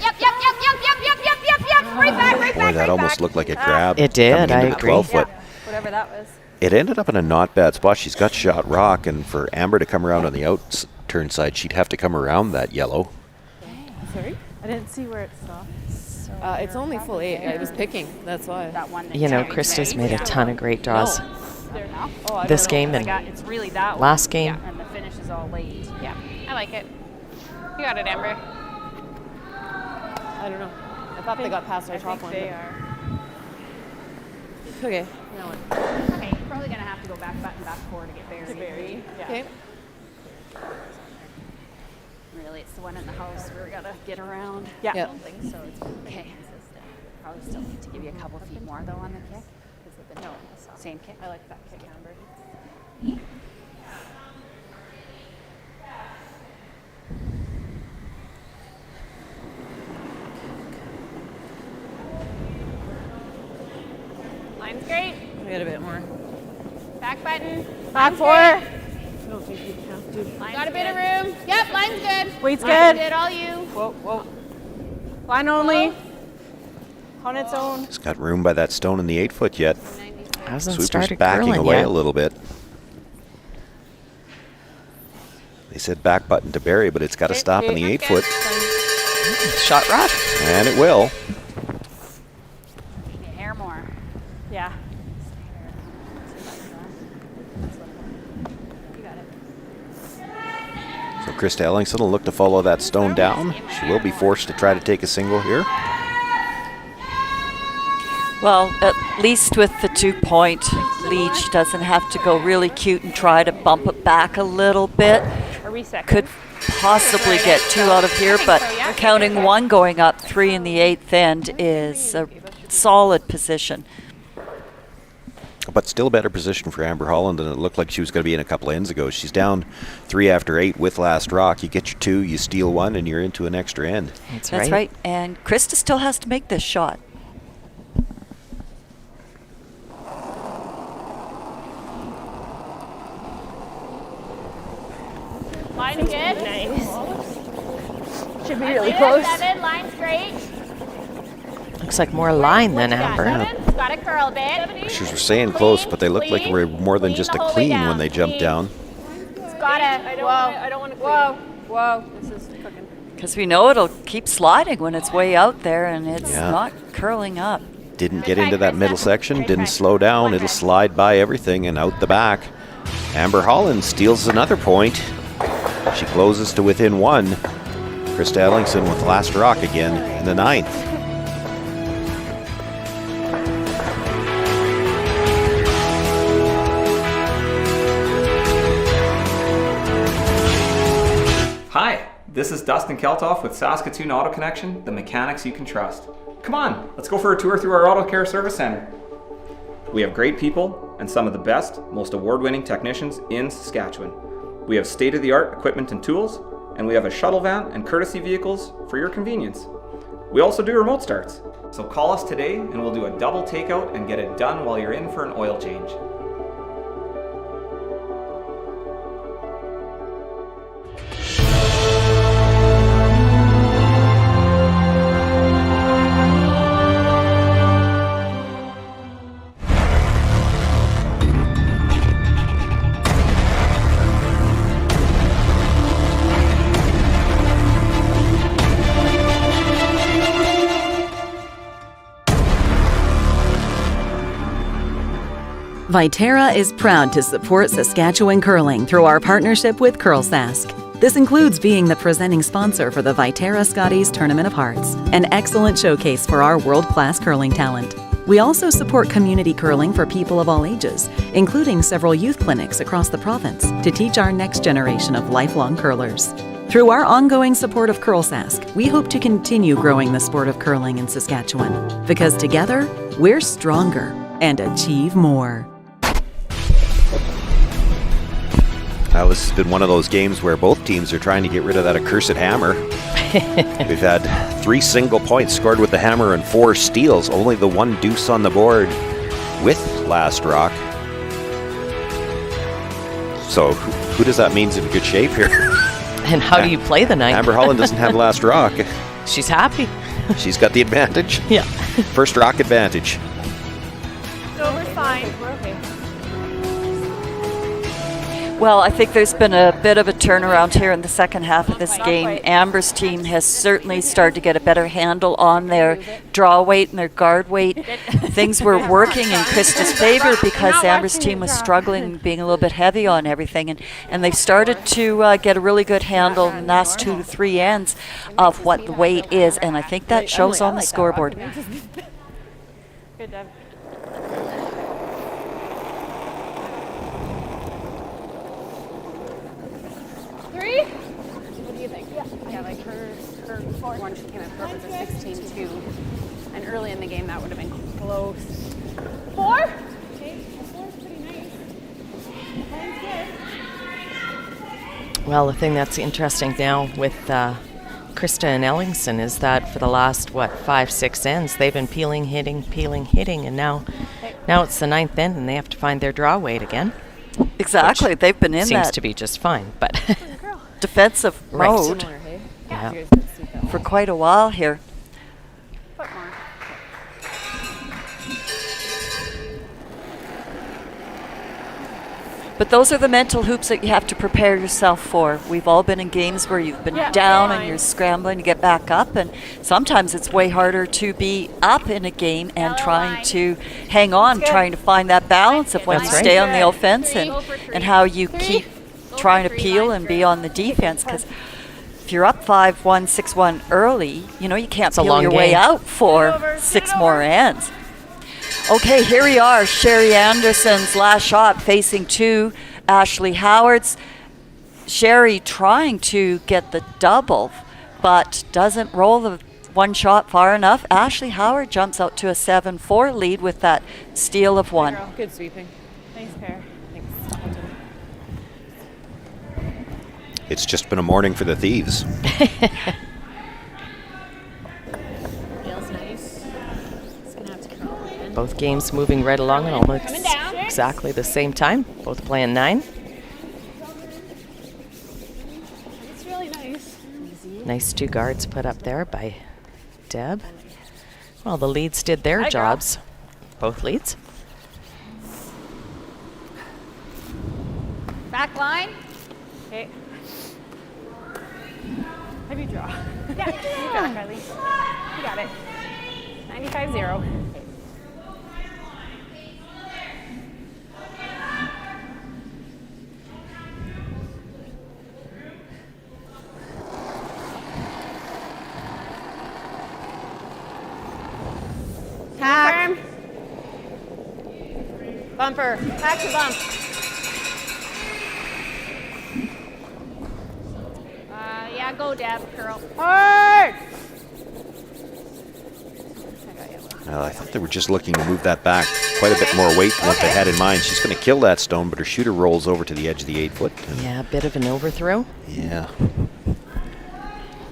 Right back. Boy, that almost looked like a grab. It did, coming into I the agree. 12-foot. Whatever that was. It ended up in a not bad spot. She's got shot rock, and for Amber to come around on the out turn side, she'd have to come around that yellow. Sorry? I didn't see where it stopped. It's only full 8. I was picking. That's why. That one that Krista's made a ton of great draws. Oh, This game and it's really that last one. game. Yeah, and the finish is all late. Yeah. I like it. You got it, Amber. I don't know. I thought they got past our top one. They are. Okay. No one. Okay, you're probably gonna have to go back button back 4 to get buried. Yeah. Okay. Really, it's the one in the house where we gotta get around. Yeah. Yeah. I don't think so. It's okay. Probably still need to give you a couple feet more though on the kick. No, same kick. I like that kick, Amber. Line's great. We got a bit more. Back button. Back 4. I don't think you have to. Got a bit of room. Yep, line's good. Weight's Line's good. good, all you. Whoa. Line only. On its own. It's got room by that stone in the 8-foot yet. Hasn't Sweeper's started backing curling away yet. a little bit. They said back button to bury, but it's got to stop in the 8-foot. Shot rock. And it will. Need a hair more. Yeah. You got it. So Krista Ellingston will look to follow that stone down. She will be forced to try to take a single here. Well, at least with the 2-point lead, she doesn't have to go really cute and try to bump it back a little bit. Are we second? Could possibly get 2 out of here, but counting 1 going up 3 in the 8th end is a solid position. But still a better position for Amber Holland than it looked like she was going to be in a couple of ends ago. She's down 3 after 8 with last rock. You get your 2, you steal 1, and you're into an extra end. That's right. And Krista still has to make this shot. Line's good. Nice. Should be Line's really good. close. 7, line's great. Looks like more line than Amber. 7, got to curl a bit. She was saying close, but they looked like they were more than just a clean when they jumped down. It's got to. I don't want to. Whoa. This is cooking. Because we know it'll keep sliding when it's way out there and it's Yeah. not curling up. Didn't get into that middle section, didn't slow down. It'll slide by everything and out the back. Amber Holland steals another point. She closes to within 1. Krista Ellingston with last rock again in the 9th. Hi, this is Dustin Keltoff with Saskatoon Auto Connection, the mechanics you can trust. Come on, let's go for a tour through our auto care service center. We have great people and some of the best, most award-winning technicians in Saskatchewan. We have state-of-the-art equipment and tools, and we have a shuttle van and courtesy vehicles for your convenience. We also do remote starts. So call us today and we'll do a double takeout and get it done while you're in for an oil change. Viterra is proud to support Saskatchewan curling through our partnership with Curl Sask. This includes being the presenting sponsor for the Viterra Scotties Tournament of Hearts, an excellent showcase for our world-class curling talent. We also support community curling for people of all ages, including several youth clinics across the province to teach our next generation of lifelong curlers. Through our ongoing support of CurlSask, we hope to continue growing the sport of curling in Saskatchewan, because together, we're stronger and achieve more. Now, this has been one of those games where both teams are trying to get rid of that accursed hammer. We've had 3 single points scored with the hammer and 4 steals. Only the 1 deuce on the board with last rock. So who does that mean's in good shape here? And how do you play the night? Amber Holland doesn't have last rock. She's happy. She's got the advantage. Yeah. First rock advantage. No, we're fine. We're okay. Well, I think there's been a bit of a turnaround here in the second half of this game. Amber's team has certainly started to get a better handle on their draw weight and their guard weight. Things were working in Krista's favor because Amber's team was struggling, being a little bit heavy on everything. And they've started to get a really good handle in the last 2 to 3 ends of what the weight is. And I think that shows on the scoreboard. Good, Deb. What do you think? Yeah, like her one, she came in perfect with 16-2. And early in the game, that would have been close. 4? Okay, 4 is pretty nice. Well, the thing that's interesting now with Krista and Ellingston is that for the last, 5-6 ends, they've been peeling, hitting, and now it's the 9th end, and they have to find their draw weight again. Exactly, they've been in seems that to be just fine, but defensive mode for quite a while here. But those are the mental hoops that you have to prepare yourself for. We've all been in games where you've been down and you're scrambling to get back up, and sometimes it's way harder to be up in a game and trying to hang on, trying to find that balance of when you stay on the offense and how you keep trying to peel and be on the defense. Because if you're up 5-1, 6-1 early, you can't peel your way out for 6 more ends. Okay, here we are. Sherry Anderson's last shot facing 2 Ashley Howard's. Sherry trying to get the double, but doesn't roll the 1 shot far enough. Ashley Howard jumps out to a 7-4 lead with that steal of 1. Good sweeping. Thanks, Pear. Thanks. It's just been a morning for the Thieves. Both games moving right along at almost exactly the same time. Both playing 9. It's really nice. Nice 2 guards put up there by Deb. Well, the leads did their jobs. Both leads. Back line. Okay. Heavy draw. Yeah, you got it, Kylie. You got it. 95-0. Hack. Bumper. Hack to bump. Yeah, go, Deb, girl. Hard! Well, I thought they were just looking to move that back quite a bit more weight than what they had in mind. She's going to kill that stone, but her shooter rolls over to the edge of the 8-foot. Yeah, a bit of an overthrow. Yeah.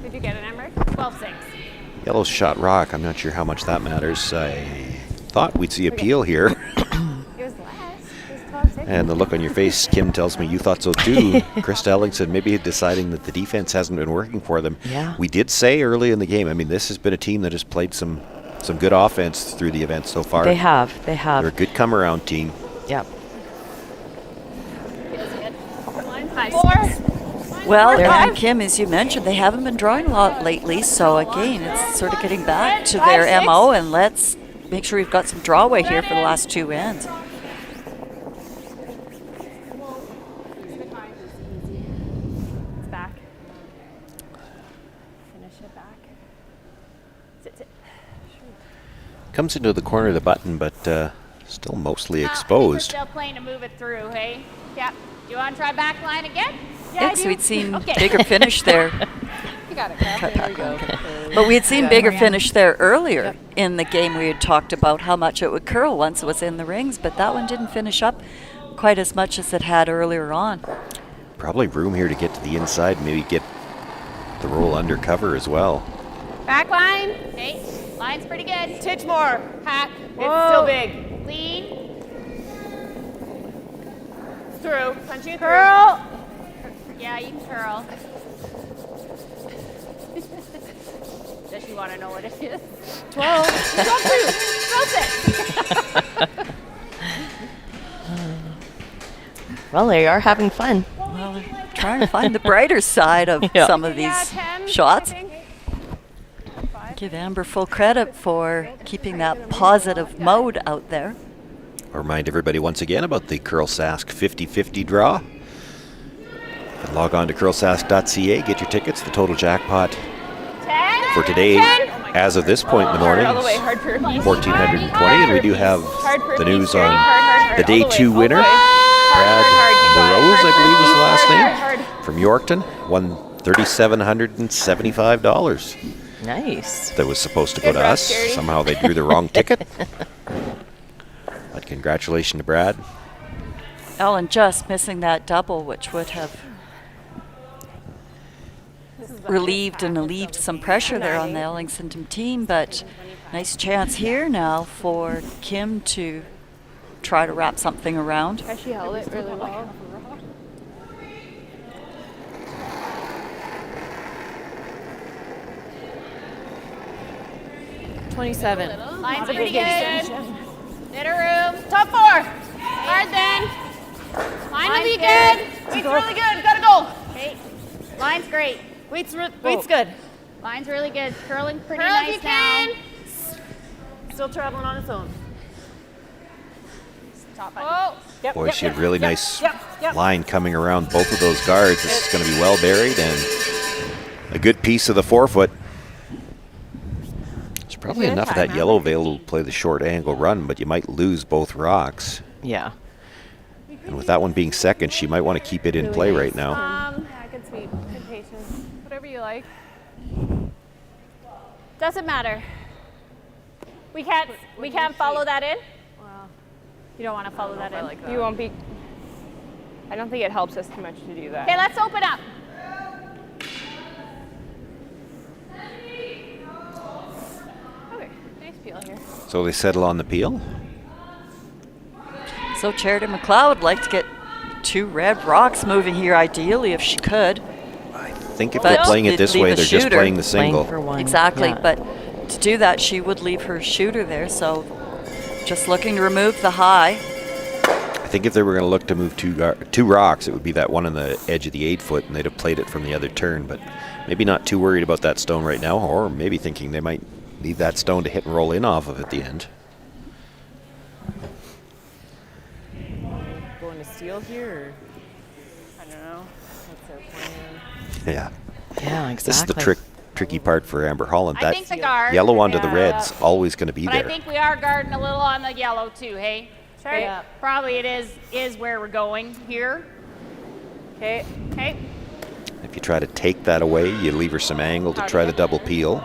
Did you get it, Amber? 12-6. Yellow shot rock. I'm not sure how much that matters. I thought we'd see a peel here. It was less. It was 12-6. And the look on your face, Kim, tells me you thought so too. Krista Ellingston maybe deciding that the defense hasn't been working for them. Yeah. We did say early in the game, I mean, this has been a team that has played some good offense through the event so far. They have. They're a good come-around team. Yep. Well, and Kim, as you mentioned, they haven't been drawing a lot lately, so again, it's sort of getting back to their MO, and let's make sure we've got some drawway here for the last 2 ends. It's back. push it back. Sit. Comes into the corner of the button, but still mostly We're exposed. still playing to move it through, hey? Yep. Do you want to try back line again? Yes, we'd seen bigger finish there. You got it, Carl. There you go. But we had seen bigger finish there earlier in the game. We had talked about how much it would curl once it was in the rings, but that one didn't finish up quite as much as it had earlier on. Probably room here to get to the inside, maybe get the roll under cover as well. Back line. Hey, line's pretty good. Titch more. Hack. It's still big. Lean. Through. Punch you curl. Through. Yeah, you can curl. Does she want to know what it is? 12. 12 2. Well, they are having fun. Well, they're trying to find the brighter side of some of these shots. Give Amber full credit for keeping that positive mode out there. I'll remind everybody once again about the Curl Sask 50-50 draw. And log on to curlsask.ca, get your tickets. The total jackpot for today, as of this point in the morning, is $1,420. And we do have the news on the day 2 winner, Brad Burrows, I believe was the last name, from Yorkton, won $3,775. Nice. That was supposed to go to us. Somehow they drew the wrong ticket. But congratulations to Brad. Ellen just missing that double, which would have relieved some pressure there on the Ellingston team, but nice chance here now for Kim to try to wrap something around. She held it really well. 27. Line's pretty good. Bit of room. Top 4. Hard then. Line will be good. Weight's really good. Got a goal. Okay. Line's great. Weight's good. Line's really good. Curling pretty nice now. Still traveling on its own. Top button. Boy, she had really nice line coming around both of those guards. This is going to be well buried and a good piece of the forefoot. There's probably enough of that yellow available to play the short angle run, but you might lose both rocks. Yeah. And with that one being second, she might want to keep it in play right now. Yeah, good sweep. Good patience. Whatever you like. Doesn't matter. We can't follow that in. Well, you don't want to follow that in. You won't be. I don't think it helps us too much to do that. Okay, let's open up. Okay, nice peel here. So they settle on the peel. So Charity McLeod would like to get 2 red rocks moving here, ideally, if she could. I think if they're playing it this way, they're just playing the single. Exactly, but to do that, she would leave her shooter there, so just looking to remove the high. I think if they were going to look to move 2 rocks, it would be that one on the edge of the 8-foot, and they'd have played it from the other turn, but maybe not too worried about that stone right now, or maybe thinking they might leave that stone to hit and roll in off of at the end. Going to steal here? Or? I don't know. What's their plan? Yeah. Yeah, exactly. This is the tricky part for Amber Holland. I think the guard. Yellow onto the red's always going to be but there. I think we are guarding a little on the yellow too, hey? Sure. Yeah. Probably it is where we're going here. Okay. Okay. If you try to take that away, you leave her some angle to try the double peel.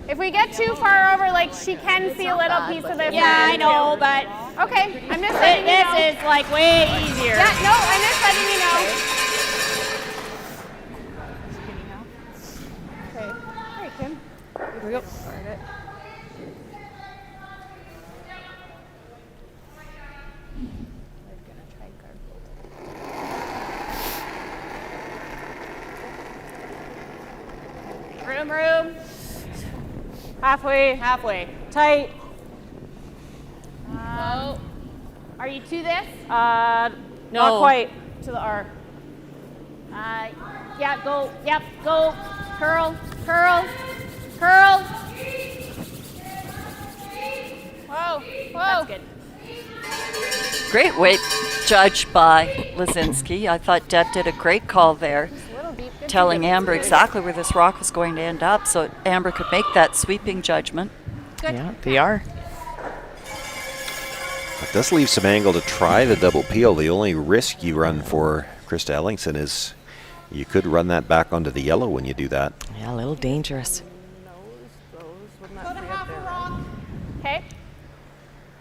If we get too far over, like she can see a little piece of it. Yeah, I know, but okay. I'm just letting you know. This is like way easier. Yeah, no, I'm just letting you know. Okay. All right, Kim. Here we go. Room. Halfway. Tight. Are you to this? No. Not quite. To the R. Yeah, go. Yep, go. Curl. Whoa. That's good. Great weight judged by Lazinski. I thought Deb did a great call there, telling Amber exactly where this rock was going to end up so Amber could make that sweeping judgment. Yeah, they are. It does leave some angle to try the double peel. The only risk you run for Krista Ellingston is you could run that back onto the yellow when you do that. Yeah, a little dangerous. Okay.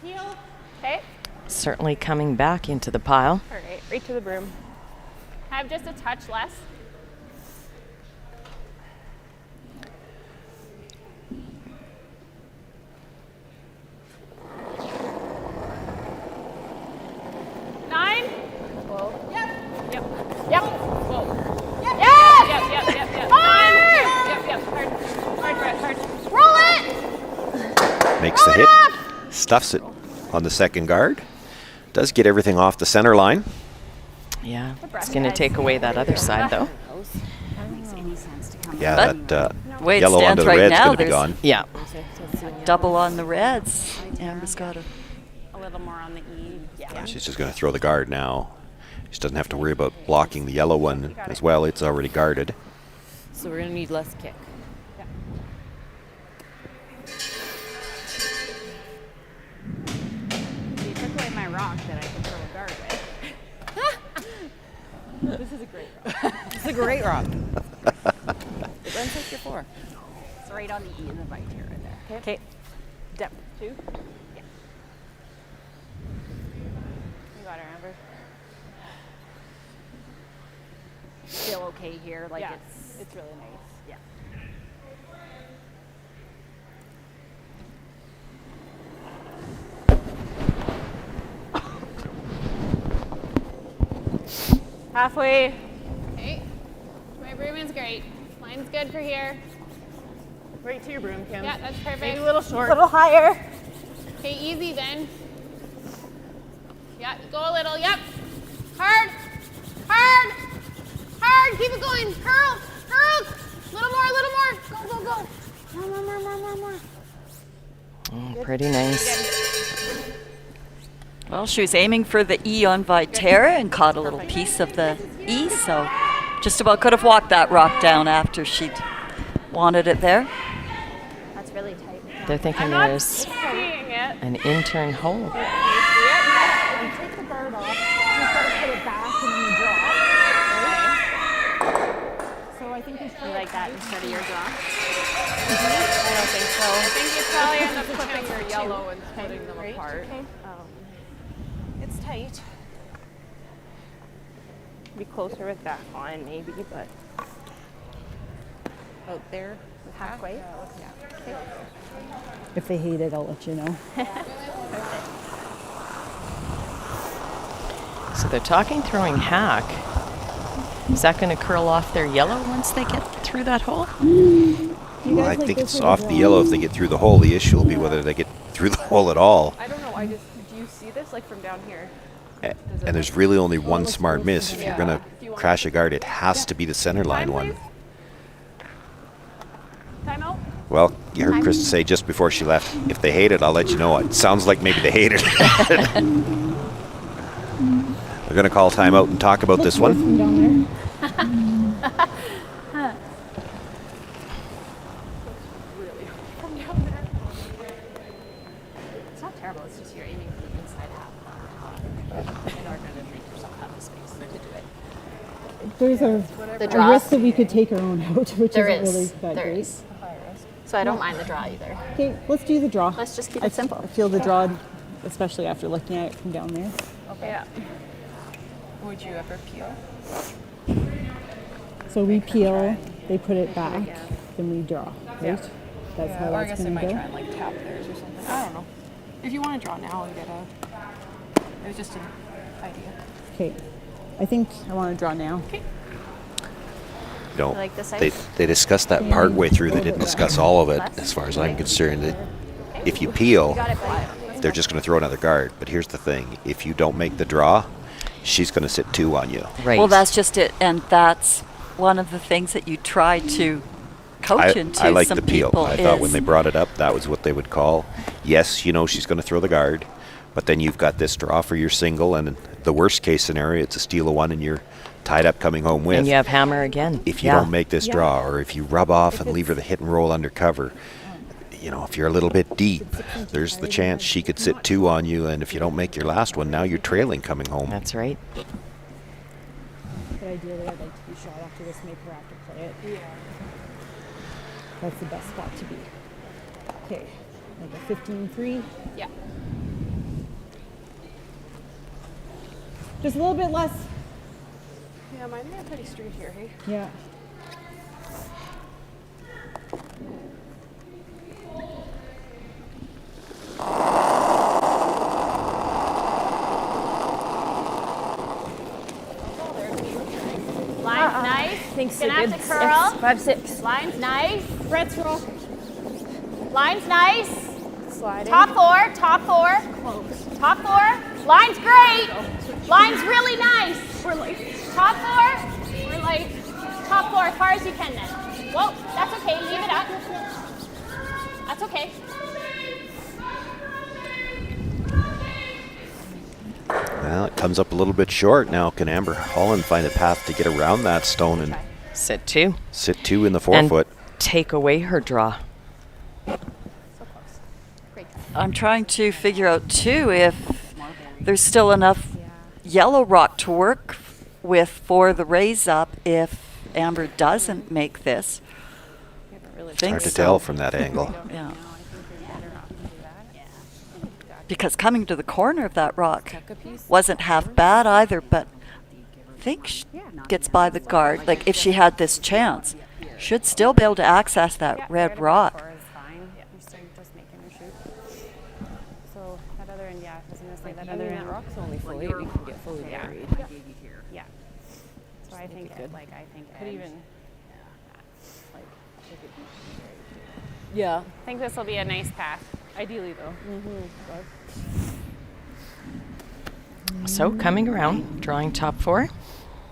Peel. Okay. Certainly coming back into the pile. All right, right to the broom. Have just a touch less. Nine. Whoa. Yep. Yep. Yep. Whoa. Yep. Yes. Yep. Yep. Yep. Yep. Hard. Yep. Yep. Hard. Hard. Hard. Hard. Roll it. Makes the hit. Stuffs it on the second guard. Does get everything off the center line. Yeah, it's going to take away that other side, though. Yeah, But that way it yellow stands onto the right red's now, going to be there's gone. Yeah. double on the reds. Amber's got a little more on the E. Yeah. She's just going to throw the guard now. She doesn't have to worry about blocking the yellow one as well. It's already guarded. So we're going to need less kick. You took away my rock that I could throw a guard with. This is a great rock. It's a great rock. It runs like your 4. It's right on the E in the right here, right there. Okay. Depth 2. Yeah. You got her, Amber. Still okay here. Like it's really nice. Yeah. Halfway. Okay. My broom is great. Mine's good for here. Right to your broom, Kim. Yeah, that's perfect. Maybe a little short. A little higher. Okay, easy then. Yeah, go a little. Yep. Hard. Hard. Hard. Keep it going. Curl. Curl. Little more. Little more. Go, go, go. More. Oh, pretty nice. Well, she was aiming for the E on Viterra and caught a little piece of the E, so just about could have walked that rock down after she'd wanted it there. That's really tight. They're thinking there's an intern hole. You take the guard off, you got to put it back and then you draw. Right? So I think you should like that instead of your draw. I don't think so. I think you probably end up flipping your yellow and splitting them apart. Okay. It's tight. Be closer with that line, maybe, but out there, halfway. Yeah. Okay. If they hate it, I'll let you know. So they're talking throwing hack. Is that going to curl off their yellow once they get through that hole? Well, I think it's off the yellow if they get through the hole. The issue will be whether they get through the hole at all. I don't know. Do you see this like from down here? And there's really only one smart miss. If you're going to crash a guard, it has to be the center line one. Time out. Well, you heard Krista say just before she left, if they hate it, I'll let you know. It sounds like maybe they hate it. We're going to call timeout and talk about this one. It's not terrible, it's just you're aiming for the inside half. In order to make yourself have the space to do it. There's a risk that we could take our own out, which There isn't is. really that There great. is. So I don't mind the draw either. Okay, let's do the draw. Let's just keep it simple. I feel the draw, especially after looking at it from down there. Okay. Yeah. Would you ever peel? So we peel, they put it back, then we draw, right? That's how Or I that's guess I going might to try go. and like tap theirs or something. I don't know. If you want to draw now and get a... It was just an idea. Okay, I think I want to draw now. Okay. No, Like this side? they discussed that part way through. They didn't discuss all of it, as far as I'm concerned. That if you peel, they're just going to throw another guard. But here's the thing: if you don't make the draw, she's going to sit 2 on you. Right. Well, that's just it, and that's one of the things that you try to coach into. I like some the peel. people I thought when is- they brought it up, that was what they would call. Yes, you know she's going to throw the guard, But then you've got this draw for your single, and the worst case scenario, it's a steal of one and you're tied up coming home with. And you have hammer again. If you don't make this draw, or if you rub off and leave her the hit and roll under cover, you know, if you're a little bit deep, there's the chance she could sit 2 on you, and if you don't make your last one, now you're trailing coming home. That's right. But ideally, I'd like to be shot after this, make her have to play it. Yeah. That's the best spot to be. Okay, like a 15-3. Yeah. Just a little bit less. Yeah, mine are pretty straight here, hey? Yeah. Line's nice. Thanks, Gonna have to curl. 5-6. Line's nice. Brett's roll. Line's nice. Sliding. Top 4, top 4. Close. Top 4. Line's great. Line's really nice. We're like top 4. We're like top 4 as far as you can then. Whoa, that's okay. Leave it up. That's okay. Well, it comes up a little bit short now. Can Amber Holland find a path to get around that stone and sit 2? Sit 2 in the forefoot. Take away her draw. I'm trying to figure out too if there's still enough yellow rock to work with for the raise up if Amber doesn't make this. It's hard to tell from that angle. Yeah. Because coming to the corner of that rock wasn't half bad either, but I think she gets by the guard. Like if she had this chance, should still be able to access that red rock. So that other end, I was going to say that other end. Rock's only full 8, we can get fully buried. Yeah. So I think good. I think Could edge. even. Yeah. I think this will be a nice path. Ideally, though. So coming around, drawing top 4.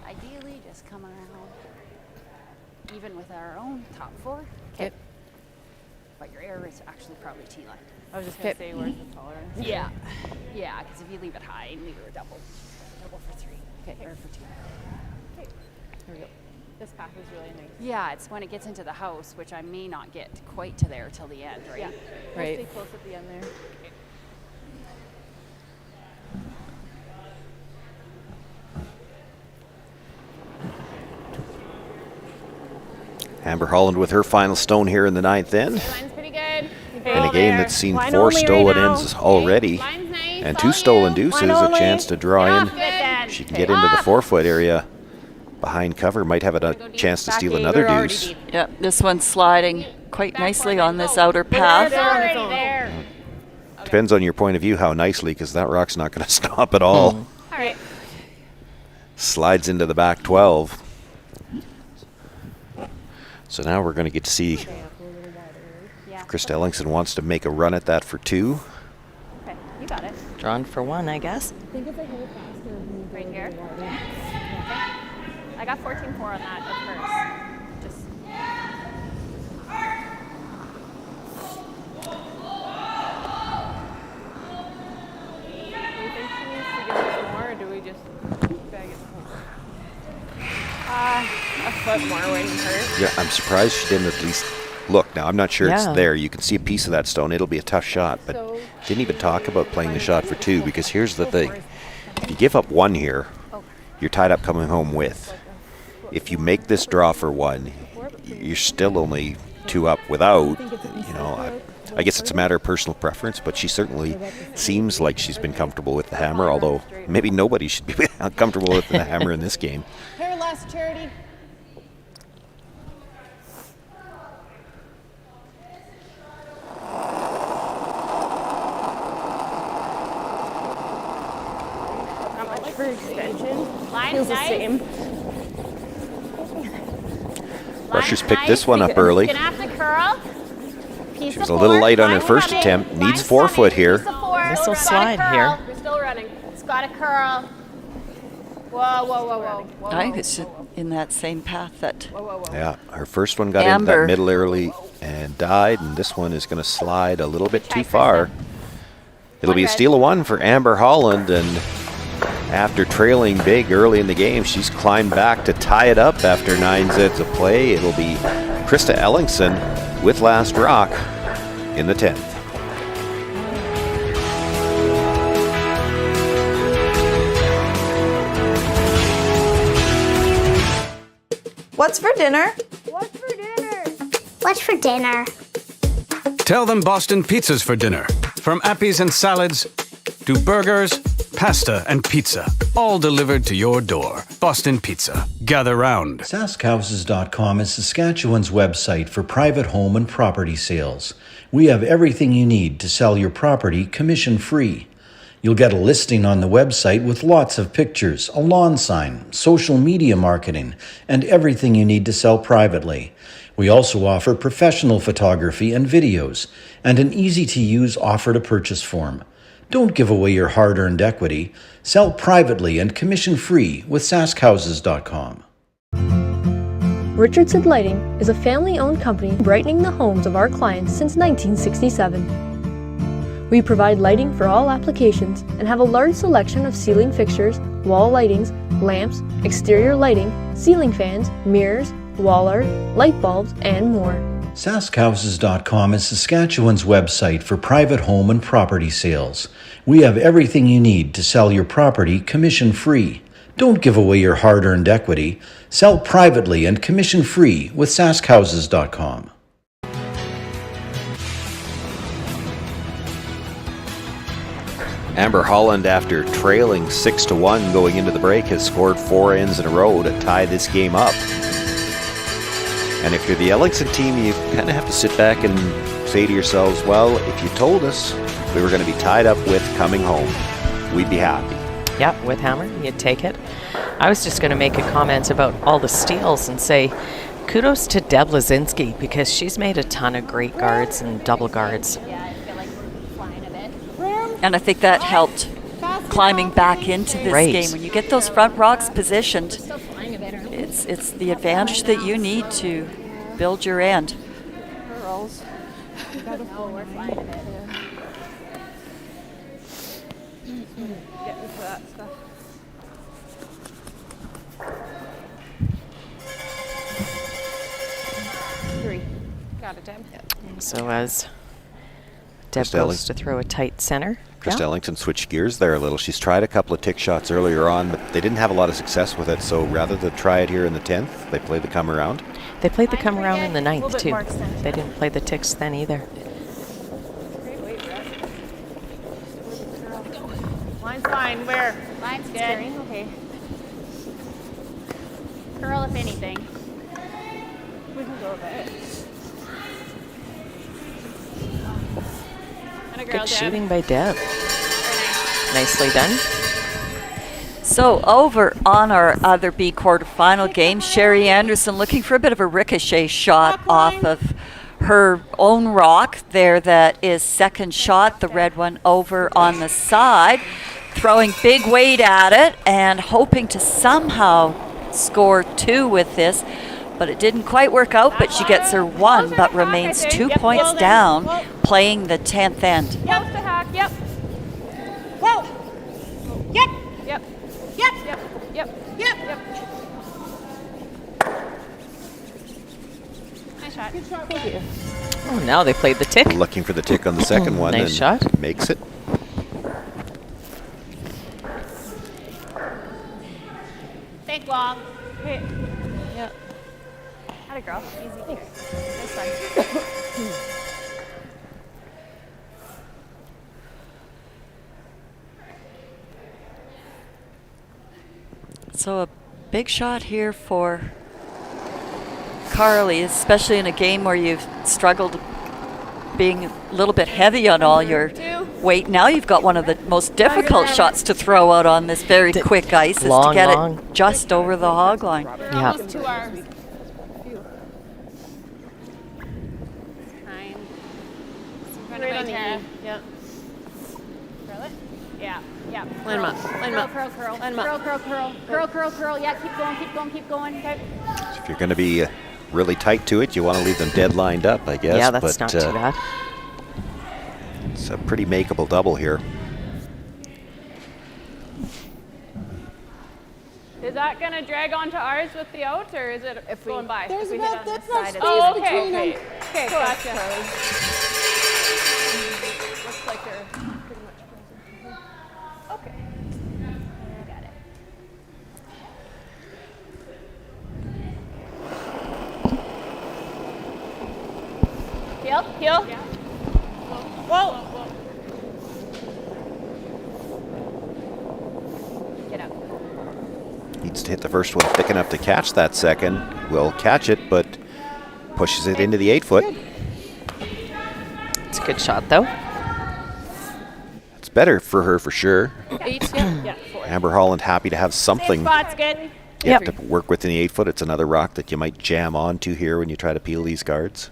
Ideally, just come around, even with our own top 4. Okay. But your error is actually probably T-line. I was just going to say, where's the tolerance? Yeah. Yeah, because if you leave it high and leave her a double for 3. Okay, or for 2. Okay. Here we go. This path is really nice. Yeah, it's when it gets into the house, which I may not get quite to there till the end, right? Yeah. Right. We'll stay close at the end there. Amber Holland with her final stone here in the 9th end. Line's pretty good. In a game that's seen 4 stolen ends already, and 2 stolen deuces, a chance to draw in. She can get into the forefoot area behind cover, might have a chance to steal another deuce. Yep, this one's sliding quite nicely on this outer path. Depends on your point of view how nicely, because that rock's not going to stop at all. All right. Slides into the back 12. So now we're going to get to see if Krista Ellingston wants to make a run at that for 2. Okay, you got it. Drawn for 1, I guess. I think it's a little faster. Right here. Okay. I got 14-4 on that at first. Just. Do you think she needs to give us more, or do we just bag it home? A foot more wouldn't hurt. Yeah, I'm surprised she didn't at least look. Now, I'm not sure it's there. You can see a piece of that stone. It'll be a tough shot, but didn't even talk about playing the shot for 2, because here's the thing. If you give up 1 here, you're tied up coming home with. If you make this draw for 1, you're still only 2 up without, you know, I guess it's a matter of personal preference, but she certainly seems like she's been comfortable with the hammer, although maybe nobody should be comfortable with the hammer in this game. Hair last, Charity. Not much for extension. Feels the same. Rushers picked this one up early. Gonna have to curl. She was a little light on her first attempt. Needs forefoot here. This will slide here. We're still running. It's got to curl. Whoa, whoa, whoa, whoa. I think it's in that same path that Yeah, her first one got into that middle early and died, and this one is going to slide a little bit too far. It'll be a steal of one for Amber Holland, and after trailing big early in the game, she's climbed back to tie it up after 9 sets of play. It'll be Krista Ellingston with last rock in the 10th. What's for dinner? What's for dinner? What's for dinner? Tell them Boston Pizza's for dinner. From appies and salads to burgers, pasta and pizza, all delivered to your door. Boston Pizza. Gather round. SaskHouses.com is Saskatchewan's website for private home and property sales. We have everything you need to sell your property commission-free. You'll get a listing on the website with lots of pictures, a lawn sign, social media marketing, and everything you need to sell privately. We also offer professional photography and videos, and an easy-to-use offer-to-purchase form. Don't give away your hard-earned equity. Sell privately and commission-free with SaskHouses.com. Richardson Lighting is a family-owned company brightening the homes of our clients since 1967. We provide lighting for all applications and have a large selection of ceiling fixtures, wall lightings, lamps, exterior lighting, ceiling fans, mirrors, wall art, light bulbs, and more. SaskHouses.com is Saskatchewan's website for private home and property sales. We have everything you need to sell your property commission-free. Don't give away your hard-earned equity. Sell privately and commission-free with SaskHouses.com. Amber Holland, after trailing 6-1 going into the break, has scored 4 ends in a row to tie this game up. And if you're the Ellingston team, you kind of have to sit back and say to yourselves, well, if you told us we were going to be tied up with coming home, we'd be happy. Yeah, with Hammer, you'd take it. I was just going to make a comment about all the steals and say kudos to Deb Lazinski, because she's made a ton of great guards and double guards. And I think that helped climbing back into this game. When you get those front rocks positioned, it's the advantage that you need to build your end. Three. Got it, Deb. So as Deb goes to throw a tight center. Krista Ellingston switched gears there a little. She's tried a couple of tick shots earlier on, but they didn't have a lot of success with it. So rather than try it here in the 10th, they played the come around. They played the come around in the 9th too. They didn't play the ticks then either. Line's fine. Where? Line's good. Steering. Okay. Curl if anything. We can go a bit. Good shooting by Deb. Nicely done. So over on our other B quarterfinal game, Sherry Anderson looking for a bit of a ricochet shot off of her own rock there. That is second shot, the red one over on the side. Throwing big weight at it and hoping to somehow score 2 with this. But it didn't quite work out, but she gets her 1, but remains 2 points down, playing the 10th end. Yep. The hack. Yep. Whoa. Yep. Yep. Yep. Yep. Yep. Yep. Yep. Nice shot. Good shot. Thank you. Oh, now they played the tick. Looking for the tick on the second one. Nice and shot. Makes it. Think long. Okay. Yep. Atta girl. Easy. Nice fun. So a big shot here for Carly, especially in a game where you've struggled being a little bit heavy on all your weight. Now you've got one of the most difficult shots to throw out on this very quick ice, is to get it just over the hog line. Yeah. Almost 2 arms. Fine. Right on the E. Yep. Curl it. Yeah. Yeah. Line 'em up. Line 'em up. Curl, curl, Line 'em up. curl, curl, curl, curl, curl, curl. Yeah, keep going, keep going, keep going. Okay. If you're going to be really tight to it, you want to leave them dead lined up, I guess. Yeah, that's but, not too bad. It's a pretty makeable double here. Is that going to drag onto ours with the out, or is it going by? There's If we about hit on that's this not side, space oh, between okay. them. Okay, gotcha. Looks like they're pretty much frozen. Okay. Got it. Heel, heel. Yeah. Whoa. Get up. Needs to hit the first one thick enough to catch that second. Will catch it, but pushes it into the 8-foot. It's a good shot, though. It's better for her for sure. 8, yeah, 4. Amber Holland happy to have something Spot's good. you have to work with in the 8-foot. It's another rock that you might jam onto here when you try to peel these guards.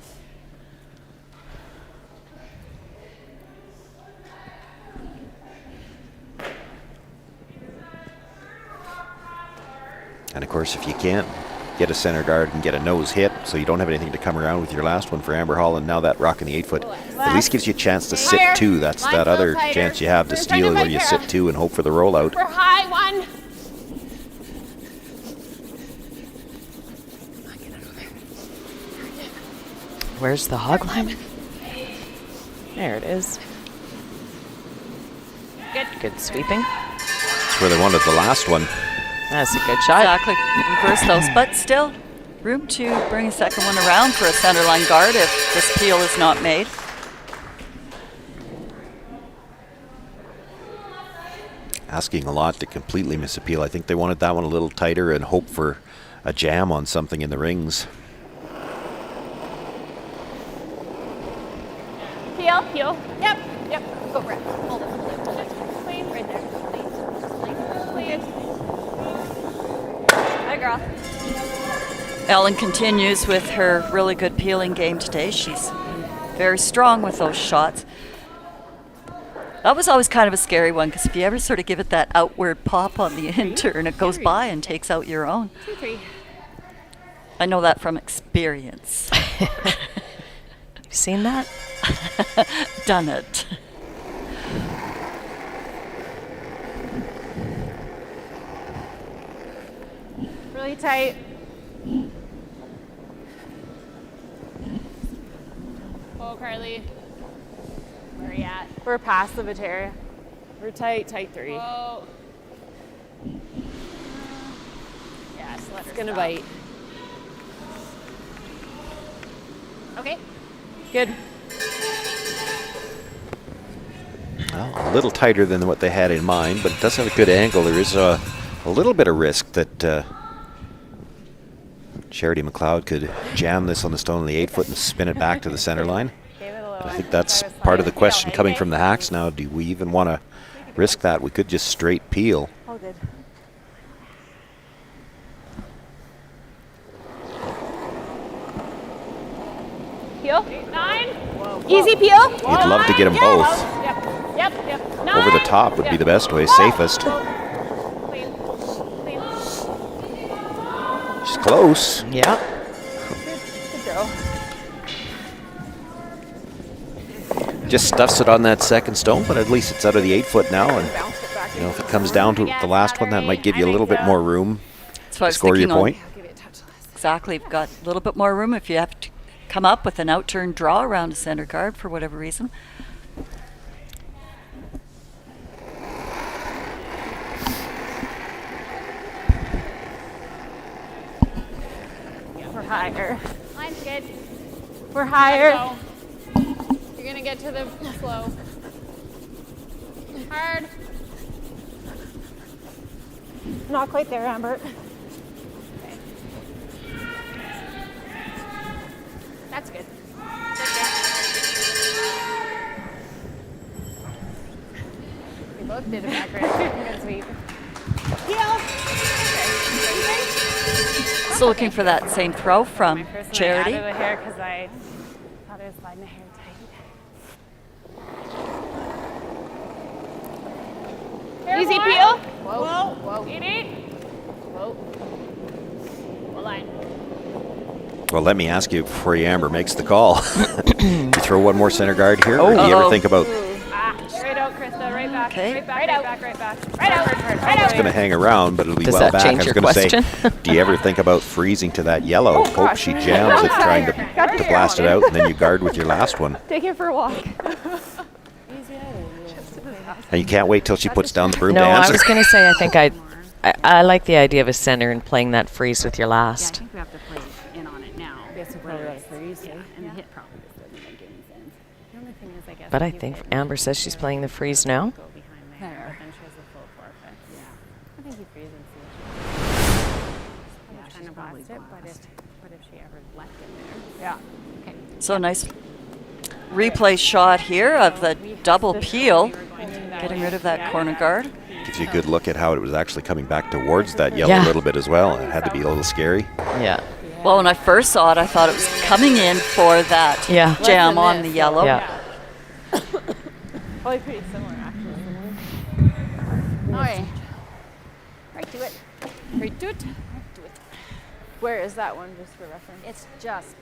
And of course, if you can't get a center guard and get a nose hit, so you don't have anything to come around with your last one for Amber Holland, now that rock in the 8-foot at least gives you a chance to sit two. That's that other chance you have to steal where you sit two and hope for the rollout. For high one. Where's the hog line? There it is. Good sweeping. That's where they wanted the last one. That's a good shot. Exactly. Reverse those, but still room to bring a second one around for a centerline guard if this peel is not made. Asking a lot to completely miss a peel. I think they wanted that one a little tighter and hope for a jam on something in the rings. Heel, heel. Yep. Go, Brett. Hold it. Clean. Right there. Clean. Hi, girl. Ellen continues with her really good peeling game today. She's very strong with those shots. That was always kind of a scary one, because if you ever sort of give it that outward pop on the in-turn, it goes by and takes out your own. 2, 3. I know that from experience. You seen that? Done it. Really tight. Oh, Carly. Where are you at? We're past the Viterra. We're tight 3. Whoa. Yes, it's gonna bite. Okay. Good. Well, a little tighter than what they had in mind, but it does have a good angle. There is a little bit of risk that Charity McLeod could jam this on the stone in the 8-foot and spin it back to the center line. But I think that's part of the question coming from the Hacks now. Do we even want to risk that? We could just straight peel. All good. Peel. 9. Whoa. Easy peel. You'd love to get them both. Yep. 9. Over the top would be the best way, safest. Clean. She's close. Yeah. Good girl. Just stuffs it on that second stone, but at least it's out of the 8-foot now. And you know, if it comes down to the last one, that might give you a little bit more room to score your point. Exactly. You've got a little bit more room if you have to come up with an out-turn draw around a center guard for whatever reason. We're higher. Line's good. We're higher. You're gonna get to the slow. Hard. Not quite there, Amber. Okay. That's good. We both did a background. Good sweep. Heel. So looking for that same throw from Charity. Out of the hair because I thought I was sliding the hair tight. Easy peel. Whoa. 8. Whoa. Line. Well, let me ask you before Amber makes the call. You throw one more center guard here, or do you ever think about Okay. Right back. Right out. It's going to hang around, but it'll be Does well that back. change I was your going to say, question? do you ever think about freezing to that yellow? Oh, Hope gosh. she jams it trying to blast it out, and then you guard with your last one. Take it for a walk. And you can't wait till she puts down the broom No, to answer. I was going to say, I think I like the idea of a center and playing that freeze with your last. I think we have to play in on it now. I guess we probably got to freeze. Yeah, and the hit probably just doesn't make any sense. The only thing is, I guess. But I think Amber says she's playing the freeze now. Go behind there, but then she has the full forfeit. Yeah. I think you freeze and see. I'm trying to blast it, but if she ever left it there. Yeah. Okay. So nice replay shot here of the double peel, getting rid of that corner guard. Gives you a good look at how it was actually coming back towards that yellow a little bit as well. It had to be a little scary. Yeah. Well, when I first saw it, I thought it was coming in for that jam on the yellow. Yeah. Probably pretty similar, actually. All right. Right to it. Right to it. Where is that one, just for reference? It's just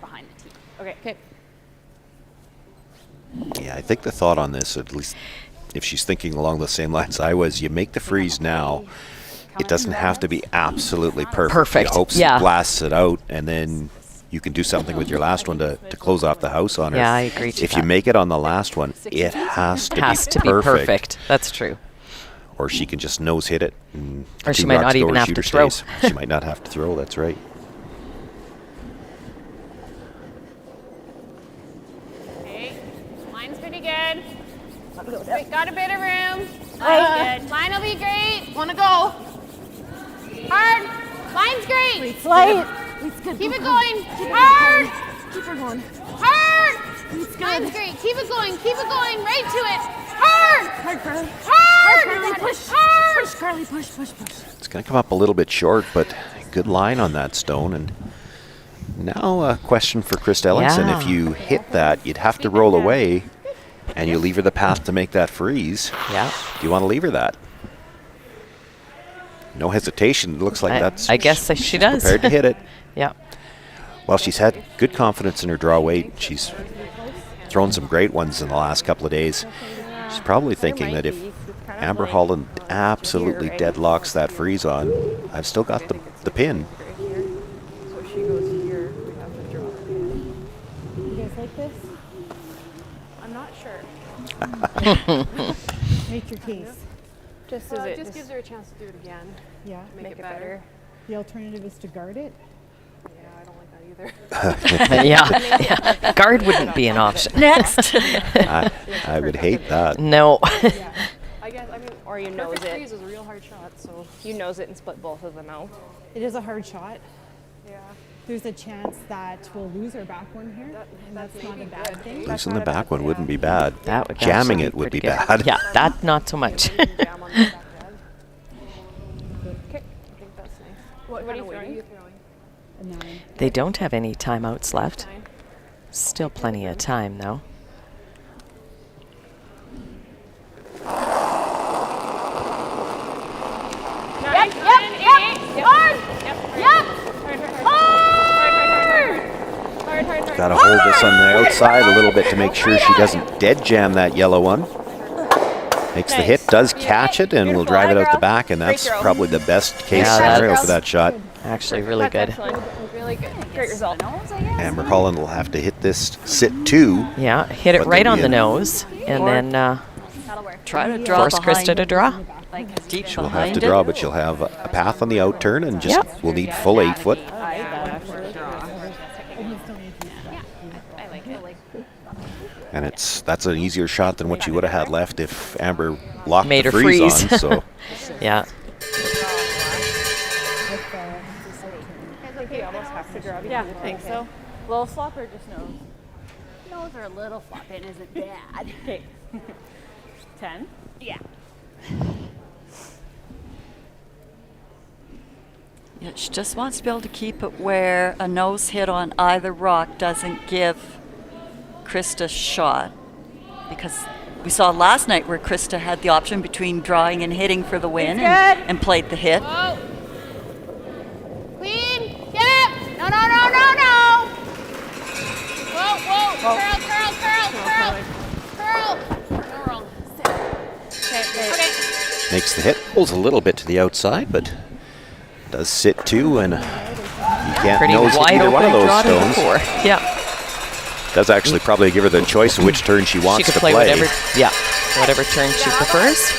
behind the tee. Okay. Yeah, I think the thought on this, at least if she's thinking along the same lines I was, you make the freeze now. It doesn't have to be absolutely perfect. You hope she blasts it out, and then you can do something with your last one to close off the house on her. Yeah, I agree to If you make it on the last one, it has to be perfect. That's true. Or she can just nose hit it. And Or she two might rocks not go even where have shooter to throw. stays. She might not have to throw, that's right. Okay. Line's pretty good. Got a bit of room. Line's good. Line will be great. Want to go. Hard. Line's great. It's light. Keep it going. Hard. Keep her going. Hard. Line's great. Keep it going. Keep it going. Right to it. Hard. Hard, Carly. Hard. Carly, push. Hard. Push, Carly, push. It's going to come up a little bit short, but good line on that stone. And now a question for Krista Ellingston. Yeah. If you hit that, you'd have to roll away, and you leave her the path to make that freeze. Yeah. Do you want to leave her that? No hesitation. It looks like that's. I guess she does. Prepared to hit it. Yeah. Well, she's had good confidence in her draw weight. She's thrown some great ones in the last couple of days. She's probably thinking that if Amber Holland absolutely deadlocks that freeze on, I've still got the pin. So she goes here. We have to draw. You guys like this? I'm not sure. Make your case. Just Well, as it it just gives her a chance to do it again. Yeah. Make it better. The alternative is to guard it. Yeah, I don't like that either. yeah. Guard wouldn't be an option. Next. I would hate that. No. I guess, or you nose it. Freeze is a real hard shot, so you nose it and split both of them out. It is a hard shot. Yeah. There's a chance that we'll lose our back one here, and that's not a bad thing. Losing the back one wouldn't be bad. That would Jamming actually it would be pretty good. bad. Yeah, that not so much. Okay, I think that's nice. What are you throwing? A 9. They don't have any timeouts left. Still plenty of time, though. Got to hold this on the outside a little bit to make sure she doesn't dead jam that yellow one. Makes the hit, does catch it, and will drive it out the back, and that's probably the best case scenario for that shot. Actually, really good. Really good. Great result. Amber Holland will have to hit this sit two. Yeah, hit it but right there'll on be the a- nose, and then Try to draw force behind. Krista to draw. Like deep She'll have behind to it. draw, but she'll have a path on the out turn, and just will need full 8 foot. And that's an easier shot than what you would have had left if Amber locked Made the her freeze freeze. on. So Yeah. I think you almost have to draw. Yeah, I think so. Little flop or just nose? Nose or a little flop in isn't bad. Okay. 10? Yeah. Yeah, she just wants to be able to keep it where a nose hit on either rock doesn't give Krista a shot. Because we saw last night where Krista had the option between drawing and hitting for the win and played the hit. Whoa. Clean. Get up. No. Whoa. Curl. No roll. Makes the hit. Pulls a little bit to the outside, but does sit too, and you can't Pretty nose wide either one of open those draw to the stones. four. Yeah. Does actually probably give her the choice of which turn she wants She could to play play. whatever turn she prefers.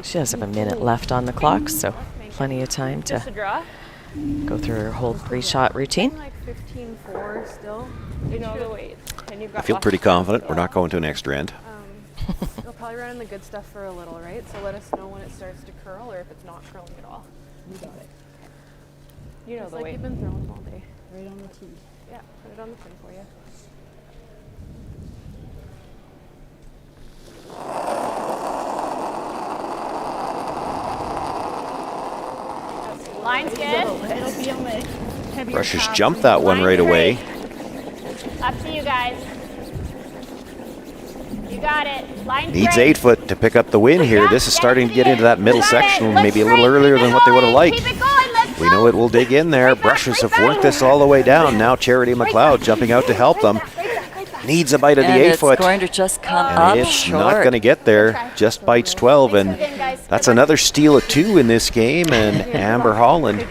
She does have a minute left on the clock, so plenty of time to go through her whole 3-shot routine. Like 15-4 still. You know the weight. And you've got I feel pretty confident. We're not going to an extra end. You'll probably run in the good stuff for a little, right? So let us know when it starts to curl or if it's not curling at all. You got it. You know Just the like weight. you've been throwing them all day. Right on the tee. Yeah, put it on the pin for you. Line's good. It'll be on the heavier Rushers path. jumped that one right away. Up to you guys. You got it. Line's Needs great. 8 foot to pick up the win here. This is starting to get into that middle section, maybe a little earlier than what they would have liked. We know it will dig in there. Brushers have worked this all the way down. Now Charity McLeod jumping out to help them. Needs a bite of the And 8 it's foot. going to just come And up it's short. not going to get there. Just bites 12, and that's another steal of 2 in this game. And Amber Holland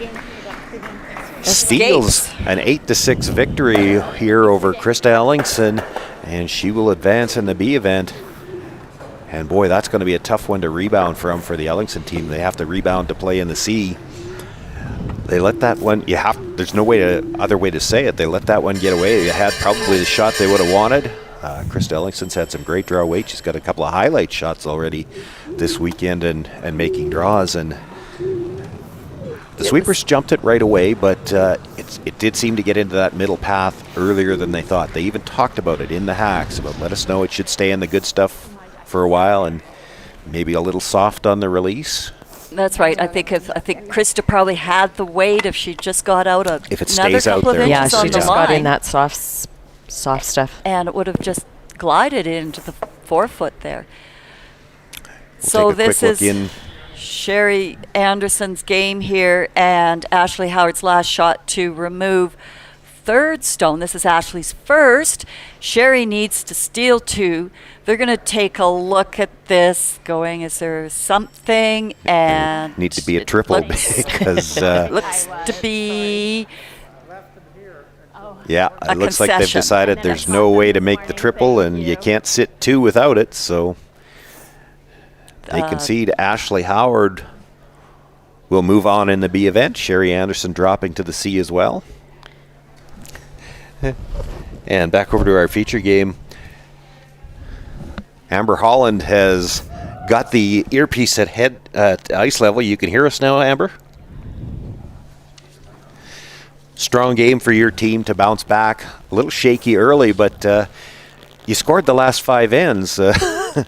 steals an 8-6 victory here over Krista Ellingston, and she will advance in the B event. And boy, that's going to be a tough one to rebound from for the Ellingston team. They have to rebound to play in the C. They let that one, there's no other way to say it. They let that one get away. They had probably the shot they would have wanted. Krista Ellingston's had some great draw weight. She's got a couple of highlight shots already this weekend and making draws. And the sweepers jumped it right away, but it did seem to get into that middle path earlier than they thought. They even talked about it in the hacks, about let us know it should stay in the good stuff for a while and maybe a little soft on the release. That's right. I think Krista probably had the weight if she just got out if it another stays out couple of there. inches Yeah, on she the just got in line, that soft stuff. and it would have just glided into the 4 foot there. We'll So take a this quick look is in. Sherry Anderson's game here, and Ashley Howard's last shot to remove third stone. This is Ashley's first. Sherry needs to steal 2. They're going to take a look at this, going, is there something? And Needs to be a triple because looks to be it a looks like they've concession. decided there's no way to make the triple, and you can't sit 2 without it. So they concede. Ashley Howard will move on in the B event. Sherry Anderson dropping to the C as well. And back over to our feature game. Amber Holland has got the earpiece at ice level. You can hear us now, Amber? Strong game for your team to bounce back. A little shaky early, but you scored the last 5 ends. The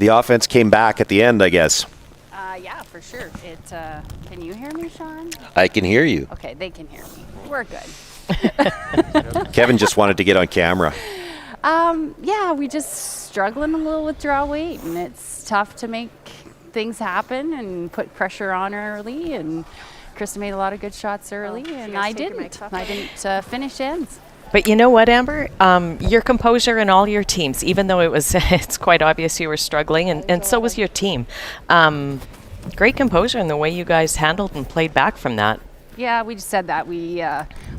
offense came back at the end, I guess. Yeah, for sure. Can you hear me, Sean? I can hear you. Okay, they can hear me. We're good. Kevin just wanted to get on camera. Yeah, we just struggling a little with draw weight, and it's tough to make things happen and put pressure on early. And Krista made a lot of good shots early, and I didn't. I didn't finish ends. But you know what, Amber? Your composure in all your teams, even though it's quite obvious you were struggling, and so was your team. Great composure in the way you guys handled and played back from that. Yeah, we just said that. We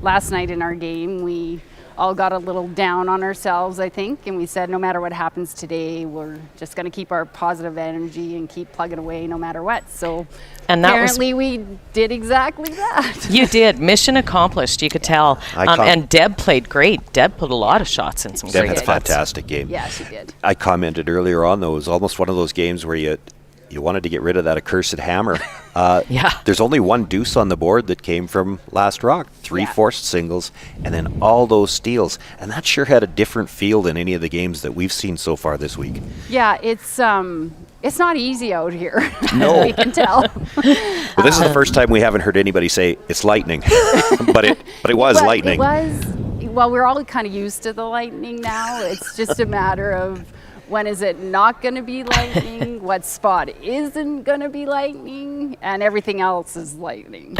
last night in our game, we all got a little down on ourselves, I think, and we said no matter what happens today, we're just going to keep our positive energy and keep plugging away no matter what. So and that apparently we did exactly that. You did. Mission accomplished, you could tell. And Deb played great. Deb put a lot of shots in some Deb great had a spots. fantastic game. Yeah, she did. I commented earlier on, though, it was almost one of those games where you wanted to get rid of that accursed hammer. Yeah. There's only 1 deuce on the board that came from last rock. 3 forced singles, and then all those steals. And that sure had a different feel than any of the games that we've seen so far this week. Yeah, it's not easy out here. No. We can tell. Well, this is the first time we haven't heard anybody say it's lightning, but it was lightning. Well, we're all kind of used to the lightning now. It's just a matter of when is it not going to be lightning, what spot isn't going to be lightning, and everything else is lightning.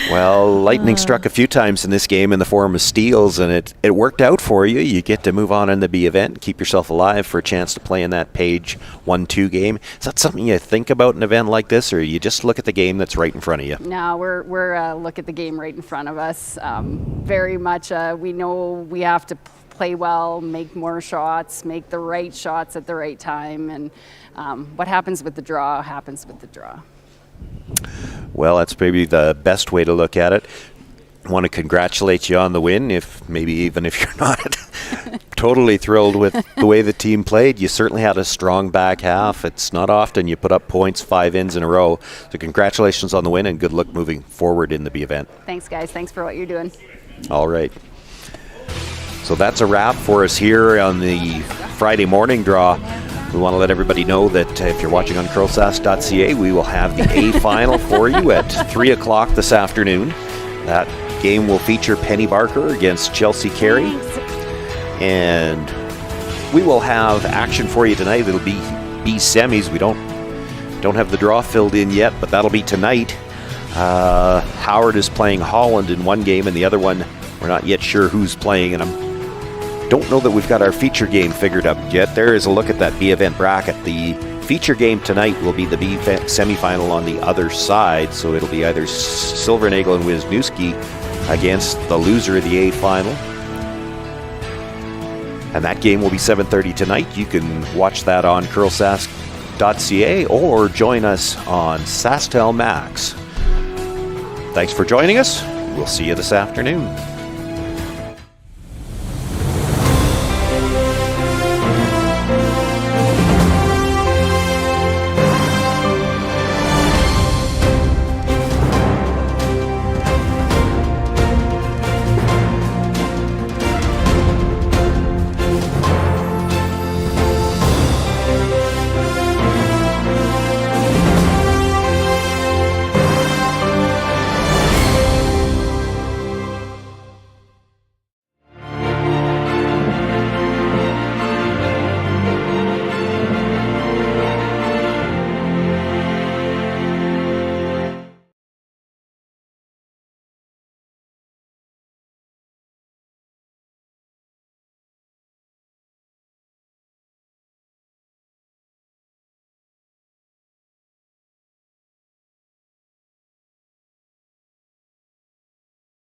Well, lightning struck a few times in this game in the form of steals, and it worked out for you. You get to move on in the B event, keep yourself alive for a chance to play in that Page 1-2 game. Is that something you think about an event like this, or you just look at the game that's right in front of you? No, we're look at the game right in front of us. Very much, we know we have to play well, make more shots, make the right shots at the right time, and what happens with the draw happens with the draw. Well, that's maybe the best way to look at it. I want to congratulate you on the win, even if you're not totally thrilled with the way the team played. You certainly had a strong back half. It's not often you put up points 5 ends in a row. So congratulations on the win, and good luck moving forward in the B event. Thanks, guys. Thanks for what you're doing. All right. So that's a wrap for us here on the Friday morning draw. We want to let everybody know that if you're watching on curlsask.ca, we will have the A final for you at 3 o'clock this afternoon. That game will feature Penny Barker against Chelsea Carey. And we will have action for you tonight. It'll be B semis. We don't have the draw filled in yet, but that'll be tonight. Howard is playing Holland in one game, and the other one, we're not yet sure who's playing, and I don't know that we've got our feature game figured up yet. There is a look at that B event bracket. The feature game tonight will be the B semifinal on the other side, so it'll be either Silvernagel and Wisniewski against the loser of the A final. And that game will be 7:30 tonight. You can watch that on curlsask.ca or join us on SaskTel Max. Thanks for joining us. We'll see you this afternoon.